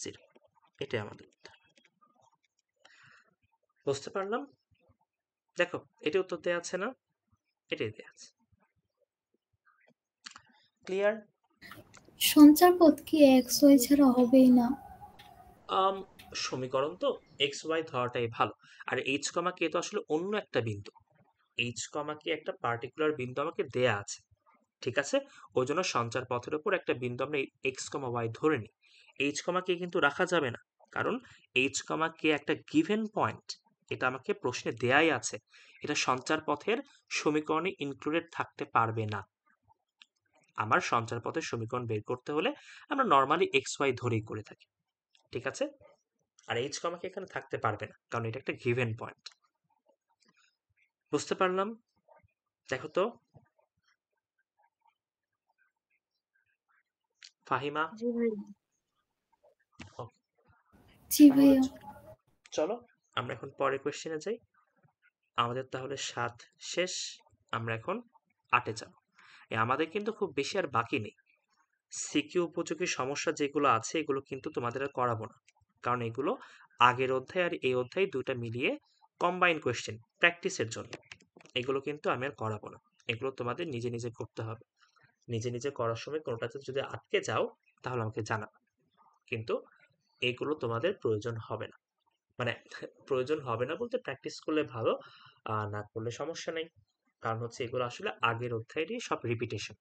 0। এটাই আমাদের উত্তর। বুঝতে পারলাম? দেখো এটা উত্তর দেওয়া আছে না, এটাই দেওয়া আছে। ক্লিয়ার? সঞ্চার পথ কি এক্স ওয়াই ছাড়া হবেই না? সমীকরণ তো এক্স ওয়াই ধরাটাই ভালো। আর এইচ কমা কে তো আসলে অন্য একটা বিন্দু, এইচ কমা কে একটা পার্টিকুলার বিন্দু আমাকে দেয়া আছে। ঠিক আছে, ওই জন্য সঞ্চার পথের উপর একটা বিন্দু আমরা এক্স কমা ওয়াই ধরে নিই। এইচ কমা কে কিন্তু রাখা যাবে না, কারণ এইচ কমা কে একটা গিভেন পয়েন্ট, এটা আমাকে প্রশ্নে দেয়াই আছে। এটা সঞ্চার পথের সমীকরণে ইনক্লুডেড থাকতে পারবে না। আমার সঞ্চার পথের সমীকরণ বের করতে হলে আমরা নর্মালি এক্স ওয়াই ধরেই করে থাকি। ঠিক আছে, আর এইচ কমা কে এখানে থাকতে পারবে না, কারণ এটা একটা গিভেন পয়েন্ট। বুঝতে পারলাম? দেখো তো ফাহিমা। জি ভাইয়া। জি ভাইয়া। চলো আমরা এখন পরের কোশ্চেনে যাই। আমাদের তাহলে 7 শেষ, আমরা এখন 8-এ যাব। আমাদের কিন্তু খুব বেশি আর বাকি নেই। সিকিউ উপযোগী সমস্যা যেগুলো আছে এগুলো কিন্তু তোমাদের আর করাবো না, কারণ এগুলো আগের অধ্যায় আর এই অধ্যায় দুটো মিলিয়ে কম্বাইন কোশ্চেন প্র্যাকটিসের জন্য। এগুলো কিন্তু আমি আর করাবো না, এগুলো তোমাদের নিজে নিজে করতে হবে। নিজে নিজে করার সময় কোনোটাতে যদি আটকে যাও তাহলে আমাকে জানাবে, কিন্তু এগুলো তোমাদের প্রয়োজন হবে না, মানে প্রয়োজন হবে না বলতে প্র্যাকটিস করলে ভালো, না করলে সমস্যা নেই। কারণ হচ্ছে এগুলো আসলে আগের অধ্যায়েরই সব রিপিটেশন,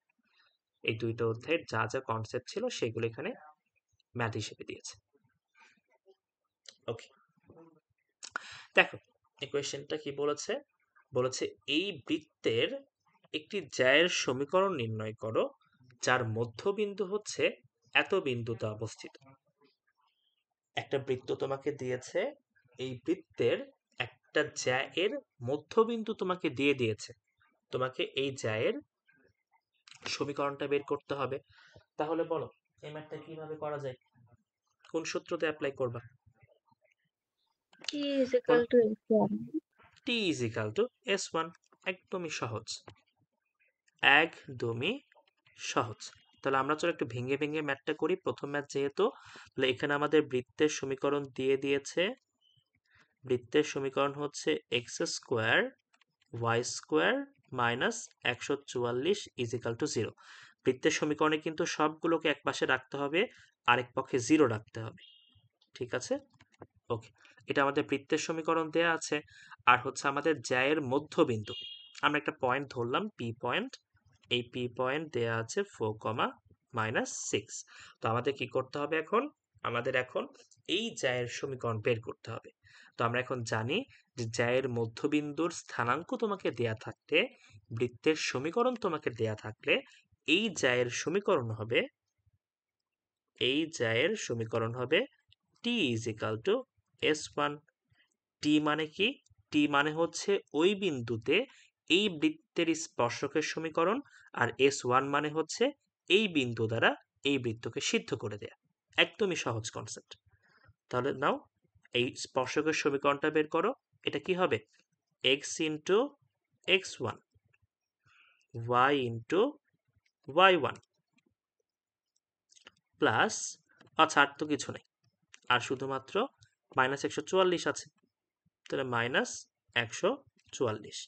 এই দুইটা অধ্যায়ের যা যা কনসেপ্ট ছিল সেগুলো এখানে ম্যাথ হিসেবে দিয়েছে। ওকে, দেখো এই কোয়েশ্চেনটা কি বলেছে, বলেছে এই বৃত্তের একটি জ্যায়ের সমীকরণ নির্ণয় করো যার মধ্যবিন্দু হচ্ছে এত বিন্দুতে অবস্থিত। একটা বৃত্ত তোমাকে দিয়েছে, এই বৃত্তের একটা জ্যায়ের মধ্যবিন্দু তোমাকে দিয়ে দিয়েছে, তোমাকে এই জ্যায়ের সমীকরণটা বের করতে হবে। তাহলে বলো এই ম্যাথটা কিভাবে করা যায়, কোন সূত্রতে অ্যাপ্লাই করবা? T is equal to S1. T is equal to S1, একদমই সহজ, একদমই সহজ। তাহলে আমরা চলো একটু ভেঙে ভেঙে ম্যাথটা করি। প্রথম ম্যাথ যেহেতু, তাহলে এখানে আমাদের বৃত্তের সমীকরণ দিয়ে দিয়েছে, বৃত্তের সমীকরণ হচ্ছে x square y square minus 144 is equal to 0। বৃত্তের সমীকরণে কিন্তু সবগুলোকে এক পাশে রাখতে হবে, আরেক পক্ষে 0 রাখতে হবে, ঠিক আছে? ওকে, এটা আমাদের বৃত্তের সমীকরণ দেয়া আছে। আর হচ্ছে আমাদের জ্যায়ের মধ্যবিন্দু, আমরা একটা পয়েন্ট ধরলাম পি পয়েন্ট, এই পি পয়েন্ট দেয়া আছে 4,-6। তো আমাদের কি করতে হবে এখন, আমাদের এখন এই জ্যায়ের সমীকরণ বের করতে হবে। তো আমরা এখন জানি যে জ্যায়ের মধ্যবিন্দুর স্থানাঙ্ক তোমাকে দেয়া থাকলে, বৃত্তের সমীকরণ তোমাকে দেয়া থাকলে, এই জ্যায়ের সমীকরণ হবে, এই জ্যায়ের সমীকরণ হবে টি ইজ ইকাল টু S1। টি মানে কি? টি মানে হচ্ছে ওই বিন্দুতে এই বৃত্তের স্পর্শকের সমীকরণ, আর S1 মানে হচ্ছে এই বিন্দু দ্বারা এই বৃত্তকে সিদ্ধ করে দেয়া। একদমই সহজ কনসেপ্ট। তাহলে নাও এই স্পর্শকের সমীকরণটা বের করো। এটা কি হবে? x into x1 y into y1 plus, আচ্ছা আর তো কিছু নেই, আর শুধুমাত্র -144 আছে, তাহলে -144।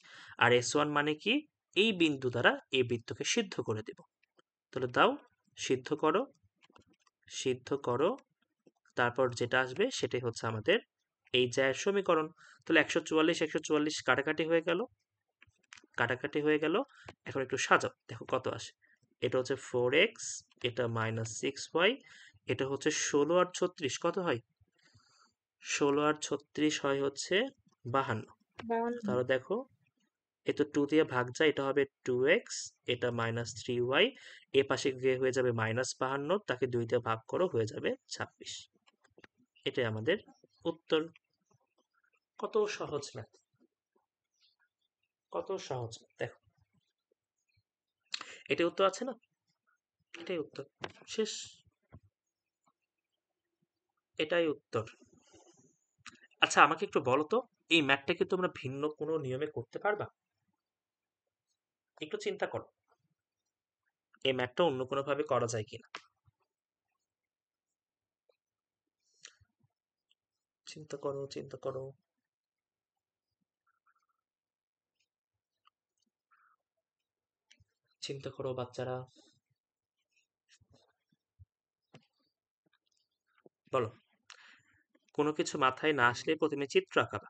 আর S1 মানে কি? এই বিন্দু দ্বারা এই বৃত্তকে সিদ্ধ করে দেব। তাহলে দাও সিদ্ধ করো, সিদ্ধ করো, তারপর যেটা আসবে সেটাই হচ্ছে আমাদের এই জ্যায়ের সমীকরণ। তাহলে 144 144 কাটাকাটি হয়ে গেল, কাটাকাটি হয়ে গেল। এখন একটু সাজাও, দেখো কত আসে। এটা হচ্ছে 4x, এটা -6y, এটা হচ্ছে 16 আর 36 কত হয়? 16 আর 36 হয় হচ্ছে 52। তাহলে দেখো এ তো 2 দিয়ে ভাগ যায়, এটা হবে 2x, এটা -3y, এ পাশে গিয়ে হয়ে যাবে -52, তাকে 2 দিয়ে ভাগ করো হয়ে যাবে 26। এটাই আমাদের উত্তর। কত সহজ ম্যাথ, কত সহজ দেখো, এটাই উত্তর আছে না, এটাই উত্তর, শেষ, এটাই উত্তর। আচ্ছা আমাকে একটু বলো তো, এই ম্যাথটা কি তোমরা ভিন্ন কোনো নিয়মে করতে পারবা? একটু চিন্তা করো, এই ম্যাথটা অন্য কোনো ভাবে করা যায় কিনা, চিন্তা করো, চিন্তা করো, চিন্তা করো বাচ্চারা, বলো। কোনো কিছু মাথায় না আসলে প্রথমে চিত্র আঁকাবা,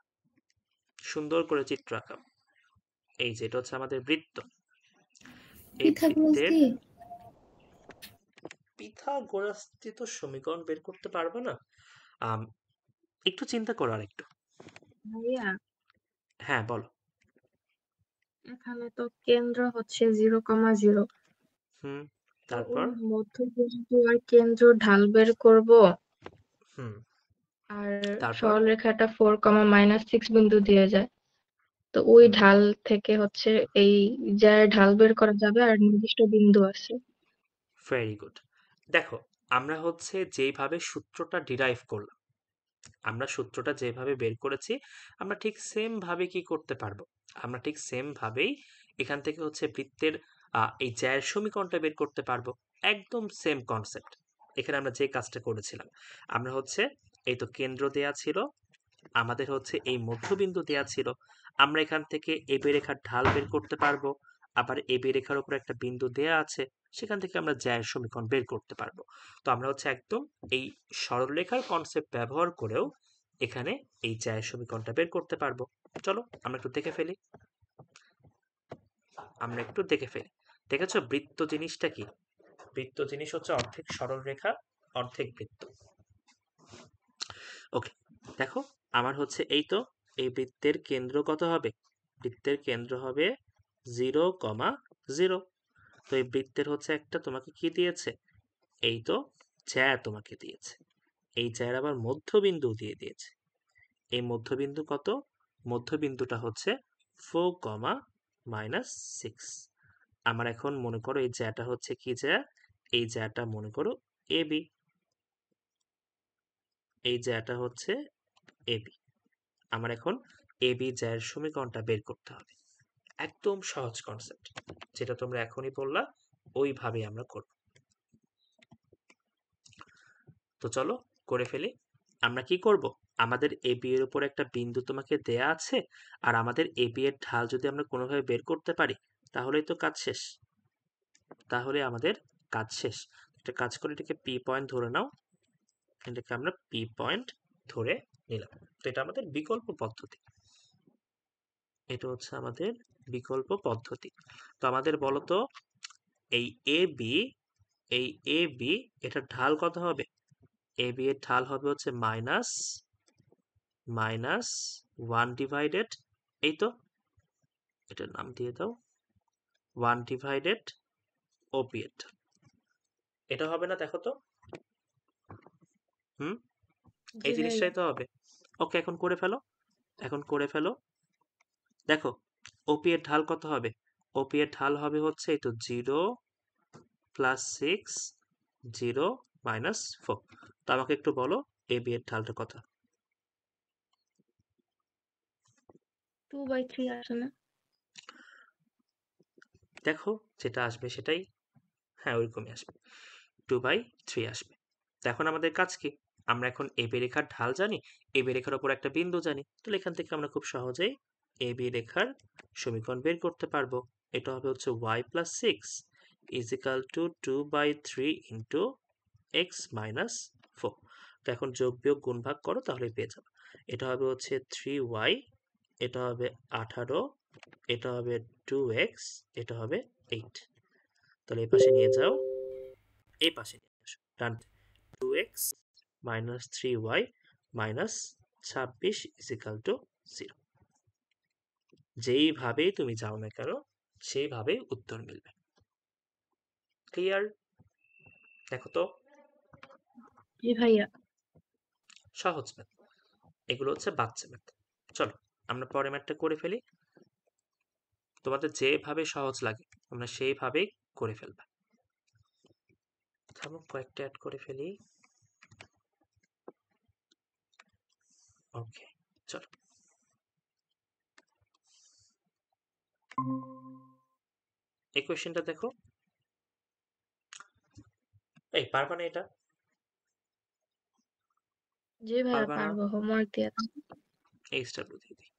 সুন্দর করে চিত্র আঁকাও। এই যে এটা হচ্ছে আমাদের বৃত্ত, এই পিথাগোরাস বৃত্তের দিয়ে পিথাগোরাস দিয়ে তো সমীকরণ বের করতে পারবে না। আম, একটু চিন্তা করো আর একটু। ভাইয়া, হ্যাঁ বলো। এখানে তো কেন্দ্র হচ্ছে 0,0, হুম, তো তারপর? ওই মধ্যবিন্দু আর কেন্দ্র ঢাল বের করব, হুম, আর তারপর? সরলরেখাটা 4,-6 বিন্দু দিয়ে যায়, তো ওই হুম, ঢাল থেকে হচ্ছে এই জ্যায়ের ঢাল বের করা যাবে, আর নির্দিষ্ট বিন্দু আছে। Very good. দেখো আমরা হচ্ছে যেইভাবে সূত্রটা ডিরাইভ করলাম, আমরা সূত্রটা যেভাবে বের করেছি, আমরা ঠিক সেম ভাবে কি করতে পারবো, আমরা ঠিক সেম ভাবেই এখান থেকে হচ্ছে বৃত্তের এই জ্যায়ের সমীকরণটা বের করতে পারবো। একদম সেম কনসেপ্ট। এখানে আমরা যে কাজটা করেছিলাম, আমরা হচ্ছে এই তো কেন্দ্র দেয়া ছিল, আমাদের হচ্ছে এই মধ্যবিন্দু দেয়া ছিল, আমরা এখান থেকে এবি রেখার ঢাল বের করতে পারবো। আবার এবি রেখার উপর একটা বিন্দু দেয়া আছে, সেখান থেকে আমরা জ্যায়ের সমীকরণ বের করতে পারবো। তো আমরা হচ্ছে একদম এই সরলরেখার কনসেপ্ট ব্যবহার করেও এখানে এই জ্যায়ের সমীকরণটা বের করতে পারবো। চলো আমরা একটু দেখে ফেলি। দেখেছো বৃত্ত জিনিসটা কি? বৃত্ত জিনিস হচ্ছে অর্ধেক সরলরেখা অর্ধেক বৃত্ত। ওকে, দেখো আমার হচ্ছে এই তো এই বৃত্তের কেন্দ্র কত হবে? বৃত্তের কেন্দ্র হবে 0,0। তো এই বৃত্তের হচ্ছে একটা তোমাকে কি দিয়েছে? এই তো জ্যা তোমাকে দিয়েছে। এই জ্যার আবার মধ্যবিন্দু দিয়ে দিয়েছে। এই মধ্যবিন্দু কত? মধ্যবিন্দুটা হচ্ছে 4,-6। আমার এখন মনে করো এই জ্যাটা হচ্ছে কি জ্যা? এই জ্যাটা মনে করো এবি। এই জ্যাটা হচ্ছে এবি। আমার এখন এবি জ্যার সমীকরণটা বের করতে হবে। একদম সহজ কনসেপ্ট, যেটা তোমরা এখনই বললা ওইভাবে আমরা করব। তো চলো করে ফেলি। আমরা কি করব? আমাদের এবি এর উপর একটা বিন্দু তোমাকে দেয়া আছে, আর আমাদের এবি এর ঢাল যদি আমরা কোনোভাবে বের করতে পারি তাহলেই তো কাজ শেষ। তাহলে আমাদের কাজ শেষ। একটা কাজ করে এটাকে পি পয়েন্ট ধরে নাও। এটাকে আমরা পি পয়েন্ট ধরে নিলাম। তো এটা আমাদের বিকল্প পদ্ধতি। এটা হচ্ছে আমাদের বিকল্প পদ্ধতি। তো আমাদের বলতো এই এ বি এটার ঢাল কত হবে? এ বি এর ঢাল হবে হচ্ছে -1 এই তো এটার নাম দিয়ে দাও 1 ওপি এর ঢাল। এটা হবে না? দেখো তো। এই জিনিসটাই তো হবে। ওকে, এখন করে ফেলো। দেখো ওপি এর ঢাল কত হবে? ওপি এর ঢাল হবে হচ্ছে এই তো 0 + 6 0 - 4। তো আমাকে একটু বলো এ বি এর ঢালটা কত? 2/3 আসে না? দেখো যেটা আসবে সেটাই, হ্যাঁ ওইরকমই আসবে, 2/3 আসবে। তো এখন আমাদের কাজ কি? আমরা এখন এবি রেখার ঢাল জানি, এবি রেখার ওপর একটা বিন্দু জানি, তাহলে এখান থেকে আমরা খুব সহজেই এবি রেখার সমীকরণ বের করতে পারবো। এটা হবে হচ্ছে y + 6 = 2/3 × x - 4। তো এখন যোগ বিয়োগ গুণ ভাগ করো তাহলে পেয়ে যাবে। এটা হবে হচ্ছে 3y, এটা হবে 18, এটা হবে 2x, এটা হবে 8। তাহলে এই পাশে নিয়ে যাও, এই পাশে নিয়ে আসো ডান। 2x - 3y - 26 = 0। যেইভাবেই তুমি যাও না কেন সেইভাবেই উত্তর মিলবে। ক্লিয়ার? দেখো তো জি ভাইয়া। সহজ ম্যাথ, এগুলো হচ্ছে বাচ্চা ম্যাথ। চলো আমরা পরের ম্যাথটা করে ফেলি। তোমাদের যেভাবে সহজ লাগে তোমরা সেইভাবেই করে ফেলবে। থামো, কয়েকটা অ্যাড করে ফেলি। ওকে, চলো। এই কোয়েশ্চেনটা দেখো। এই পারবা না এটা? জি ভাইয়া পারবা না? পারবো, হোমওয়ার্ক দিয়ে দাও। HW দিয়ে দিই।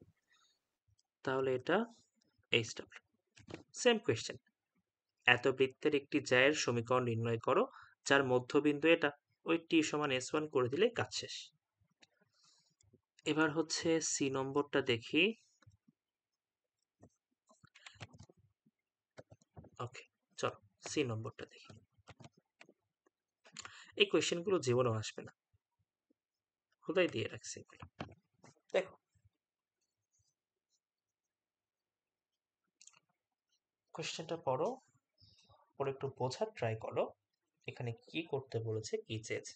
তাহলে এটা HW। Same question. এত বৃত্তের একটি জ্যায়ের সমীকরণ নির্ণয় করো যার মধ্যবিন্দু এটা। ওই T = S1 করে দিলে কাজ শেষ। এবার হচ্ছে সি নম্বরটা দেখি। ওকে, চলো সি নম্বরটা দেখি। এই কোয়েশ্চেনগুলো জীবনেও আসবে না, খোদাই দিয়ে রাখছে এগুলো। দেখো কোয়েশ্চেনটা পড়ো, পড়ে একটু বোঝার ট্রাই করো এখানে কি করতে বলেছে, কি চেয়েছে।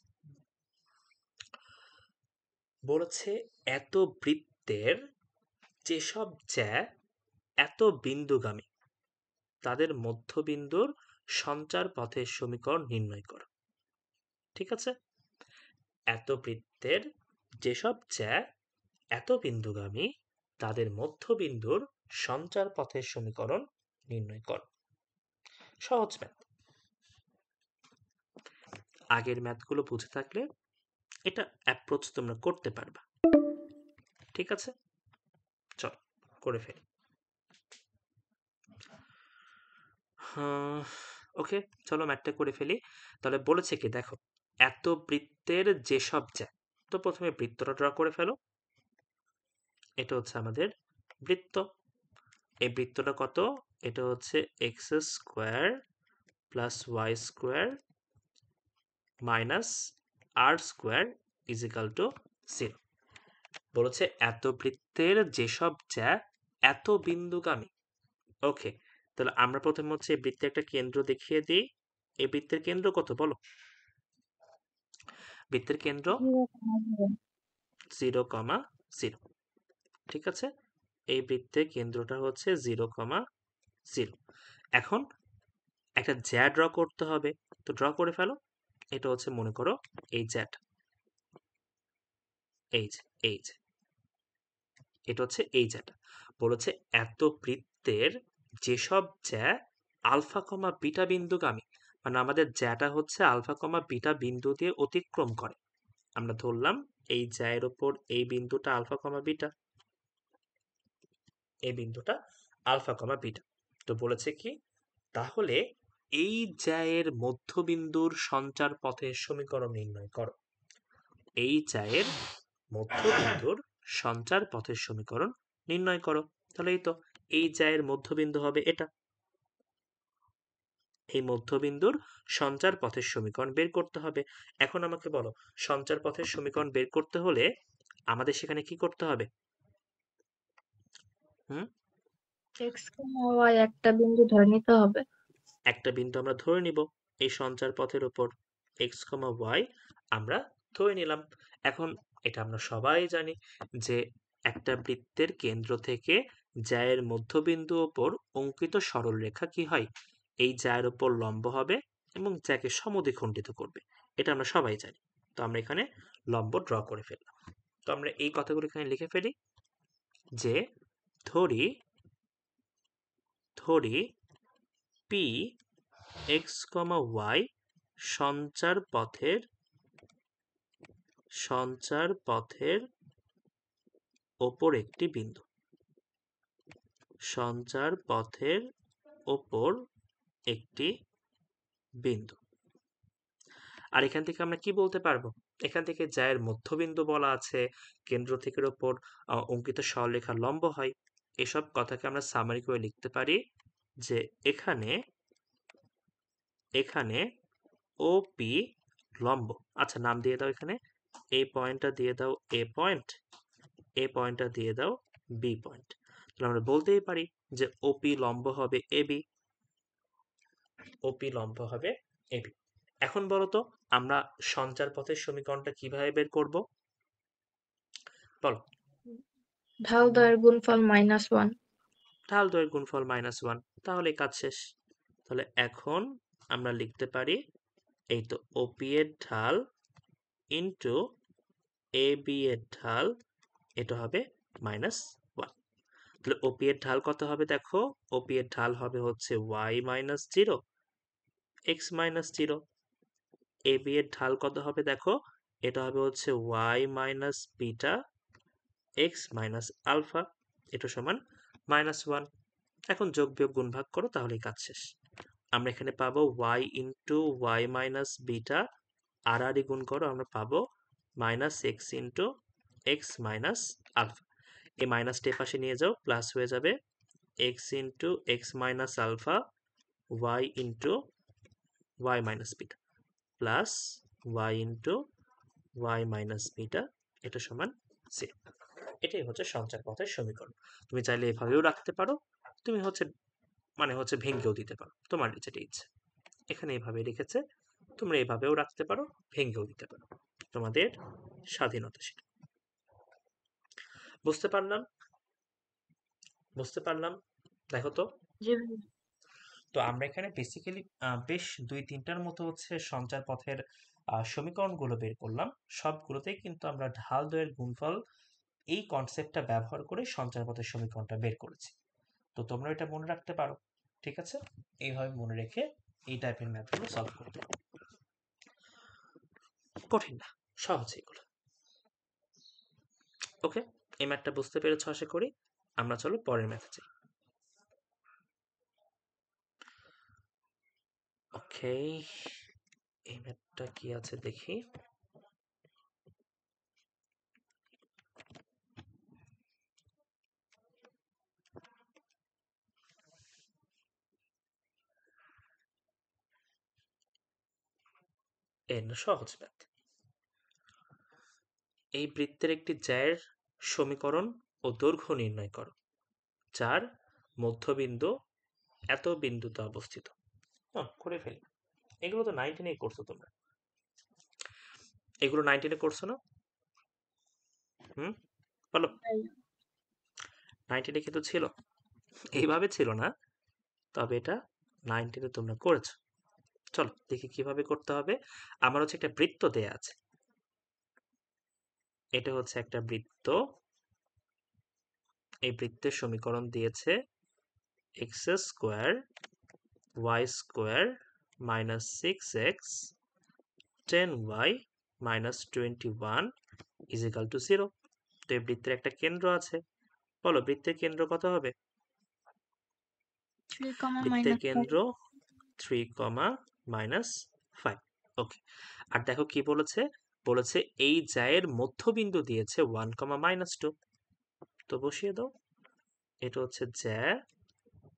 বলেছে এত বৃত্তের যেসব জ্যা এত বিন্দুগামী তাদের মধ্যবিন্দুর সঞ্চার পথের সমীকরণ নির্ণয় করো। ঠিক আছে? এত বৃত্তের যেসব জ্যা এত বিন্দুগামী তাদের মধ্যবিন্দুর সঞ্চার পথের সমীকরণ নির্ণয় করো। সহজ ম্যাথ। আগের ম্যাথগুলো বুঝে থাকলে এটা অ্যাপ্রোচ তোমরা করতে পারবা। ঠিক আছে, চল করে ফেলি। ওকে, চলো ম্যাথটা করে ফেলি। তাহলে বলেছে কি দেখো, এত বৃত্তের যেসব জ্যা, তো প্রথমে বৃত্তটা ড্র করে ফেলো। এটা হচ্ছে আমাদের বৃত্ত। এই বৃত্তটা কত? এটা হচ্ছে x square plus y square minus r square is equal to 0। বলেছে এত বৃত্তের যেসব জ্যা এত বিন্দুগামী। ওকে, তাহলে আমরা প্রথমে হচ্ছে এই বৃত্তের একটা কেন্দ্র দেখিয়ে দিই। এই বৃত্তের কেন্দ্র কত বলো? বৃত্তের কেন্দ্র 0,0। ঠিক আছে, এই বৃত্তের কেন্দ্রটা হচ্ছে 0,0। এখন একটা জ্যা ড্র করতে হবে, তো ড্র করে ফেলো। এটা হচ্ছে মনে করো এই জ্যাটা, এই যে, এই যে, এটা হচ্ছে এই জ্যাটা। বলেছে এত বৃত্তের যেসব জ্যা আলফা কমা বিটা বিন্দুগামী, মানে আমাদের জ্যাটা হচ্ছে আলফা কমা বিটা বিন্দু দিয়ে অতিক্রম করে। আমরা ধরলাম এই জ্যায়ের ওপর এই বিন্দুটা আলফা কমা বিটা, এই বিন্দুটা আলফা কমা বিটা। তো বলেছে কি, তাহলে এই জ্যায়ের মধ্যবিন্দুর সঞ্চার পথের সমীকরণ নির্ণয় করো। এই জ্যায়ের মধ্যবিন্দুর সঞ্চার পথের সমীকরণ নির্ণয় করো। তাহলে এই তো, এই জ্যায়ের মধ্যবিন্দু হবে এটা। এই মধ্যবিন্দুর সঞ্চার পথের সমীকরণ বের করতে হবে। এখন আমাকে বলো, সঞ্চার পথের সমীকরণ বের করতে হলে আমাদের সেখানে কি করতে হবে? হুম, এক্স ওয়াই একটা বিন্দু ধরে নিতে হবে। একটা বিন্দু আমরা ধরে নিব এই সঞ্চার পথের উপর, এক্স কমা ওয়াই আমরা ধরে নিলাম। এখন এটা আমরা সবাই জানি যে একটা বৃত্তের কেন্দ্র থেকে জ্যায়ের মধ্যবিন্দু ওপর অঙ্কিত সরলরেখা কি হয়? এই জ্যায়ের ওপর লম্ব হবে এবং জ্যাকে সমদ্বিখণ্ডিত করবে। এটা আমরা সবাই জানি। তো আমরা এখানে লম্ব ড্র করে ফেললাম। তো আমরা এই কথাগুলো এখানে লিখে ফেলি যে ধরি ধরি পি এক্স কমা ওয়াই সঞ্চার পথের ওপর একটি বিন্দু, সঞ্চার পথের ওপর একটি বিন্দু। আর এখান থেকে আমরা কি বলতে পারবো? এখান থেকে জ্যায়ের মধ্যবিন্দু বলা আছে, কেন্দ্র থেকে ওপর অঙ্কিত সরলরেখা লম্ব হয়। এসব কথাকে আমরা সামারি করে লিখতে পারি যে এখানে ওপি লম্ব। আচ্ছা, নাম দিয়ে দাও এখানে। এই পয়েন্টটা দিয়ে দাও এ পয়েন্ট, এ পয়েন্টটা দিয়ে দাও বি পয়েন্ট। তাহলে আমরা বলতেই পারি যে ওপি লম্ব হবে এবি, ওপি লম্ব হবে এবি। এখন বলো তো, আমরা সঞ্চার পথের সমীকরণটা কিভাবে বের করব? বলো। ঢাল দ্বয়ের গুণফল -1। ঢাল দ্বয়ের গুণফল -1, তাহলে কাজ শেষ। তাহলে এখন আমরা লিখতে পারি এই তো ওপি এর ঢাল ইন্টু এ বি এর ঢাল, এটা হবে -1। তাহলে ওপি এর ঢাল কত হবে দেখো? ওপি এর ঢাল হবে হচ্ছে y-0 x -0। এ বি এর ঢাল কত হবে দেখো? এটা হবে হচ্ছে y বিটা x আলফা, এটা সমান -1। এখন যোগ বিয়োগ গুণ ভাগ করো, তাহলেই কাজ শেষ। আমরা এখানে পাবো y ইন্টু y বিটা, আর গুণ করো, আমরা পাবো -x ইন্টু x আলফা। এই মাইনাসটা এ পাশে নিয়ে যাও, প্লাস হয়ে যাবে x into x alpha y into y beta plus y into y beta, এটা সমান 0। এটাই হচ্ছে সঞ্চার পথের সমীকরণ। তুমি চাইলে এভাবেও রাখতে পারো, তুমি হচ্ছে ভেঙেও দিতে পারো, তোমার যেটা ইচ্ছে। এখানে এভাবে লিখেছে, তোমরা এভাবেও রাখতে পারো, ভেঙেও দিতে পারো, তোমাদের স্বাধীনতা সেটা। বুঝতে পারলাম? বুঝতে পারলাম, দেখো তো। জি ভাইয়া। তো আমরা এখানে বেসিক্যালি বেশ 2-3টার মতো হচ্ছে সঞ্চার পথের সমীকরণগুলো বের করলাম। সবগুলোতেই কিন্তু আমরা ঢাল দ্বয়ের গুণফল এই কনসেপ্টটা ব্যবহার করে সঞ্চার পথের সমীকরণটা বের করেছি। তো তোমরা এটা মনে রাখতে পারো, ঠিক আছে? এইভাবে মনে রেখে এই টাইপের ম্যাথগুলো সলভ করতে পারো। কঠিন না, সহজ এগুলো। ওকে, এই ম্যাথটা বুঝতে পেরেছো আশা করি। আমরা চলো পরের ম্যাথে যাই। ওকে, এই ম্যাথটা কি আছে দেখি। সহজ ম্যাথ। এই বৃত্তের একটি জ্যায়ের সমীকরণ ও দৈর্ঘ্য নির্ণয় করো, যার মধ্যবিন্দু এত বিন্দুতে অবস্থিত। করে ফেলি। এগুলো তো 19 করছো তোমরা, এগুলো 19 করছো না? বলো। 19 কিন্তু ছিল, এইভাবে ছিল না, তবে এটা 19 তোমরা করেছো। চলো দেখি কিভাবে করতে হবে। আমার হচ্ছে একটা বৃত্ত দেয়া আছে, এটা হচ্ছে একটা বৃত্ত। এই বৃত্তের সমীকরণ দিয়েছে x square y square minus 6x 10y minus 21 is equal to 0। তো এই বৃত্তের একটা কেন্দ্র আছে, বলো বৃত্তের কেন্দ্র কত হবে? 3, বৃত্তের 5. কেন্দ্র 3, -5। ওকে, আর দেখো কি বলেছে, বলেছে এই জ্যায়ের মধ্যবিন্দু দিয়েছে 1, -2। তো বসিয়ে দাও, এটা হচ্ছে জ্যা,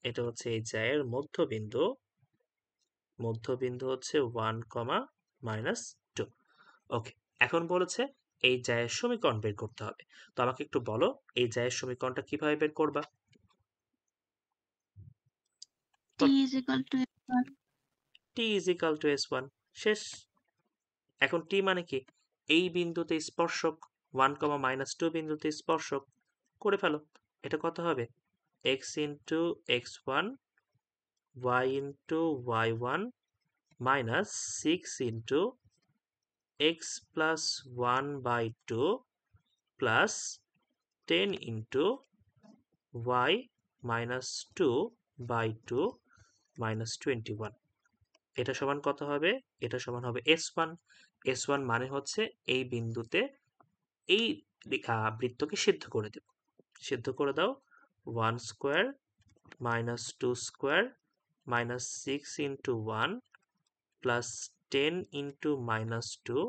এটা হচ্ছে এই জ্যায়ের মধ্যবিন্দু, মধ্যবিন্দু হচ্ছে 1, -2। ওকে, এখন বলেছে এই জ্যায়ের সমীকরণ বের করতে হবে। তো আমাকে একটু বলো এই জ্যায়ের সমীকরণটা কিভাবে বের করবা? T is equal to S1. t = s1, শেষ। এখন t মানে কি? এই বিন্দুতে স্পর্শক, 1, -2 বিন্দুতে স্পর্শক, করে ফেলো। এটা কত হবে? x into x1 y into y1 minus 6 into x plus 1/2 plus 10 into y minus 2/2 minus 21। এটা সমান কত হবে? এটা সমান হবে s1। s1 মানে হচ্ছে এই বিন্দুতে এই বৃত্তকে সিদ্ধ করে দেব। সিদ্ধ করে দাও, 1 square minus 2 square minus 6 into 1 plus 10 into minus 2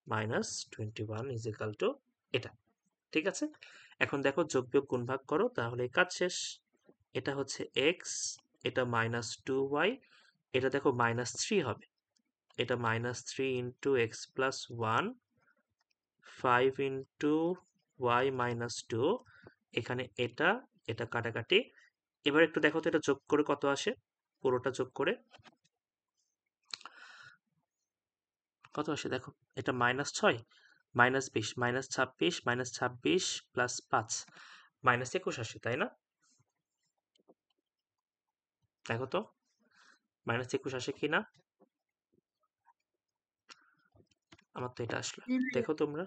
minus 21 is equal to এটা। ঠিক আছে, এখন দেখো যোগ বিয়োগ গুণ ভাগ করো, তাহলে কাজ শেষ। এটা হচ্ছে x, এটা -2y, এটা দেখো -3 হবে, এটা -3 into x plus 1 5 into y -2, এখানে এটা এটা কাটাকাটি। এবার একটু দেখো তো এটা যোগ করে কত আসে, পুরোটা যোগ করে কত আসে দেখো। এটা -6 -20 -26 -26 প্লাস 5 -21 আসে, তাই না? দেখো তো -21 আসে কি না? আমার তো এটা আসলো, দেখো তোমরা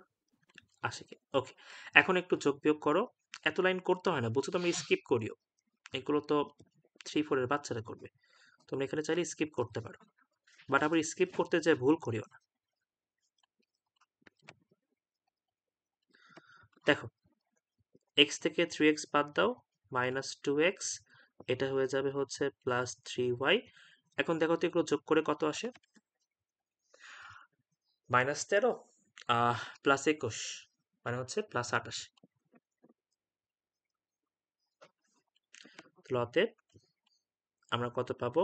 আসে কি। ওকে, এখন একটু যোগ বিয়োগ করো। এত লাইন করতে হয় না, বুঝছো, তোমরা স্কিপ করিও, এগুলো তো 3-4 এর বাচ্চারা করবে। তোমরা এখানে চাইলে স্কিপ করতে পারো, বাট আবার স্কিপ করতে যায় ভুল করিও না। দেখো x থেকে 3x বাদ দাও, -2x, এটা হয়ে যাবে হচ্ছে +3y। এখন দেখো তো এগুলো যোগ করে কত আসে, -13 +21 মানে হচ্ছে +28। অতএব আমরা কত পাবো?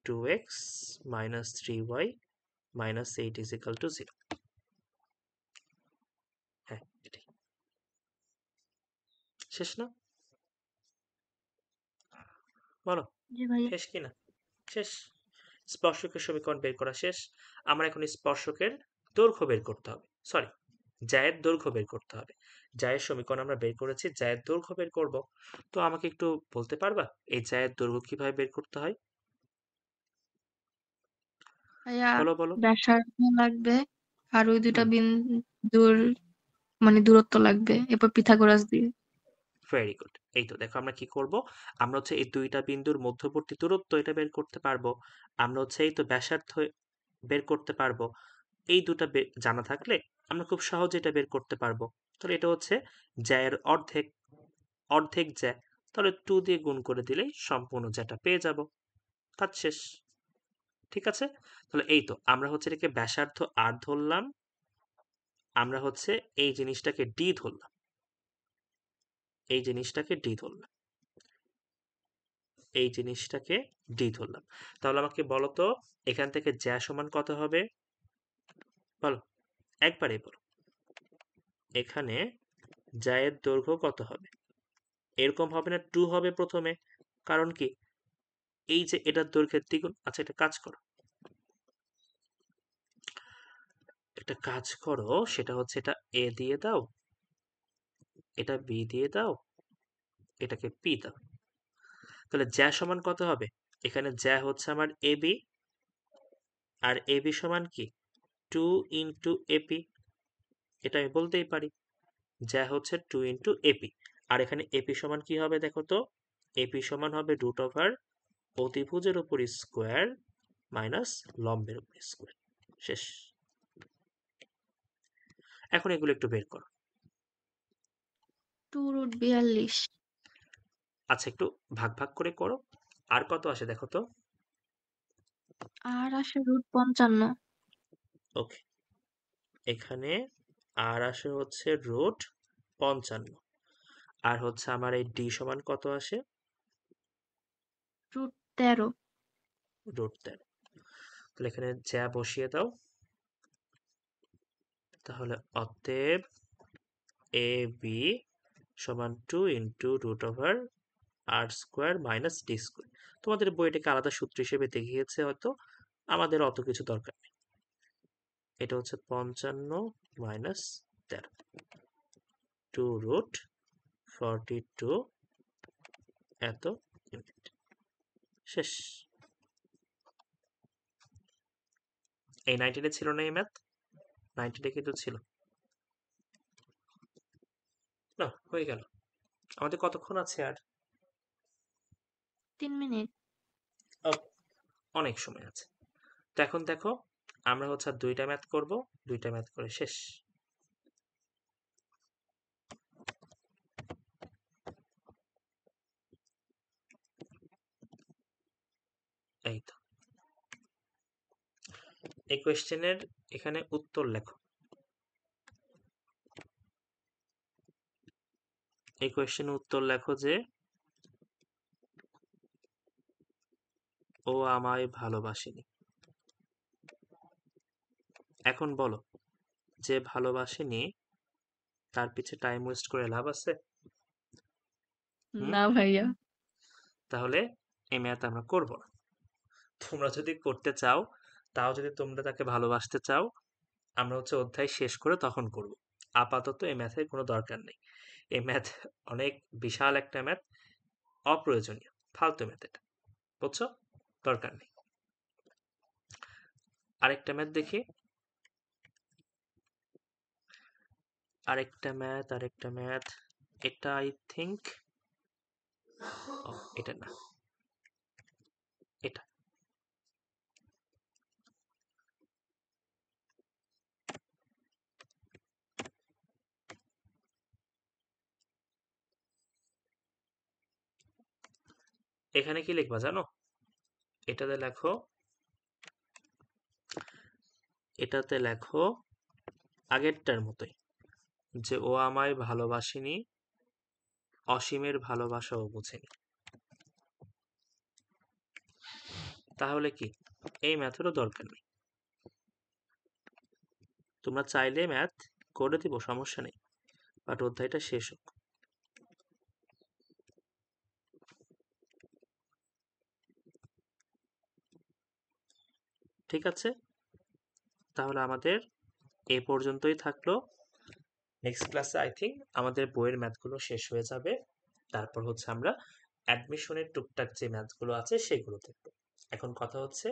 2x - 3y - 8 = 0। হ্যাঁ, এটাই শেষ না? বলো জি ভাইয়া। শেষ কিনা? শেষ। স্পর্শকের সমীকরণ বের করা শেষ। আমরা এখন স্পর্শকের দৈর্ঘ্য বের করতে হবে, সরি জ্যায়ের দৈর্ঘ্য বের করতে হবে। জ্যায়ের সমীকরণ আমরা বের করেছি, জ্যায়ের দৈর্ঘ্য বের করব। তো আমাকে একটু বলতে পারবা এই জ্যায়ের দৈর্ঘ্য কিভাবে বের করতে হয়? ভাইয়া, বলো বলো। ব্যাসার্ধ লাগবে আর ওই দুইটা হুম, বিন্দুর মানে দূরত্ব লাগবে, এরপর পিথাগোরাস দিয়ে। Very good. এই তো দেখো আমরা কি করব, আমরা হচ্ছে এই দুইটা বিন্দুর মধ্যবর্তী দূরত্ব এটা বের করতে পারবো। আমরা হচ্ছে এই তো ব্যাসার্ধ বের করতে পারবো। এই দুটা জানা থাকলে আমরা খুব সহজে এটা বের করতে পারবো। তাহলে এটা হচ্ছে জ্যায়ের অর্ধেক, অর্ধেক জ্যা, তাহলে 2 দিয়ে গুণ করে দিলেই সম্পূর্ণ জ্যাটা পেয়ে যাব। কাজ শেষ। ঠিক আছে? তাহলে এই তো আমরা হচ্ছে এটাকে ব্যাসার্ধ আর ধরলাম, আমরা হচ্ছে এই জিনিসটাকে ডি ধরলাম, এই জিনিসটাকে ডি ধরলাম, এই জিনিসটাকে ডি ধরলাম। তাহলে আমাকে বলো তো এখান থেকে জ্যা সমান কত হবে? বলো, একবারেই বলো। এখানে জ্যায়ের দৈর্ঘ্য কত হবে? এরকম হবে না, 2 হবে প্রথমে। কারণ কি, এই যে এটার দৈর্ঘ্যের দ্বিগুণ। আচ্ছা, একটা কাজ করো, একটা কাজ করো, সেটা হচ্ছে এটা এ দিয়ে দাও, এটা বি দিয়ে দাও, এটাকে পি দাও। তাহলে জ্যা সমান কত হবে? এখানে জ্যা হচ্ছে আমার A B, R A B সমান কি 2 ইন্টু এপি, এটা আমি বলতেই পারি। জ্যা হচ্ছে 2 ইন্টু এপি, আর এখানে এপি সমান কি হবে দেখো তো? এপি সমান হবে রুট ওভার অতিভুজের উপর স্কোয়ার মাইনাস লম্বের উপর স্কোয়ার। শেষ। এখন এগুলো একটু বের করো। 2√42। আচ্ছা, একটু ভাগ ভাগ করে করো। আর কত আসে দেখো তো? আর আসে √55। ওকে, এখানে আর আসে হচ্ছে রুট 55, আর হচ্ছে আমার এই ডি সমান কত আসে? √13। রুট 13। তাহলে এখানে জ্যা বসিয়ে দাও। তাহলে অতএব এ বি সমান 2 ইন্টু রুট ওভার আর স্কোয়ার মাইনাস ডি স্কোয়ার। তোমাদের বইটাকে আলাদা সূত্র হিসেবে দেখিয়েছে হয়তো, আমাদের অত কিছু দরকার নেই। এটা হচ্ছে 55 মাইনাস 13, 2√42 এত ইউনিট। শেষ। এই 19-এ ছিল না এই ম্যাথ? 19-এ কিন্তু ছিল না? হয়ে গেল। আমাদের কতক্ষণ আছে আর? 3 মিনিট। অনেক সময় আছে। তো এখন দেখো, আমরা হচ্ছে আর 2টা ম্যাথ করব, 2টা ম্যাথ করে শেষ। এই তো, এই কোয়েশ্চেনের এখানে উত্তর লেখো। এই কোয়েশ্চেনের উত্তর লেখো যে ও আমায় ভালোবাসেনি। এখন বলো, যে ভালোবাসেনি তার পিছে টাইম ওয়েস্ট করে লাভ আছে? হুম? না ভাইয়া। তাহলে এই ম্যাথ আমরা করব না। তোমরা যদি করতে চাও, তাও যদি তোমরা তাকে ভালোবাসতে চাও, আমরা হচ্ছে অধ্যায় শেষ করে তখন করব। আপাতত এই ম্যাথের কোনো দরকার নেই। এই ম্যাথ অনেক বিশাল একটা ম্যাথ, অপ্রয়োজনীয়, ফালতু ম্যাথ এটা, বুঝছো? দরকার নেই। আরেকটা ম্যাথ দেখি, আরেকটা ম্যাথ। এটা আই থিঙ্ক, এটা না, এটা। এখানে কি লিখবা জানো? এটাতে লেখো, এটাতে লেখো আগেরটার মতোই, যে ও আমায় ভালোবাসেনি, অসীমের ভালোবাসাও বোঝেনি। তাহলে কি এই ম্যাথেরও দরকার নেই। তোমরা চাইলে ম্যাথ করে দিব, সমস্যা নেই, বাট অধ্যায়টা শেষ হোক। ঠিক আছে, তাহলে আমাদের এ পর্যন্তই থাকলো। নেক্সট ক্লাসে আই থিঙ্ক আমাদের বইয়ের ম্যাথগুলো শেষ হয়ে যাবে, তারপর হচ্ছে আমরা অ্যাডমিশনের টুকটাক যে ম্যাথগুলো আছে সেগুলো দেখব। এখন কথা হচ্ছে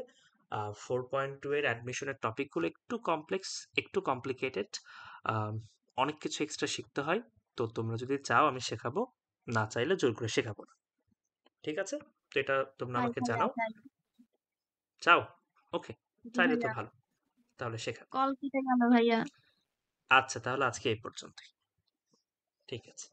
4.2 এর অ্যাডমিশনের টপিকগুলো একটু কমপ্লেক্স, একটু কমপ্লিকেটেড, অনেক কিছু এক্সট্রা শিখতে হয়। তো তোমরা যদি চাও আমি শেখাবো, না চাইলে জোর করে শেখাবো না। ঠিক আছে? তো এটা তোমরা তাই আমাকে ভাইয়া, জানাও। তাই। চাও? ওকে, জি চাইলে তো ভাইয়া। ভালো, তাহলে শেখাবো। কল কেটে গেল ভাইয়া। আচ্ছা, তাহলে আজকে এই পর্যন্তই। ঠিক আছে।